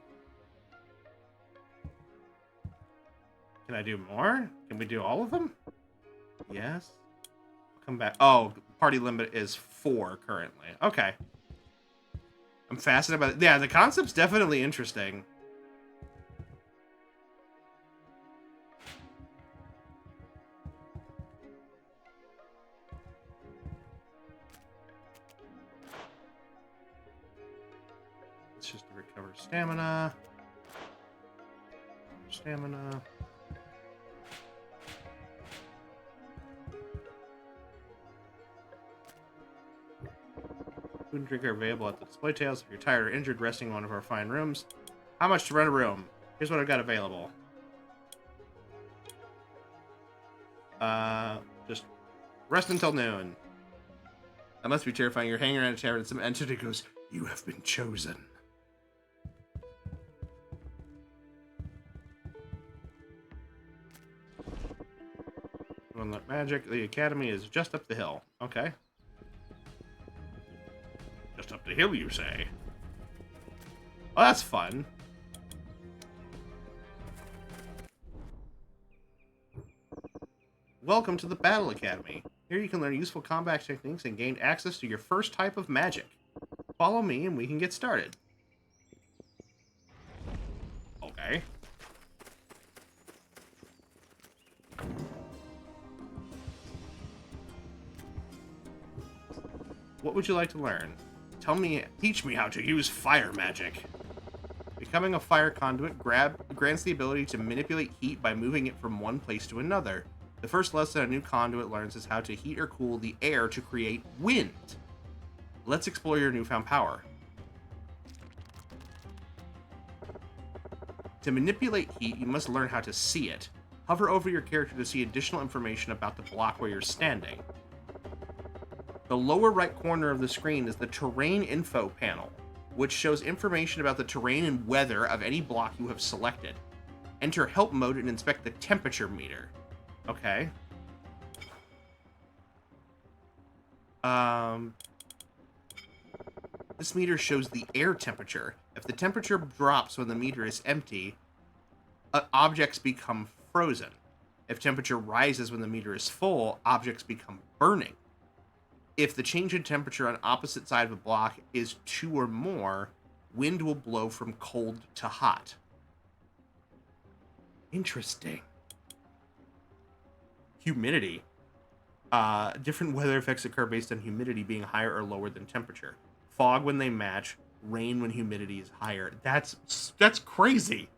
Can I do more? Can we do all of them? Yes. Come back. Oh, party limit is 4 currently. Okay. I'm fascinated by it. Yeah, the concept's definitely interesting. It's just to recover stamina. Stamina. Food and drink are available at the display tables. If you're tired or injured, resting in one of our fine rooms. How much to rent a room? Here's what I've got available. Just rest until noon. That must be terrifying. You're hanging around a tavern and some entity goes, "You have been chosen." Unlock magic. The academy is just up the hill. Okay. Just up the hill, you say? Well, that's fun. Welcome to the Battle Academy. Here you can learn useful combat techniques and gain access to your first type of magic. Follow me and we can get started. Okay. What would you like to learn? Teach me how to use fire magic. Becoming a fire conduit grants the ability to manipulate heat by moving it from one place to another. The first lesson a new conduit learns is how to heat or cool the air to create wind. Let's explore your newfound power. To manipulate heat, you must learn how to see it. Hover over your character to see additional information about the block where you're standing. The lower right corner of the screen is the terrain info panel, which shows information about the terrain and weather of any block you have selected. Enter help mode and inspect the temperature meter. Okay. This meter shows the air temperature. If the temperature drops when the meter is empty, objects become frozen. If temperature rises when the meter is full, objects become burning. If the change in temperature on opposite side of a block is 2 or more, wind will blow from cold to hot. Interesting. Humidity. Different weather effects occur based on humidity being higher or lower than temperature. Fog when they match, rain when humidity is higher. That's crazy.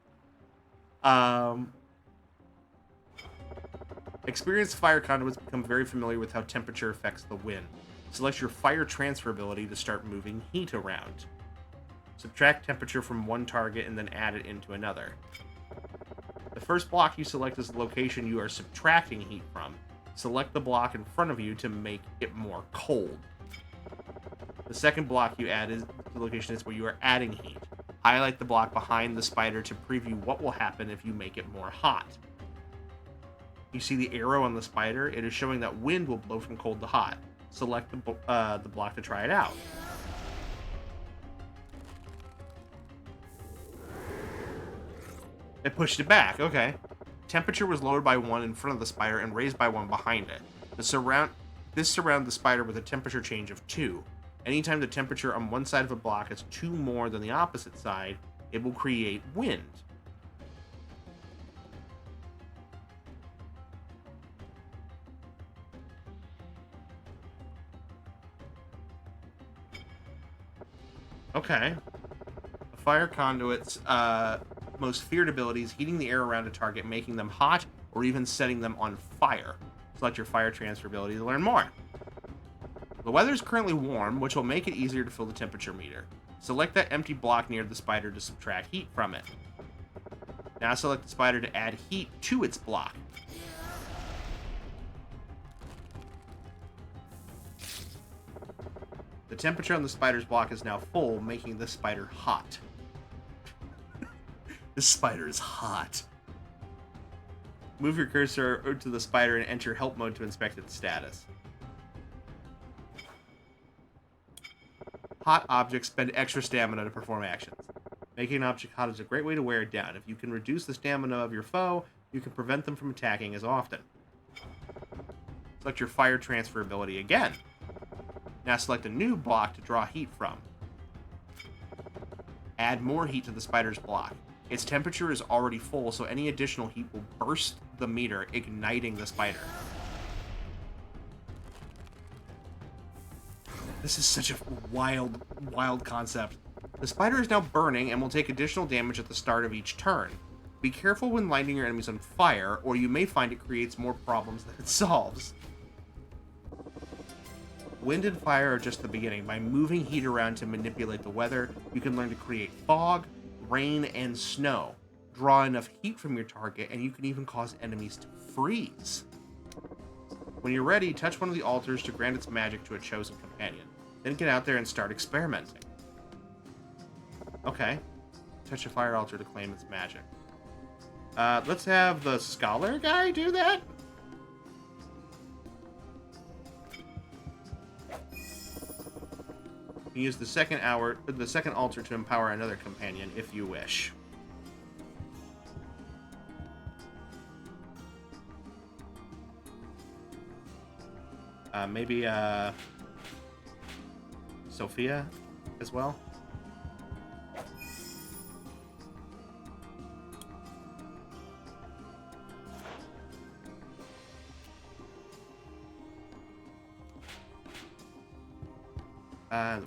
Experienced fire conduits become very familiar with how temperature affects the wind. Select your fire transfer ability to start moving heat around. Subtract temperature from one target and then add it into another. The first block you select is the location you are subtracting heat from. Select the block in front of you to make it more cold. The second block you add is the location is where you are adding heat. Highlight the block behind the spider to preview what will happen if you make it more hot. You see the arrow on the spider? It is showing that wind will blow from cold to hot. Select the block to try it out. It pushed it back, okay. Temperature was lowered by 1 in front of the spider and raised by 1 behind it. This surrounds the spider with a temperature change of 2. Anytime the temperature on one side of a block is 2 more than the opposite side, it will create wind. Okay. The fire conduit's most feared ability is heating the air around a target, making them hot, or even setting them on fire. Select your fire transfer ability to learn more. The weather is currently warm, which will make it easier to fill the temperature meter. Select that empty block near the spider to subtract heat from it. Now select the spider to add heat to its block. The temperature on the spider's block is now full, making the spider hot. This spider is hot. Move your cursor to the spider and enter help mode to inspect its status. Hot objects spend extra stamina to perform actions. Making an object hot is a great way to wear it down. If you can reduce the stamina of your foe, you can prevent them from attacking as often. Select your fire transfer ability again. Now select a new block to draw heat from. Add more heat to the spider's block. Its temperature is already full, so any additional heat will burst the meter, igniting the spider. This is such a wild, wild concept. The spider is now burning and will take additional damage at the start of each turn. Be careful when lighting your enemies on fire, or you may find it creates more problems than it solves. Wind and fire are just the beginning. By moving heat around to manipulate the weather, you can learn to create fog, rain, and snow. Draw enough heat from your target, and you can even cause enemies to freeze. When you're ready, touch one of the altars to grant its magic to a chosen companion. Then get out there and start experimenting. Okay. Touch a fire altar to claim its magic. Let's have the scholar guy do that. You can use the second altar to empower another companion if you wish. Maybe Sophia as well.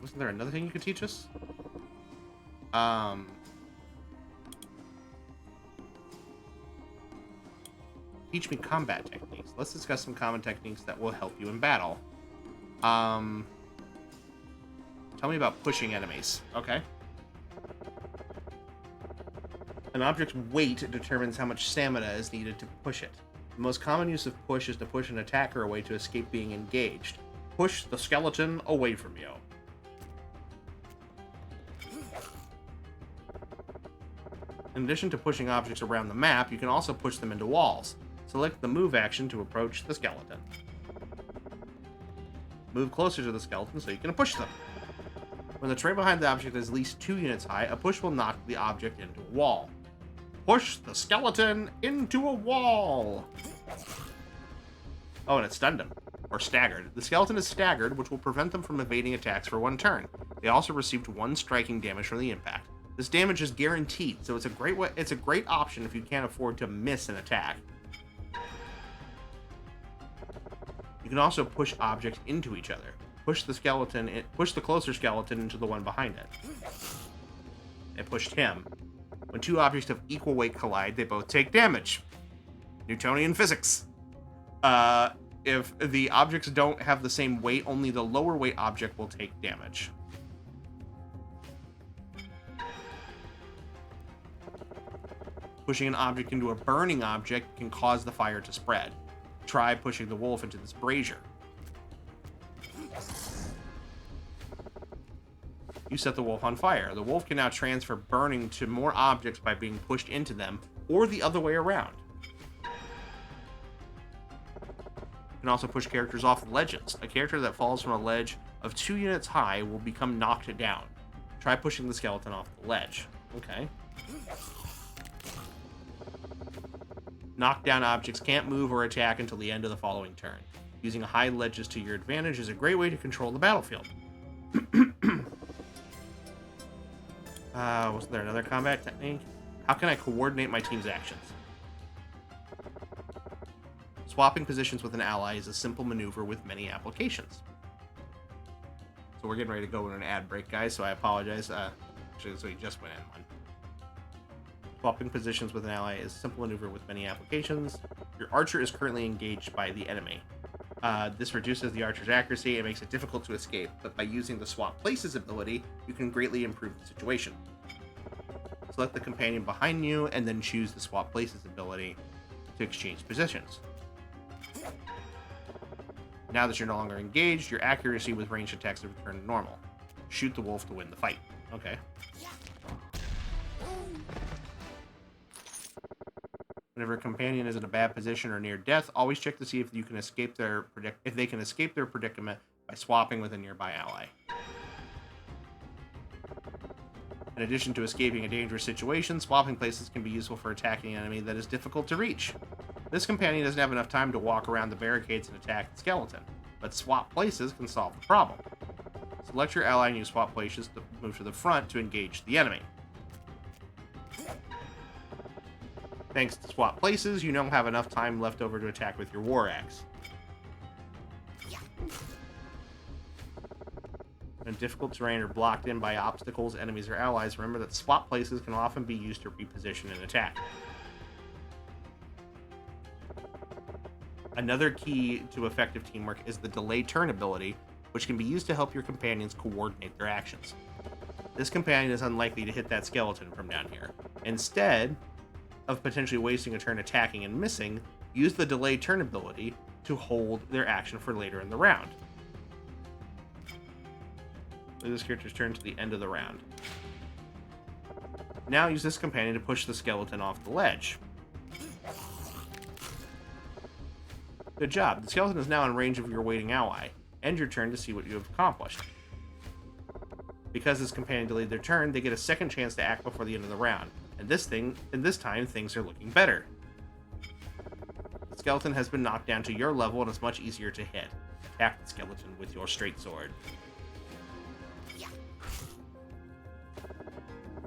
Wasn't there another thing you could teach us? Teach me combat techniques. Let's discuss some combat techniques that will help you in battle. Tell me about pushing enemies. Okay. An object's weight determines how much stamina is needed to push it. The most common use of push is to push an attacker away to escape being engaged. Push the skeleton away from you. In addition to pushing objects around the map, you can also push them into walls. Select the move action to approach the skeleton. Move closer to the skeleton so you can push them. When the terrain behind the object is at least 2 units high, a push will knock the object into a wall. Push the skeleton into a wall! Oh, and it stunned him. Or staggered. The skeleton is staggered, which will prevent them from evading attacks for 1 turn. They also received 1 striking damage from the impact. This damage is guaranteed, so it's a great option if you can't afford to miss an attack. You can also push objects into each other. Push the closer skeleton into the one behind it. It pushed him. When 2 objects of equal weight collide, they both take damage. Newtonian physics. If the objects don't have the same weight, only the lower weight object will take damage. Pushing an object into a burning object can cause the fire to spread. Try pushing the wolf into this brazier. You set the wolf on fire. The wolf can now transfer burning to more objects by being pushed into them, or the other way around. You can also push characters off ledges. A character that falls from a ledge of 2 units high will become knocked down. Try pushing the skeleton off the ledge. Okay. Knockdown objects can't move or attack until the end of the following turn. Using high ledges to your advantage is a great way to control the battlefield. Wasn't there another combat technique? How can I coordinate my team's actions? Swapping positions with an ally is a simple maneuver with many applications. So we're getting ready to go in an ad break, guys, so I apologize. Actually, so we just went in one. Swapping positions with an ally is a simple maneuver with many applications. Your archer is currently engaged by the enemy. This reduces the archer's accuracy and makes it difficult to escape, but by using the swap places ability, you can greatly improve the situation. Select the companion behind you, and then choose the swap places ability to exchange positions. Now that you're no longer engaged, your accuracy with ranged attacks has returned to normal. Shoot the wolf to win the fight. Okay. Whenever a companion is in a bad position or near death, always check to see if you can escape if they can escape their predicament by swapping with a nearby ally. In addition to escaping a dangerous situation, swapping places can be useful for attacking an enemy that is difficult to reach. This companion doesn't have enough time to walk around the barricades and attack the skeleton, but swap places can solve the problem. Select your ally and use swap places to move to the front to engage the enemy. Thanks to swap places, you now have enough time left over to attack with your war axe. In difficult terrain or blocked in by obstacles, enemies, or allies, remember that swap places can often be used to reposition and attack. Another key to effective teamwork is the delay turn ability, which can be used to help your companions coordinate their actions. This companion is unlikely to hit that skeleton from down here. Instead of potentially wasting a turn attacking and missing, use the delay turn ability to hold their action for later in the round. This character's turn to the end of the round. Now use this companion to push the skeleton off the ledge. Good job. The skeleton is now in range of your waiting ally. End your turn to see what you have accomplished. Because this companion delayed their turn, they get a second chance to act before the end of the round. And this time, things are looking better. The skeleton has been knocked down to your level and is much easier to hit. Attack the skeleton with your straight sword.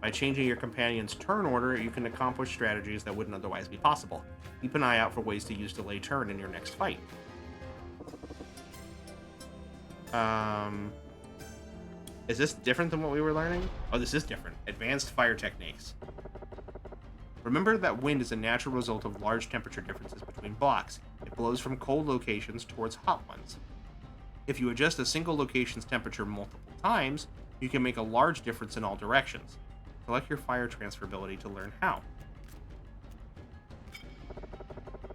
By changing your companion's turn order, you can accomplish strategies that wouldn't otherwise be possible. Keep an eye out for ways to use delay turn in your next fight. Is this different than what we were learning? Oh, this is different. Advanced fire techniques. Remember that wind is a natural result of large temperature differences between blocks. It blows from cold locations towards hot ones. If you adjust a single location's temperature multiple times, you can make a large difference in all directions. Select your fire transferability to learn how.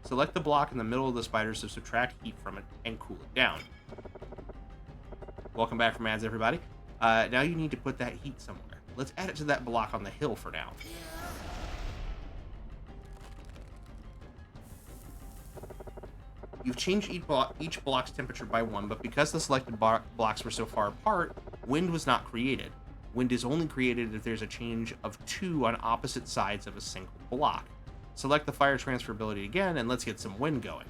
Select the block in the middle of the spiders to subtract heat from it and cool it down. Welcome back from ads, everybody. Now you need to put that heat somewhere. Let's add it to that block on the hill for now. You've changed each block's temperature by 1, but because the selected blocks were so far apart, wind was not created. Wind is only created if there's a change of 2 on opposite sides of a single block. Select the fire transferability again, and let's get some wind going.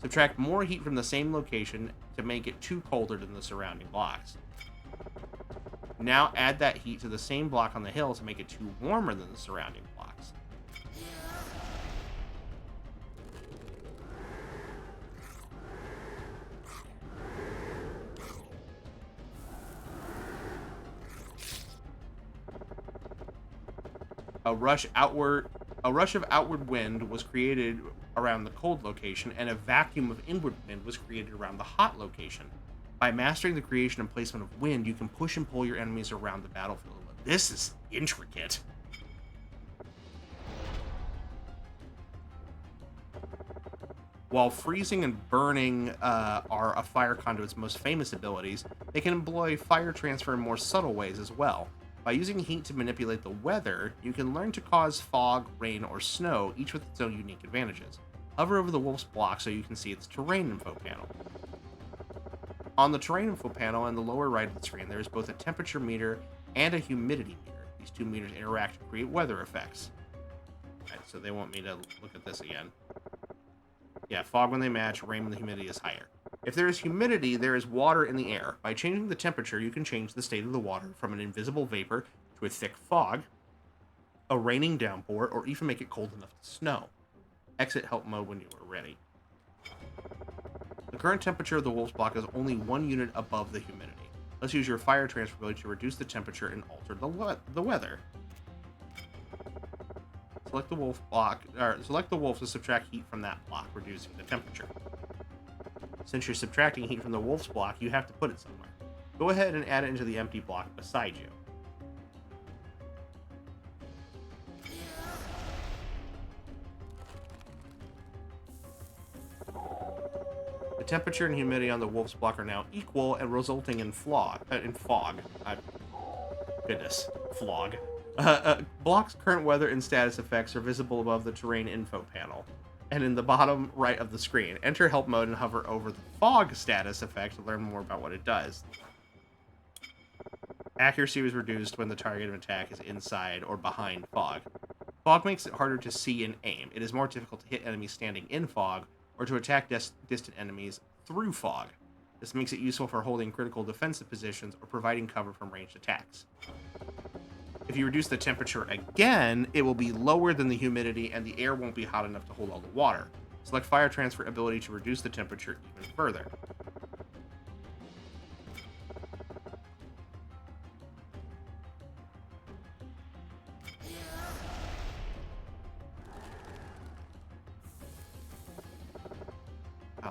Subtract more heat from the same location to make it 2 colder than the surrounding blocks. Now add that heat to the same block on the hill to make it 2 warmer than the surrounding blocks. A rush of outward wind was created around the cold location, and a vacuum of inward wind was created around the hot location. By mastering the creation and placement of wind, you can push and pull your enemies around the battlefield. This is intricate. While freezing and burning are a fire conduit's most famous abilities, they can employ fire transfer in more subtle ways as well. By using heat to manipulate the weather, you can learn to cause fog, rain, or snow, each with its own unique advantages. Hover over the wolf's block so you can see its terrain info panel. On the terrain info panel in the lower right of the screen, there is both a temperature meter and a humidity meter. These two meters interact to create weather effects. Alright, so they want me to look at this again. Yeah, fog when they match, rain when the humidity is higher. If there is humidity, there is water in the air. By changing the temperature, you can change the state of the water from an invisible vapor to a thick fog, a raining downpour, or even make it cold enough to snow. Exit help mode when you are ready. The current temperature of the wolf's block is only 1 unit above the humidity. Let's use your fire transferability to reduce the temperature and alter the weather. Select the wolf to subtract heat from that block, reducing the temperature. Since you're subtracting heat from the wolf's block, you have to put it somewhere. Go ahead and add it into the empty block beside you. The temperature and humidity on the wolf's block are now equal and resulting in fog. Block's current weather and status effects are visible above the terrain info panel and in the bottom right of the screen. Enter help mode and hover over the fog status effect to learn more about what it does. Accuracy was reduced when the target of attack is inside or behind fog. Fog makes it harder to see and aim. It is more difficult to hit enemies standing in fog or to attack distant enemies through fog. This makes it useful for holding critical defensive positions or providing cover from ranged attacks. If you reduce the temperature again, it will be lower than the humidity and the air won't be hot enough to hold all the water. Select fire transfer ability to reduce the temperature even further.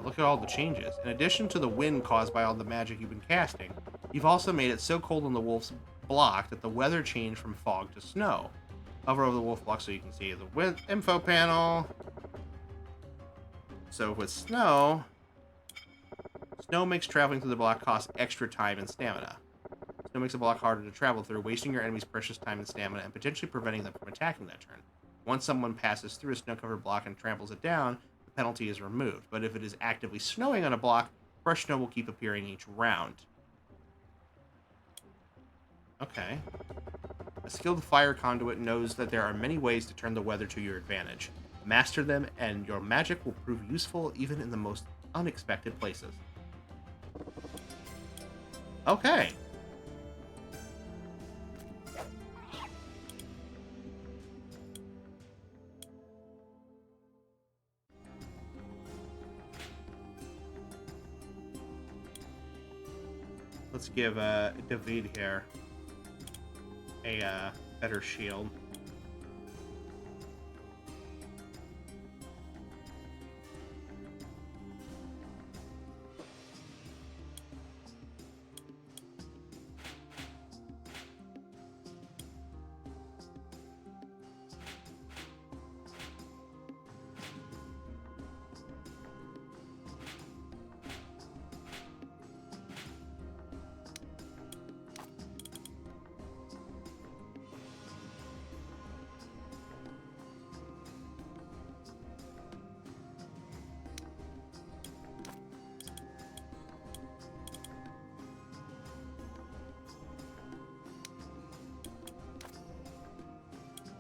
Look at all the changes. In addition to the wind caused by all the magic you've been casting, you've also made it so cold on the wolf's block that the weather changed from fog to snow. Hover over the wolf block so you can see the info panel. So with snow makes traveling through the block cost extra time and stamina. Snow makes a block harder to travel through, wasting your enemy's precious time and stamina and potentially preventing them from attacking that turn. Once someone passes through a snow-covered block and tramples it down, penalty is removed, but if it is actively snowing on a block, fresh snow will keep appearing each round. Okay. A skilled fire conduit knows that there are many ways to turn the weather to your advantage. Master them, and your magic will prove useful even in the most unexpected places. Okay. Let's give David here a better shield.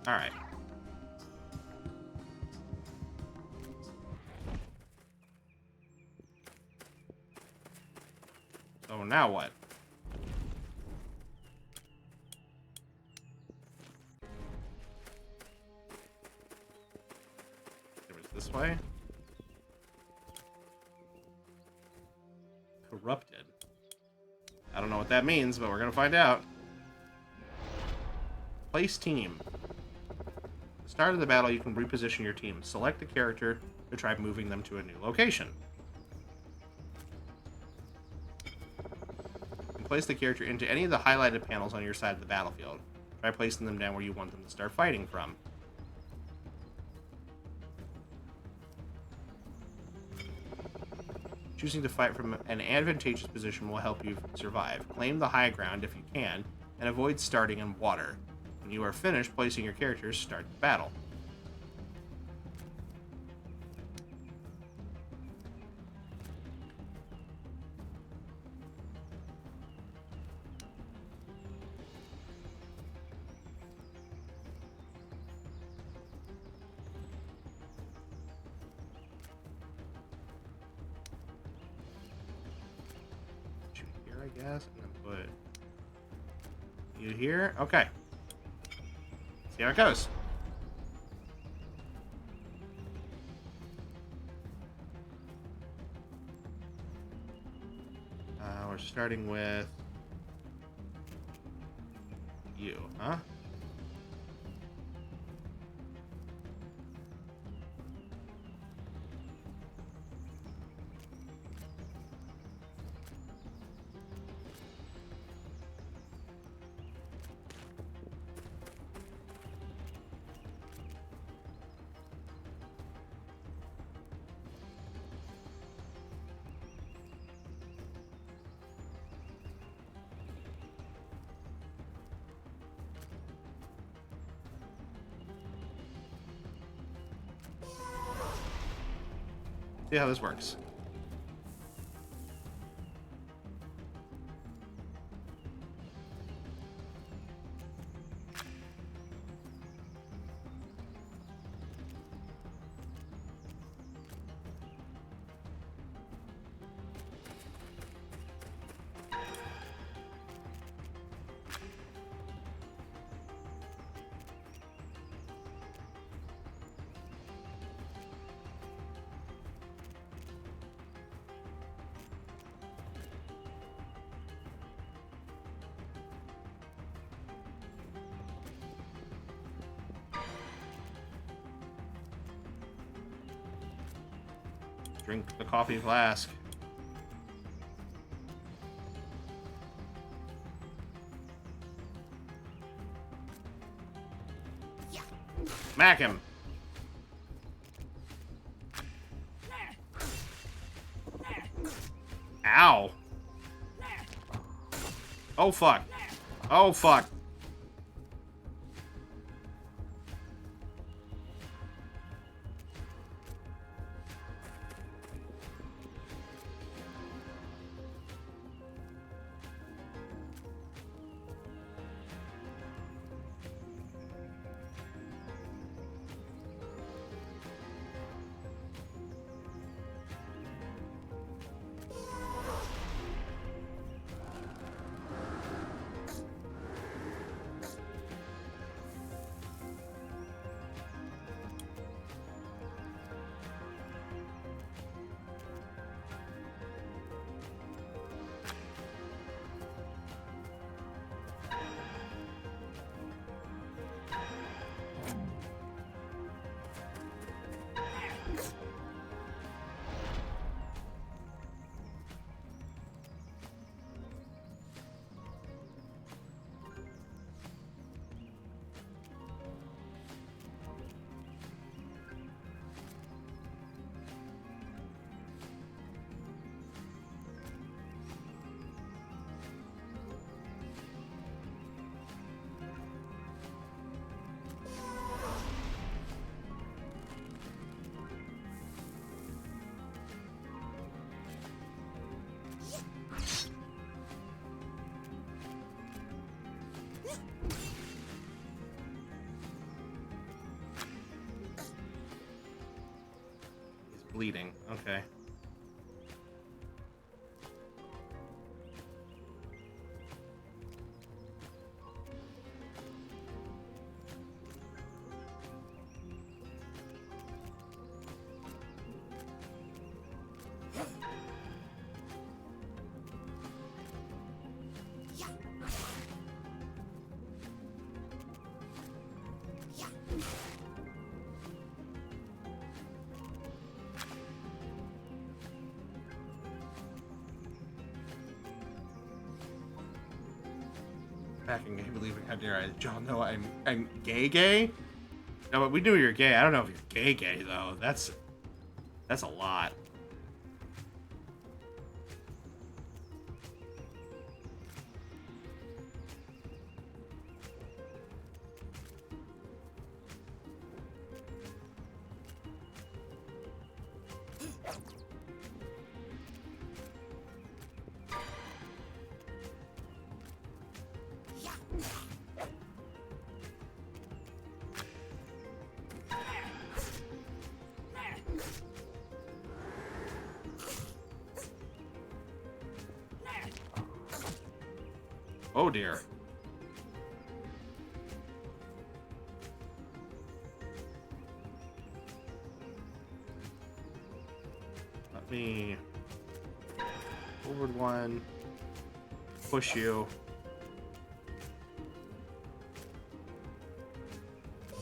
All right. So now what? It was this way. Corrupted. I don't know what that means, but we're gonna find out. Place team. Start of the battle, you can reposition your team. Select a character to try moving them to a new location. You can place the character into any of the highlighted panels on your side of the battlefield. Try placing them down where you want them to start fighting from. Choosing to fight from an advantageous position will help you survive. Claim the high ground if you can, and avoid starting in water. When you are finished placing your characters, start the battle. Shoot here, I guess, and then put you here. Okay. See how it goes. We're starting with you, huh? See how this works. Drink the coffee flask. Smack him. Ow. Oh, fuck. Oh, fuck. Bleeding. Okay. Packing gay, believing, how dare I? John, no, I'm gay? No, but we knew you were gay. I don't know if you're gay though. That's a lot. Oh dear. Let me forward one, push you. Do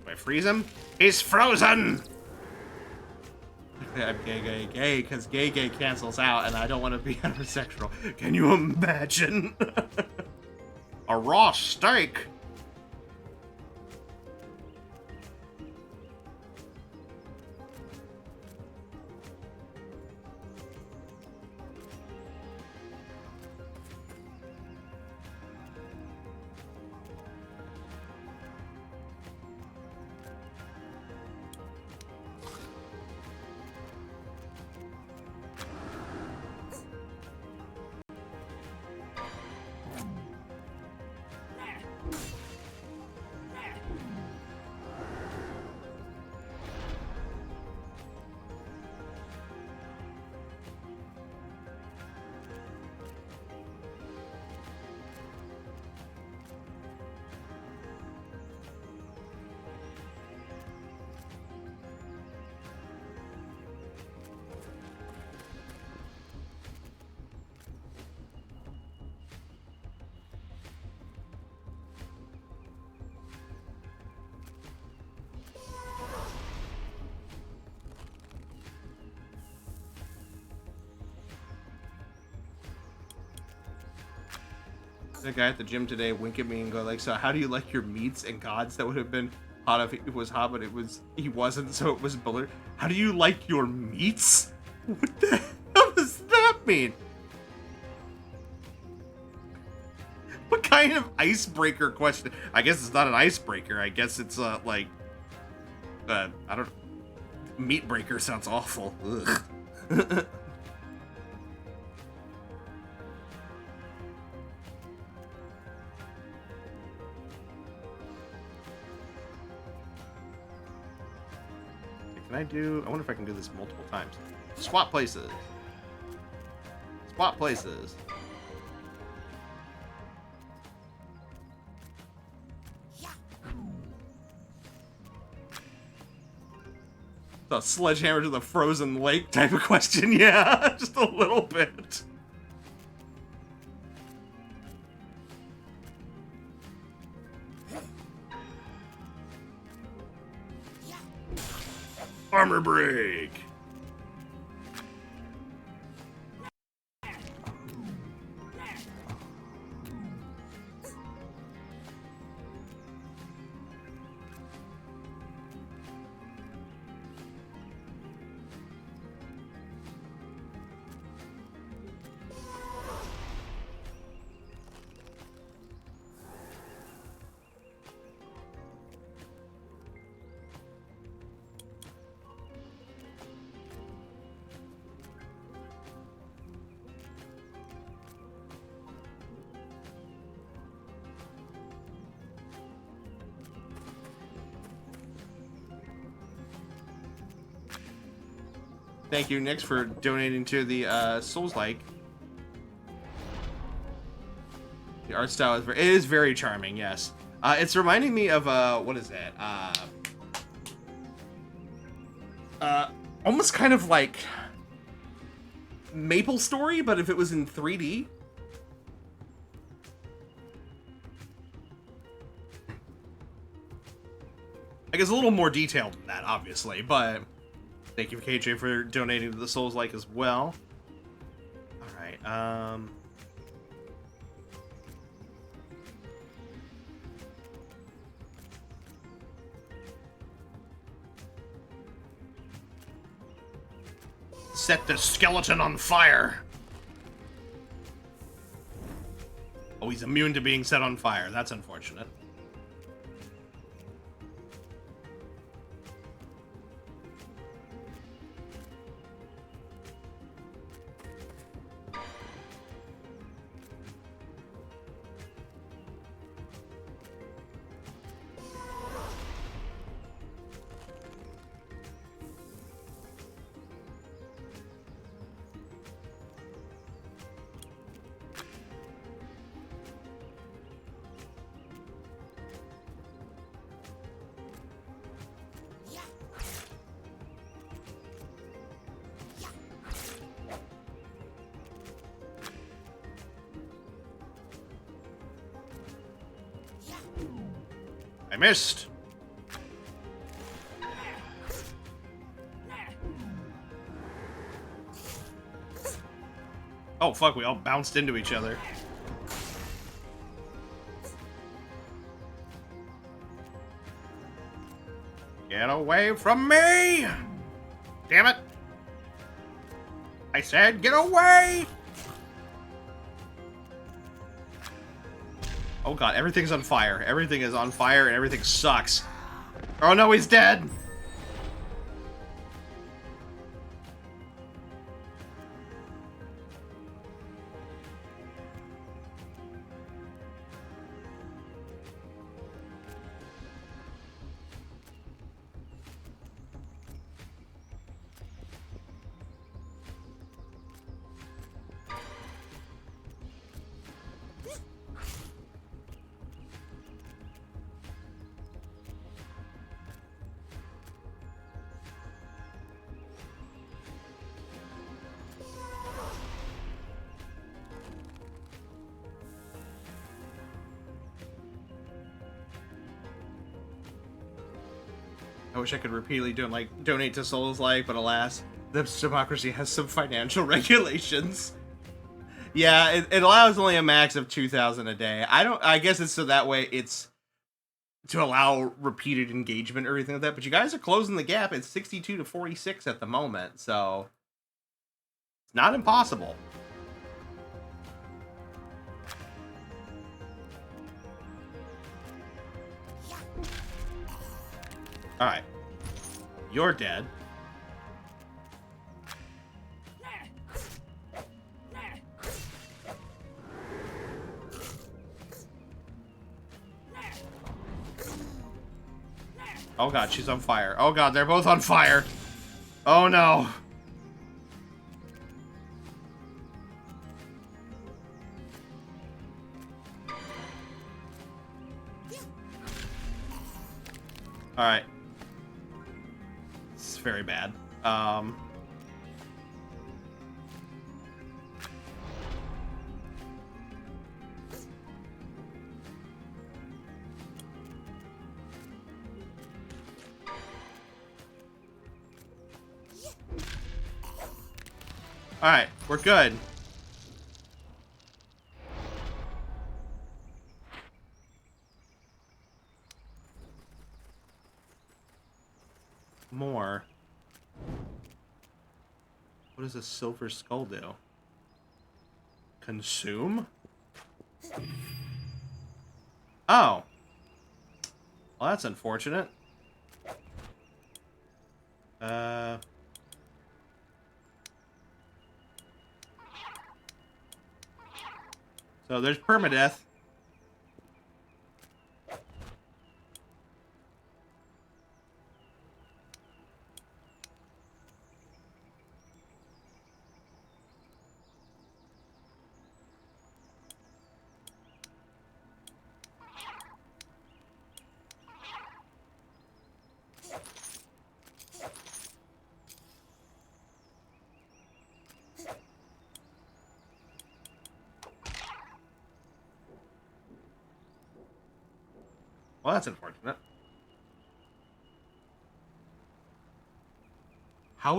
I freeze him? He's frozen! I'm gay, because gay cancels out, and I don't want to be heterosexual. Can you imagine? A raw steak? The guy at the gym today wink at me and go like, so how do you like your meats and gods? That would have been hot if it was hot, but he wasn't, so it was bullard. How do you like your meats? What the hell does that mean? What kind of icebreaker question? I guess it's not an icebreaker. I guess it's like I don't. Meat breaker sounds awful. Ugh. Can I do... I wonder if I can do this multiple times. Swap places. Swap places. The sledgehammer to the frozen lake type of question, yeah. Just a little bit. Armor break. Thank you, Nix, for donating to the Souls-like. The art style is it is very charming, yes. It's reminding me of what is that? Almost kind of like Maple Story, but if it was in 3D. I guess a little more detailed than that, obviously, but thank you, KJ, for donating to the Souls-like as well. Alright, set the skeleton on fire! Oh, he's immune to being set on fire. That's unfortunate. I missed. Oh fuck, we all bounced into each other. Get away from me! Damn it! I said get away! Oh god, everything's on fire. Everything is on fire and everything sucks. Oh no, he's dead! I wish I could repeatedly donate to Souls-like, but alas, the democracy has some financial regulations. Yeah, it allows only a max of 2,000 a day. I guess it's so that way it's to allow repeated engagement or anything like that. But you guys are closing the gap. It's 62 to 46 at the moment, so it's not impossible. All right, you're dead. Oh god, she's on fire. Oh god, they're both on fire. Oh no. Alright. This is very bad. Alright, we're good. More. What does a silver skull do? Consume? Oh. Well, that's unfortunate. So there's permadeath. Well, that's unfortunate. How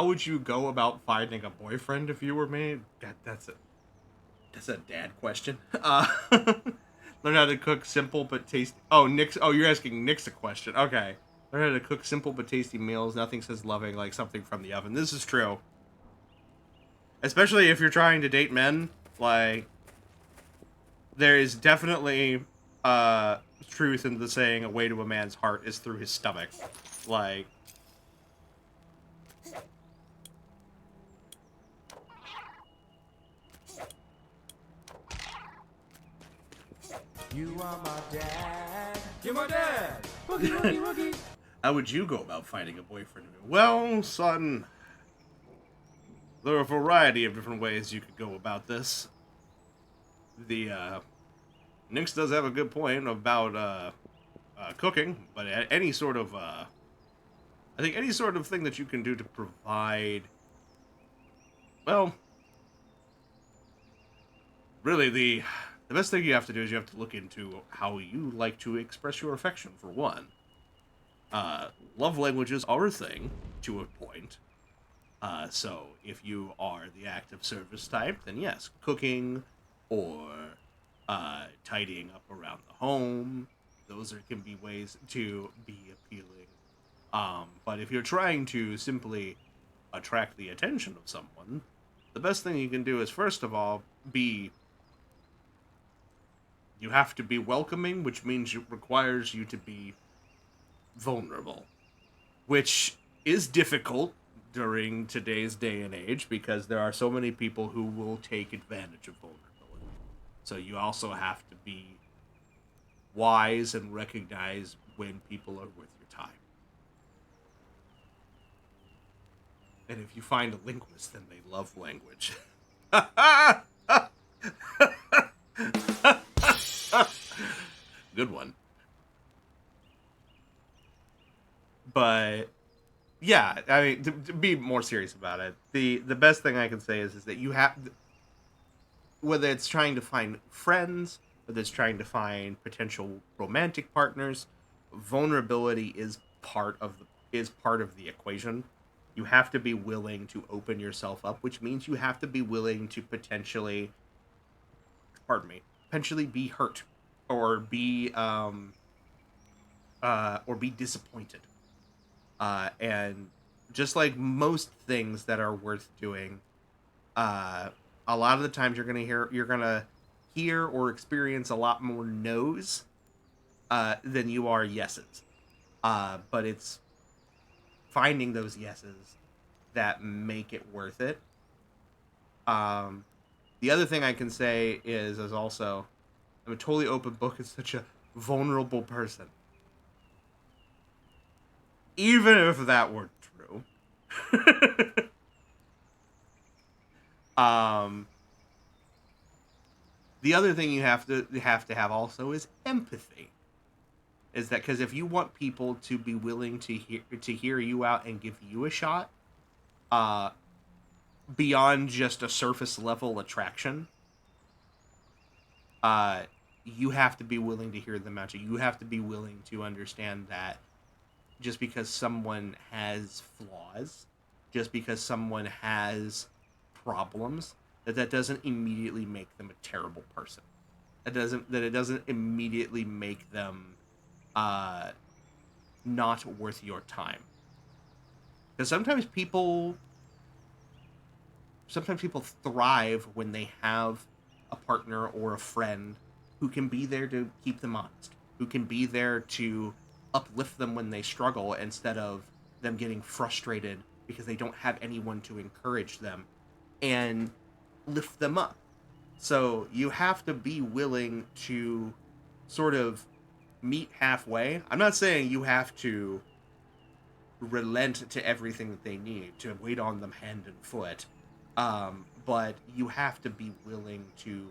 would you go about finding a boyfriend if you were me? God, that's a dad question. Learn how to cook simple but tasty. Oh, Nick's. Oh, you're asking Nick's a question. Okay. Learn how to cook simple but tasty meals. Nothing says loving like something from the oven. This is true. Especially if you're trying to date men, like there is definitely truth in the saying a way to a man's heart is through his stomach. Like You are my dad. You're my dad. Boogie, boogie, boogie. how would you go about finding a boyfriend? Well, son, there are a variety of different ways you could go about this. The Nix does have a good point about cooking, but any sort of I think any sort of thing that you can do to provide, well, really the best thing you have to do is you have to look into how you like to express your affection, for one. Love languages are a thing, to a point. So if you are the active service type, then yes, cooking or tidying up around the home, those can be ways to be appealing. But if you're trying to simply attract the attention of someone, the best thing you can do is, first of all, you have to be welcoming, which means it requires you to be vulnerable, which is difficult during today's day and age because there are so many people who will take advantage of vulnerability. So you also have to be wise and recognize when people are worth your time. And if you find a linguist, then they love language. Good one. But yeah, I mean, to be more serious about it, the best thing I can say is that you have, whether it's trying to find friends, whether it's trying to find potential romantic partners, vulnerability is part of the equation, You have to be willing to open yourself up, which means you have to be willing to potentially, potentially be hurt or be disappointed. And just like most things that are worth doing, uh, a lot of the times you're gonna hear or experience a lot more no's than you are yeses. But it's finding those yeses that make it worth it. Um, the other thing I can say is also I'm a totally open book and such a vulnerable person. Even if that were true. um, the other thing you have also is empathy. Is that because if you want people to be willing to hear you out and give you a shot, uh, beyond just a surface level attraction, uh, you have to be willing to hear them out. You have to be willing to understand that just because someone has flaws, just because someone has problems, that doesn't immediately make them a terrible person. It doesn't immediately make them uh not worth your time. Because sometimes people thrive when they have a partner or a friend who can be there to keep them honest, who can be there to uplift them when they struggle instead of them getting frustrated because they don't have anyone to encourage them and lift them up. So you have to be willing to sort of meet halfway. I'm not saying you have to relent to everything that they need, to wait on them hand and foot. But you have to be willing to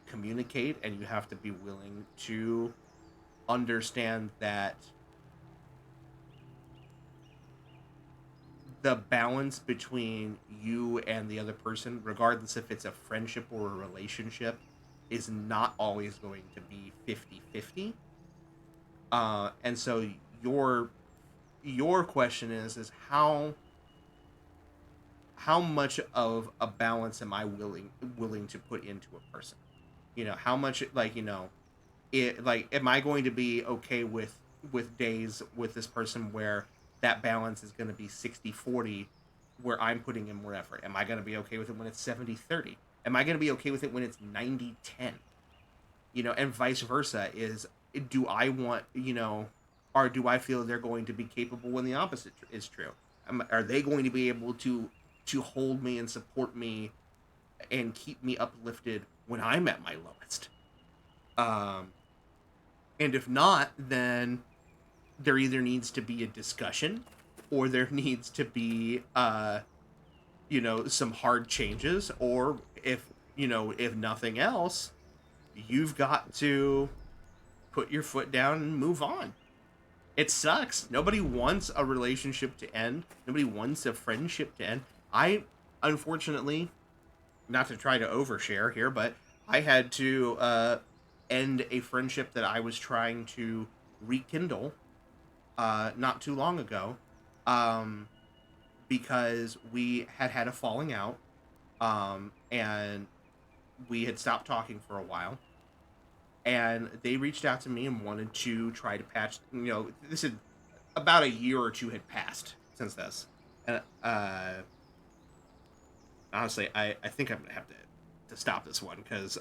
communicate, and you have to be willing to understand that the balance between you and the other person, regardless if it's a friendship or a relationship, is not always going to be 50-50. And so your question is how much of a balance am I willing to put into a person? How much, am I going to be okay with days with this person where that balance is going to be 60-40, where I'm putting in more effort? Am I going to be okay with it when it's 70-30? Am I going to be okay with it when it's 90-10? And vice versa. Do I want, or do I feel they're going to be capable when the opposite is true? Are they going to be able to hold me and support me and keep me uplifted when I'm at my lowest? And if not, then there either needs to be a discussion, or there needs to be some hard changes, or if nothing else, you've got to put your foot down and move on. It sucks. Nobody wants a relationship to end. Nobody wants a friendship to end. I, unfortunately, not to try to overshare here, but I had to end a friendship that I was trying to rekindle not too long ago, because we had a falling out, and we had stopped talking for a while. And they reached out to me and wanted to try to patch. This had about a year or two had passed since this, and honestly, I think I'm gonna have to stop this one because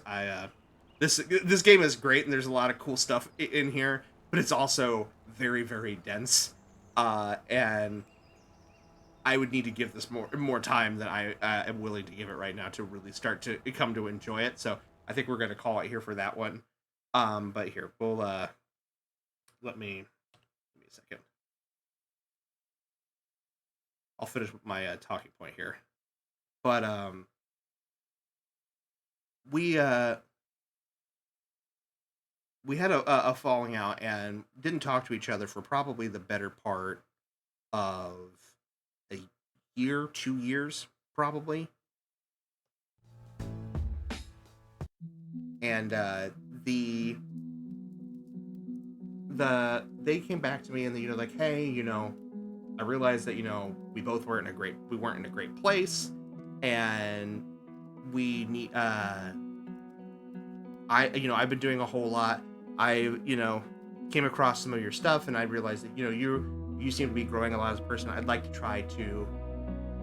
this game is great and there's a lot of cool stuff in here, but it's also very, very dense, and I would need to give this more time than I am willing to give it right now to really start to come to enjoy it. So I think we're gonna call it here for that one. But here, we'll let me give me a second. I'll finish with my talking point here. But we had a falling out and didn't talk to each other for probably the better part of a year, 2 years, probably. And they came back to me and like, hey, I realized that, you know, we weren't in a great place, and we need, I've been doing a whole lot. I, came across some of your stuff, and I realized that, you seem to be growing a lot as a person. I'd like to try to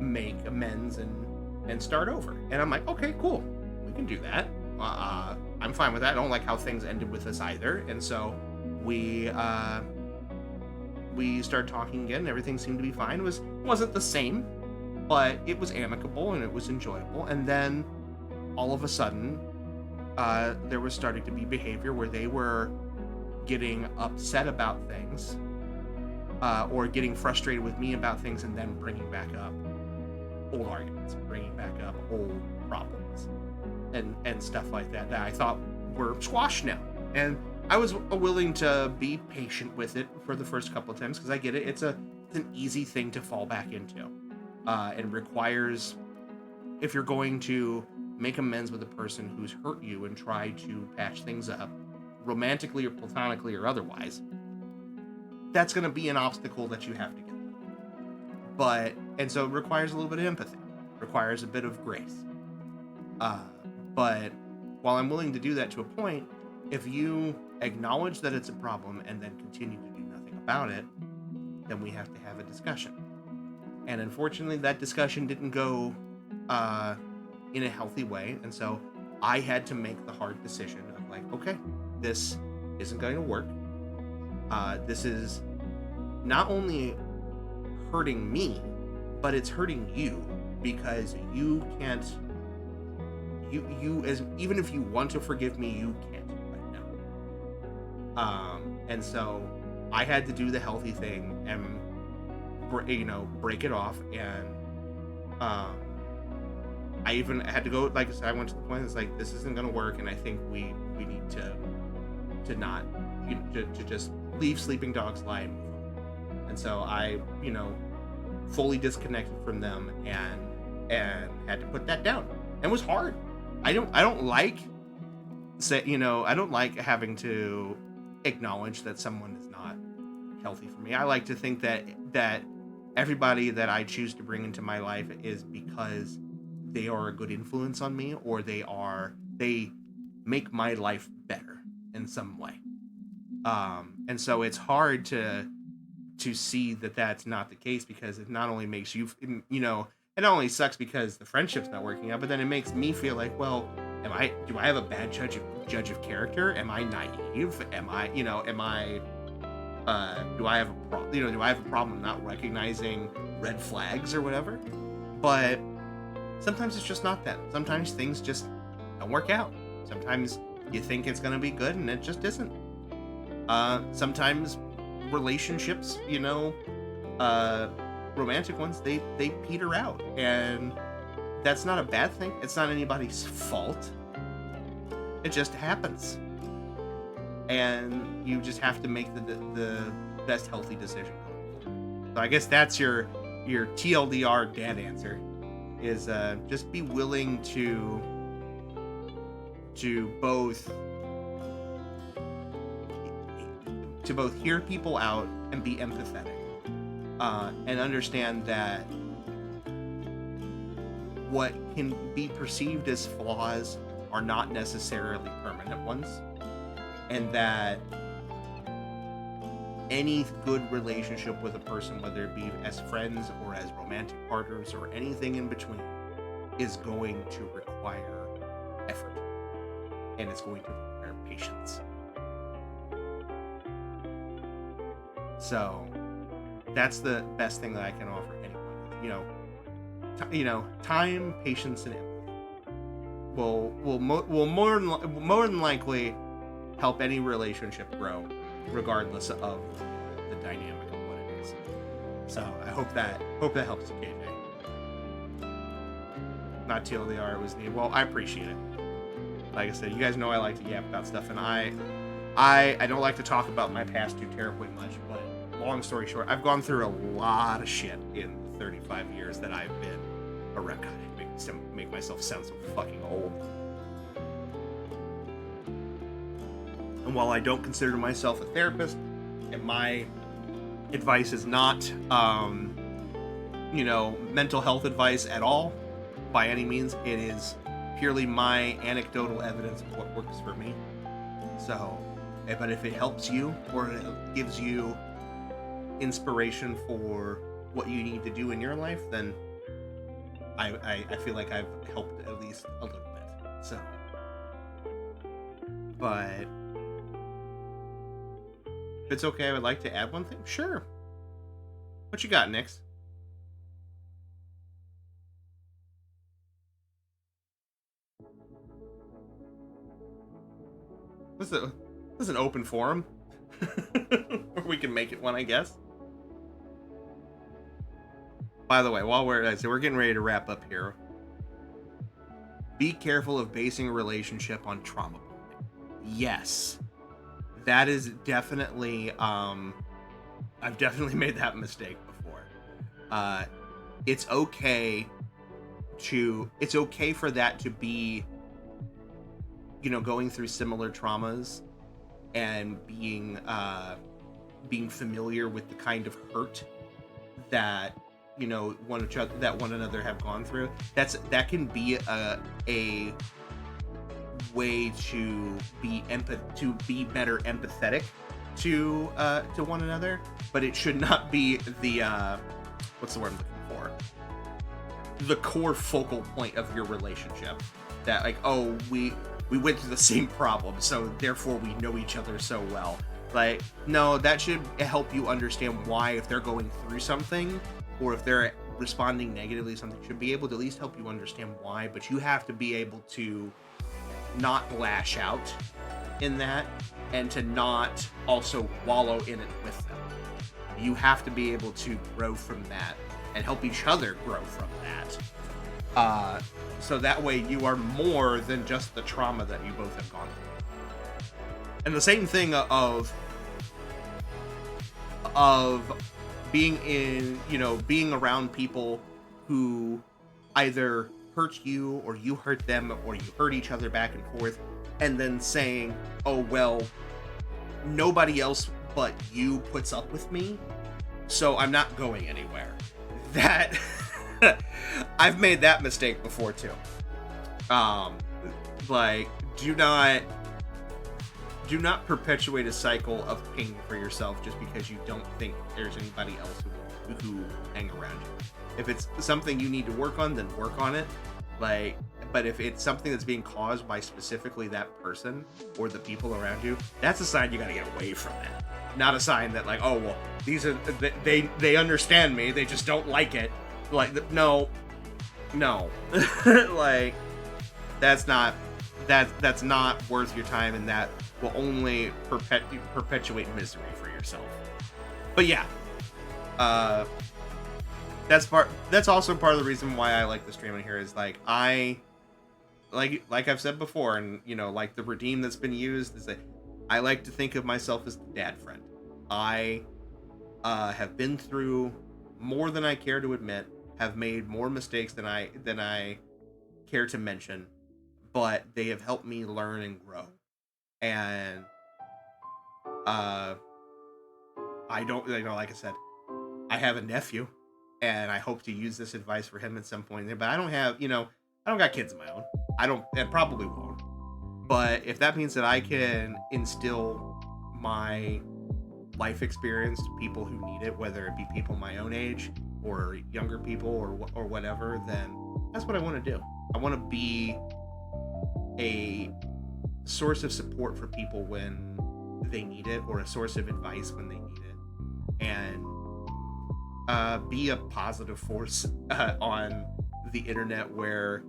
make amends and start over. And I'm like, okay, cool. We can do that. I'm fine with that. I don't like how things ended with us either. And so we started talking again, and everything seemed to be fine. It wasn't the same, but it was amicable and it was enjoyable. And then all of a sudden, there was starting to be behavior where they were getting upset about things, or getting frustrated with me about things, and then bringing back up old arguments, bringing back up old problems, and stuff like that I thought were squashed now. And I was willing to be patient with it for the first couple of times, because I get it. It's an easy thing to fall back into, and requires, if you're going to make amends with a person who's hurt you and try to patch things up, romantically or platonically or otherwise, that's going to be an obstacle that you have to get through. And so it requires a little bit of empathy, requires a bit of grace. But while I'm willing to do that to a point, if you acknowledge that it's a problem and then continue to do nothing about it, then we have to have a discussion. And unfortunately, that discussion didn't go in a healthy way. And so I had to make the hard decision of like, okay, this isn't going to work. This is not only hurting me, but it's hurting you, because you can't, even if you want to forgive me, you can't right now. And so I had to do the healthy thing and, break it off. And, I even had to go, like I said, I went to the point that's like, this isn't going to work. And I think we need to not, to just leave sleeping dogs lie and move on. And so I, fully disconnected from them and had to put that down. And it was hard. I don't like having to acknowledge that someone is not healthy for me. I like to think that everybody that I choose to bring into my life is because they are a good influence on me, or they make my life better in some way. And so it's hard to see that that's not the case, because it not only makes you, it not only sucks because the friendship's not working out, but then it makes me feel like, well, do I have a bad judge of character? Am I naive? Do I have a problem not recognizing red flags or whatever? But sometimes it's just not that. Sometimes things just don't work out. Sometimes you think it's going to be good and it just isn't. Sometimes relationships, romantic ones, they peter out, and that's not a bad thing. It's not anybody's fault. It just happens. And you just have to make the best healthy decision. So I guess that's your TLDR dad answer, is just be willing to both hear people out and be empathetic, and understand that what can be perceived as flaws are not necessarily permanent ones, and that any good relationship with a person, whether it be as friends or as romantic partners or anything in between, is going to require effort, and it's going to require patience. So that's the best thing that I can offer anyone. Time, patience, and empathy will more than likely help any relationship grow, regardless of the dynamic of what it is. So I hope that helps you, KJ. Not TLDR, it was needed. Well, I appreciate it. Like I said, you guys know I like to yap about stuff, and I don't like to talk about my past too terribly much, but long story short, I've gone through a lot of shit in the 35 years that I've been around. God, I make myself sound so fucking old. And while I don't consider myself a therapist, and my advice is not, mental health advice at all, by any means. It is purely my anecdotal evidence of what works for me. So, but if it helps you, or it gives you inspiration for what you need to do in your life, then I feel like I've helped at least a little bit. So, but if it's okay, I would like to add one thing. Sure. What you got, Nix? This is an open forum. Or we can make it one, I guess. By the way, while we're getting ready to wrap up here. Be careful of basing a relationship on trauma bonding. Yes. That is definitely I've definitely made that mistake before. It's okay for that to be, going through similar traumas and being familiar with the kind of hurt that one another have gone through. That can be a way to be better empathetic to one another, but it should not be the what's the word I'm looking for? The core focal point of your relationship. That like, oh, we went through the same problem, so therefore we know each other so well. Like, no, that should help you understand why, if they're going through something, or if they're responding negatively to something, should be able to at least help you understand why, but you have to be able to not lash out in that, and to not also wallow in it with them. You have to be able to grow from that and help each other grow from that. So that way you are more than just the trauma that you both have gone through. And the same thing of being around people who either hurt you or you hurt them, or you hurt each other back and forth, and then saying, oh, well, nobody else but you puts up with me, so I'm not going anywhere. That I've made that mistake before too. Like, do not perpetuate a cycle of pain for yourself just because you don't think there's anybody else who hang around you. If it's something you need to work on, then work on it. Like, but if it's something that's being caused by specifically that person or the people around you, that's a sign you gotta get away from that. Not a sign that like, oh, well, these are, they understand me, they just don't like it. Like, no. Like, that's not worth your time, and that will only perpetuate misery for yourself. But yeah, that's also part of the reason why I like the streaming here, is like like I've said before, and like the redeem that's been used, is that I like to think of myself as the dad friend. I have been through more than I care to admit, have made more mistakes than I care to mention, but they have helped me learn and grow. And I don't, like I said, I have a nephew, and I hope to use this advice for him at some point. But I don't have, I don't got kids of my own. I don't, and probably won't. But if that means that I can instill my life experience to people who need it, whether it be people my own age or younger people or whatever, then that's what I want to do. I want to be a source of support for people when they need it, or a source of advice when they need it, and be a positive force on the internet, where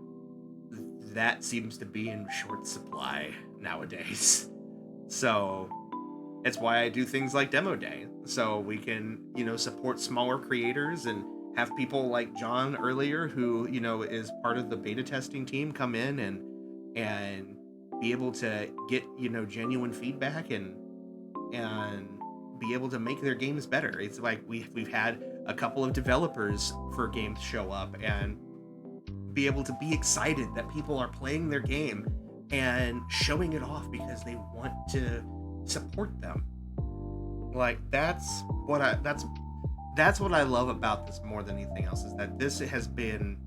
that seems to be in short supply nowadays. So it's why I do things like Demo Day, so we can, support smaller creators and have people like John earlier, who, is part of the beta testing team, come in and be able to get, genuine feedback and be able to make their games better. It's like we've had a couple of developers for games show up and be able to be excited that people are playing their game and showing it off because they want to support them. Like that's what I love about this more than anything else, is that this has been,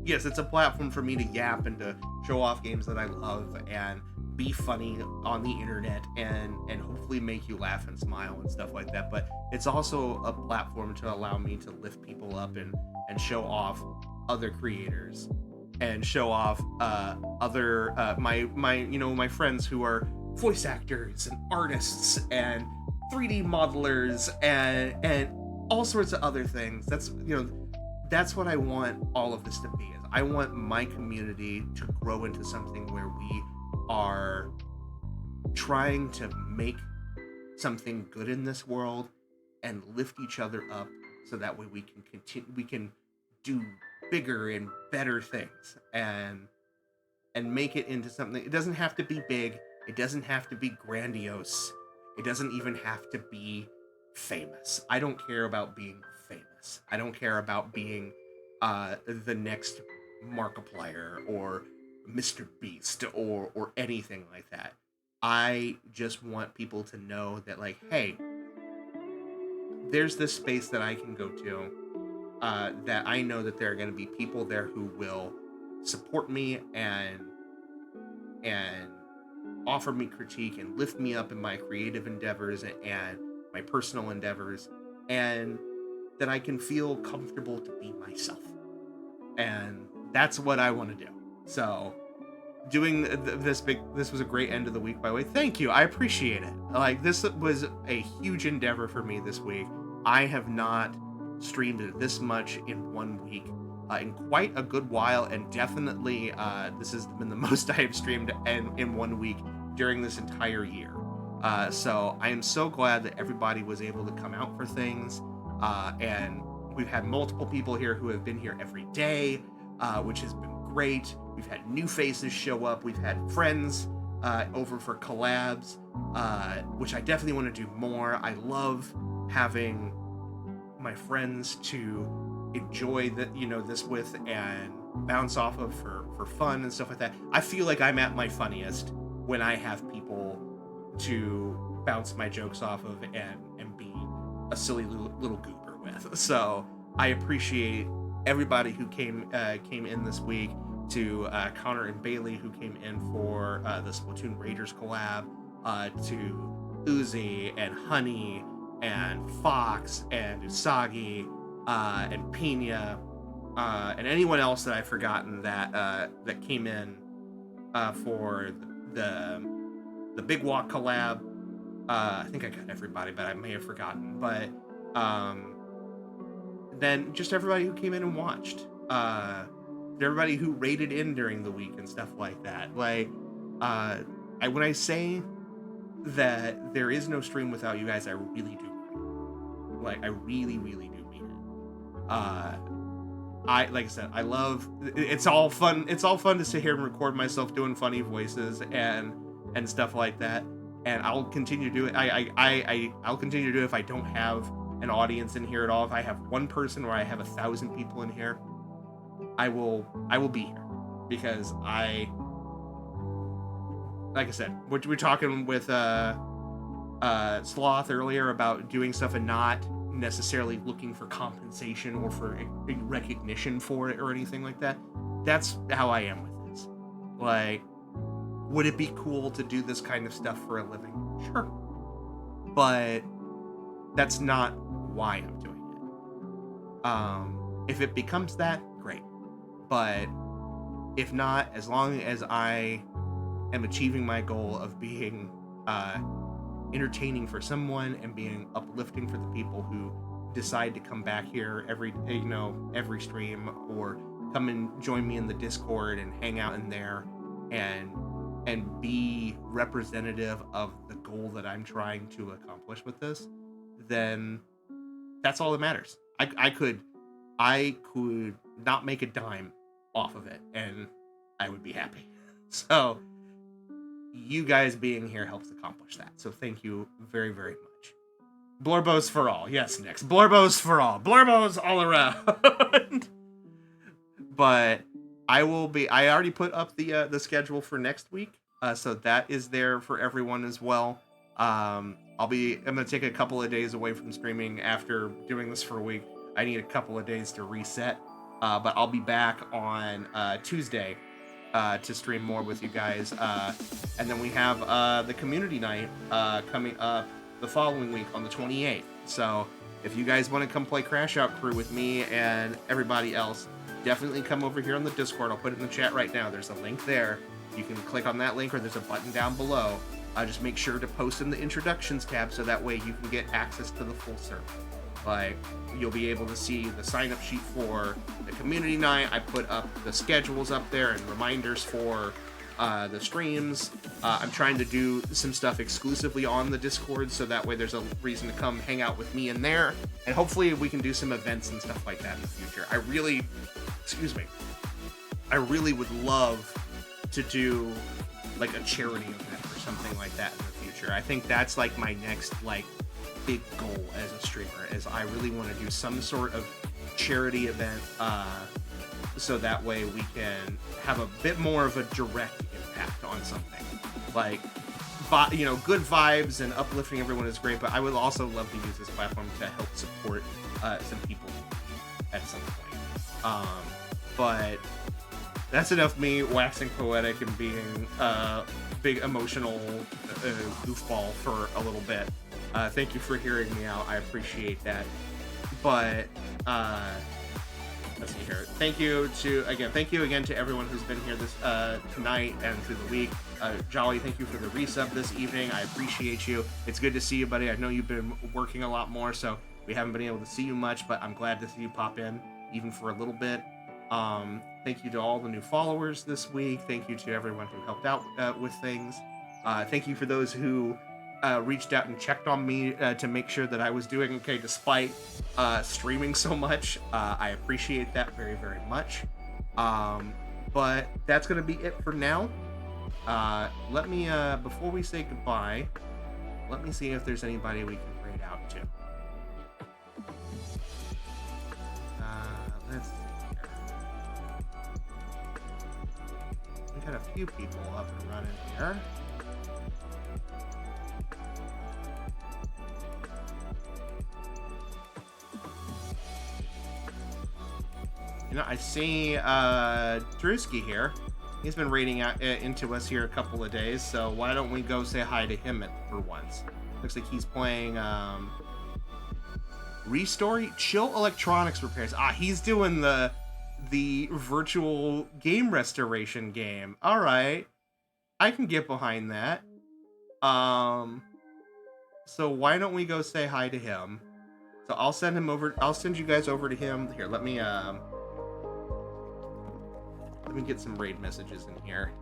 yes, it's a platform for me to yap and to show off games that I love and be funny on the internet and hopefully make you laugh and smile and stuff like that. But it's also a platform to allow me to lift people up and show off other creators and show off other my friends who are voice actors and artists and 3D modelers and all sorts of other things. That's what I want all of this to be. Is I want my community to grow into something where we are trying to make something good in this world and lift each other up, so that way we can continue, we can do bigger and better things and make it into something. It doesn't have to be big, it doesn't have to be grandiose, it doesn't even have to be famous. I don't care about being famous. I don't care about being the next Markiplier or Mr. Beast or anything like that. I just want people to know that, like, hey, there's this space that I can go to, that I know that there are going to be people there who will support me and offer me critique and lift me up in my creative endeavors and my personal endeavors, and that I can feel comfortable to be myself. And that's what I want to do. So doing this was a great end of the week, by the way. Thank you. I appreciate it. Like, this was a huge endeavor for me this week. I have not streamed this much in 1 week in quite a good while, and definitely this has been the most I have streamed in 1 week during this entire year. So I am so glad that everybody was able to come out for things, and we've had multiple people here who have been here every day, which has been great. We've had new faces show up. We've had friends over for collabs, which I definitely want to do more. I love having my friends to enjoy this with and bounce off of for fun and stuff like that. I feel like I'm at my funniest when I have people to bounce my jokes off of and be a silly little goober with. So I appreciate everybody who came in this week, to Connor and Bailey who came in for the Splatoon Raiders collab, to Uzi and Honey and Fox and Usagi and Pina, and anyone else that I've forgotten that came in for the Big Walk collab. I think I got everybody, but I may have forgotten. But then just everybody who came in and watched. Everybody who rated in during the week and stuff like that. Like, when I say that there is no stream without you guys, I really do mean it. Like, I really, really do mean it. Like I said, I love. It's all fun. It's all fun to sit here and record myself doing funny voices and stuff like that. And I'll continue to do it. I'll continue to do it if I don't have an audience in here at all. If I have one person where I have 1,000 people in here, I will be here, because like I said, we're talking with Sloth earlier about doing stuff and not necessarily looking for compensation or for recognition for it or anything like that. That's how I am with this. Like, would it be cool to do this kind of stuff for a living? Sure. But that's not why I'm doing it. If it becomes that, great. But if not, as long as I am achieving my goal of being entertaining for someone and being uplifting for the people who decide to come back here every stream, or come and join me in the Discord and hang out in there and be representative of the goal that I'm trying to accomplish with this, then that's all that matters. I could not make a dime off of it, and I would be happy. So you guys being here helps accomplish that. So thank you very, very much. Blorbos for all. Yes, Nix. Blorbos for all. Blorbos all around. But I already put up the schedule for next week. So that is there for everyone as well. I'm gonna take a couple of days away from streaming after doing this for a week. I need a couple of days to reset, but I'll be back on Tuesday to stream more with you guys. And then we have the community night coming up the following week on the 28th. So if you guys want to come play Crash Out Crew with me and everybody else, definitely come over here on the Discord. I'll put it in the chat right now. There's a link there. You can click on that link, or there's a button down below. Just make sure to post in the introductions tab so that way you can get access to the full server. Like, you'll be able to see the sign-up sheet for the community night. I put up the schedules up there and reminders for the streams. I'm trying to do some stuff exclusively on the Discord, so that way there's a reason to come hang out with me in there. And hopefully we can do some events and stuff like that in the future. I really would love to do like a charity event or something like that in the future. I think that's like my next like big goal as a streamer, is I really want to do some sort of charity event, so that way we can have a bit more of a direct impact on something. Like, good vibes and uplifting everyone is great, but I would also love to use this platform to help support some people at some point. But that's enough me waxing poetic and being a big emotional goofball for a little bit. Thank you for hearing me out. I appreciate that. But let's see here. Thank you again to everyone who's been here this tonight and through the week. Jolly, thank you for the resub this evening. I appreciate you. It's good to see you, buddy. I know you've been working a lot more, so we haven't been able to see you much, but I'm glad to see you pop in, even for a little bit. Thank you to all the new followers this week. Thank you to everyone who helped out with things. Thank you for those who reached out and checked on me to make sure that I was doing okay despite streaming so much. I appreciate that very, very much. But that's going to be it for now. Let me, before we say goodbye, let me see if there's anybody we can raid out to. Let's see here. We got a few people up and running here. I see Drewski here. He's been raiding out into us here a couple of days, so why don't we go say hi to him for once? Looks like he's playing Restore Chill Electronics Repairs. He's doing the virtual game restoration game. All right, I can get behind that. So why don't we go say hi to him? So I'll send him over. I'll send you guys over to him. Here, let me get some raid messages in here.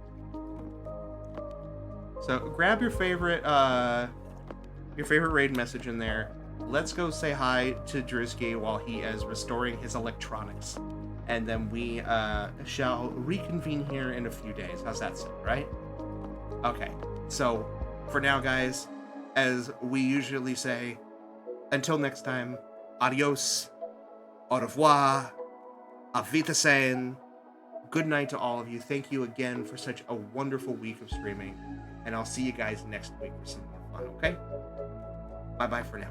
So grab your favorite raid message in there. Let's go say hi to Drewski while he is restoring his electronics, and then we shall reconvene here in a few days. How's that sound, right? Okay. So for now, guys, as we usually say, until next time, adios, au revoir, auf Wiedersehen. Good night to all of you. Thank you again for such a wonderful week of streaming. And I'll see you guys next week for some more fun, okay? Bye-bye for now.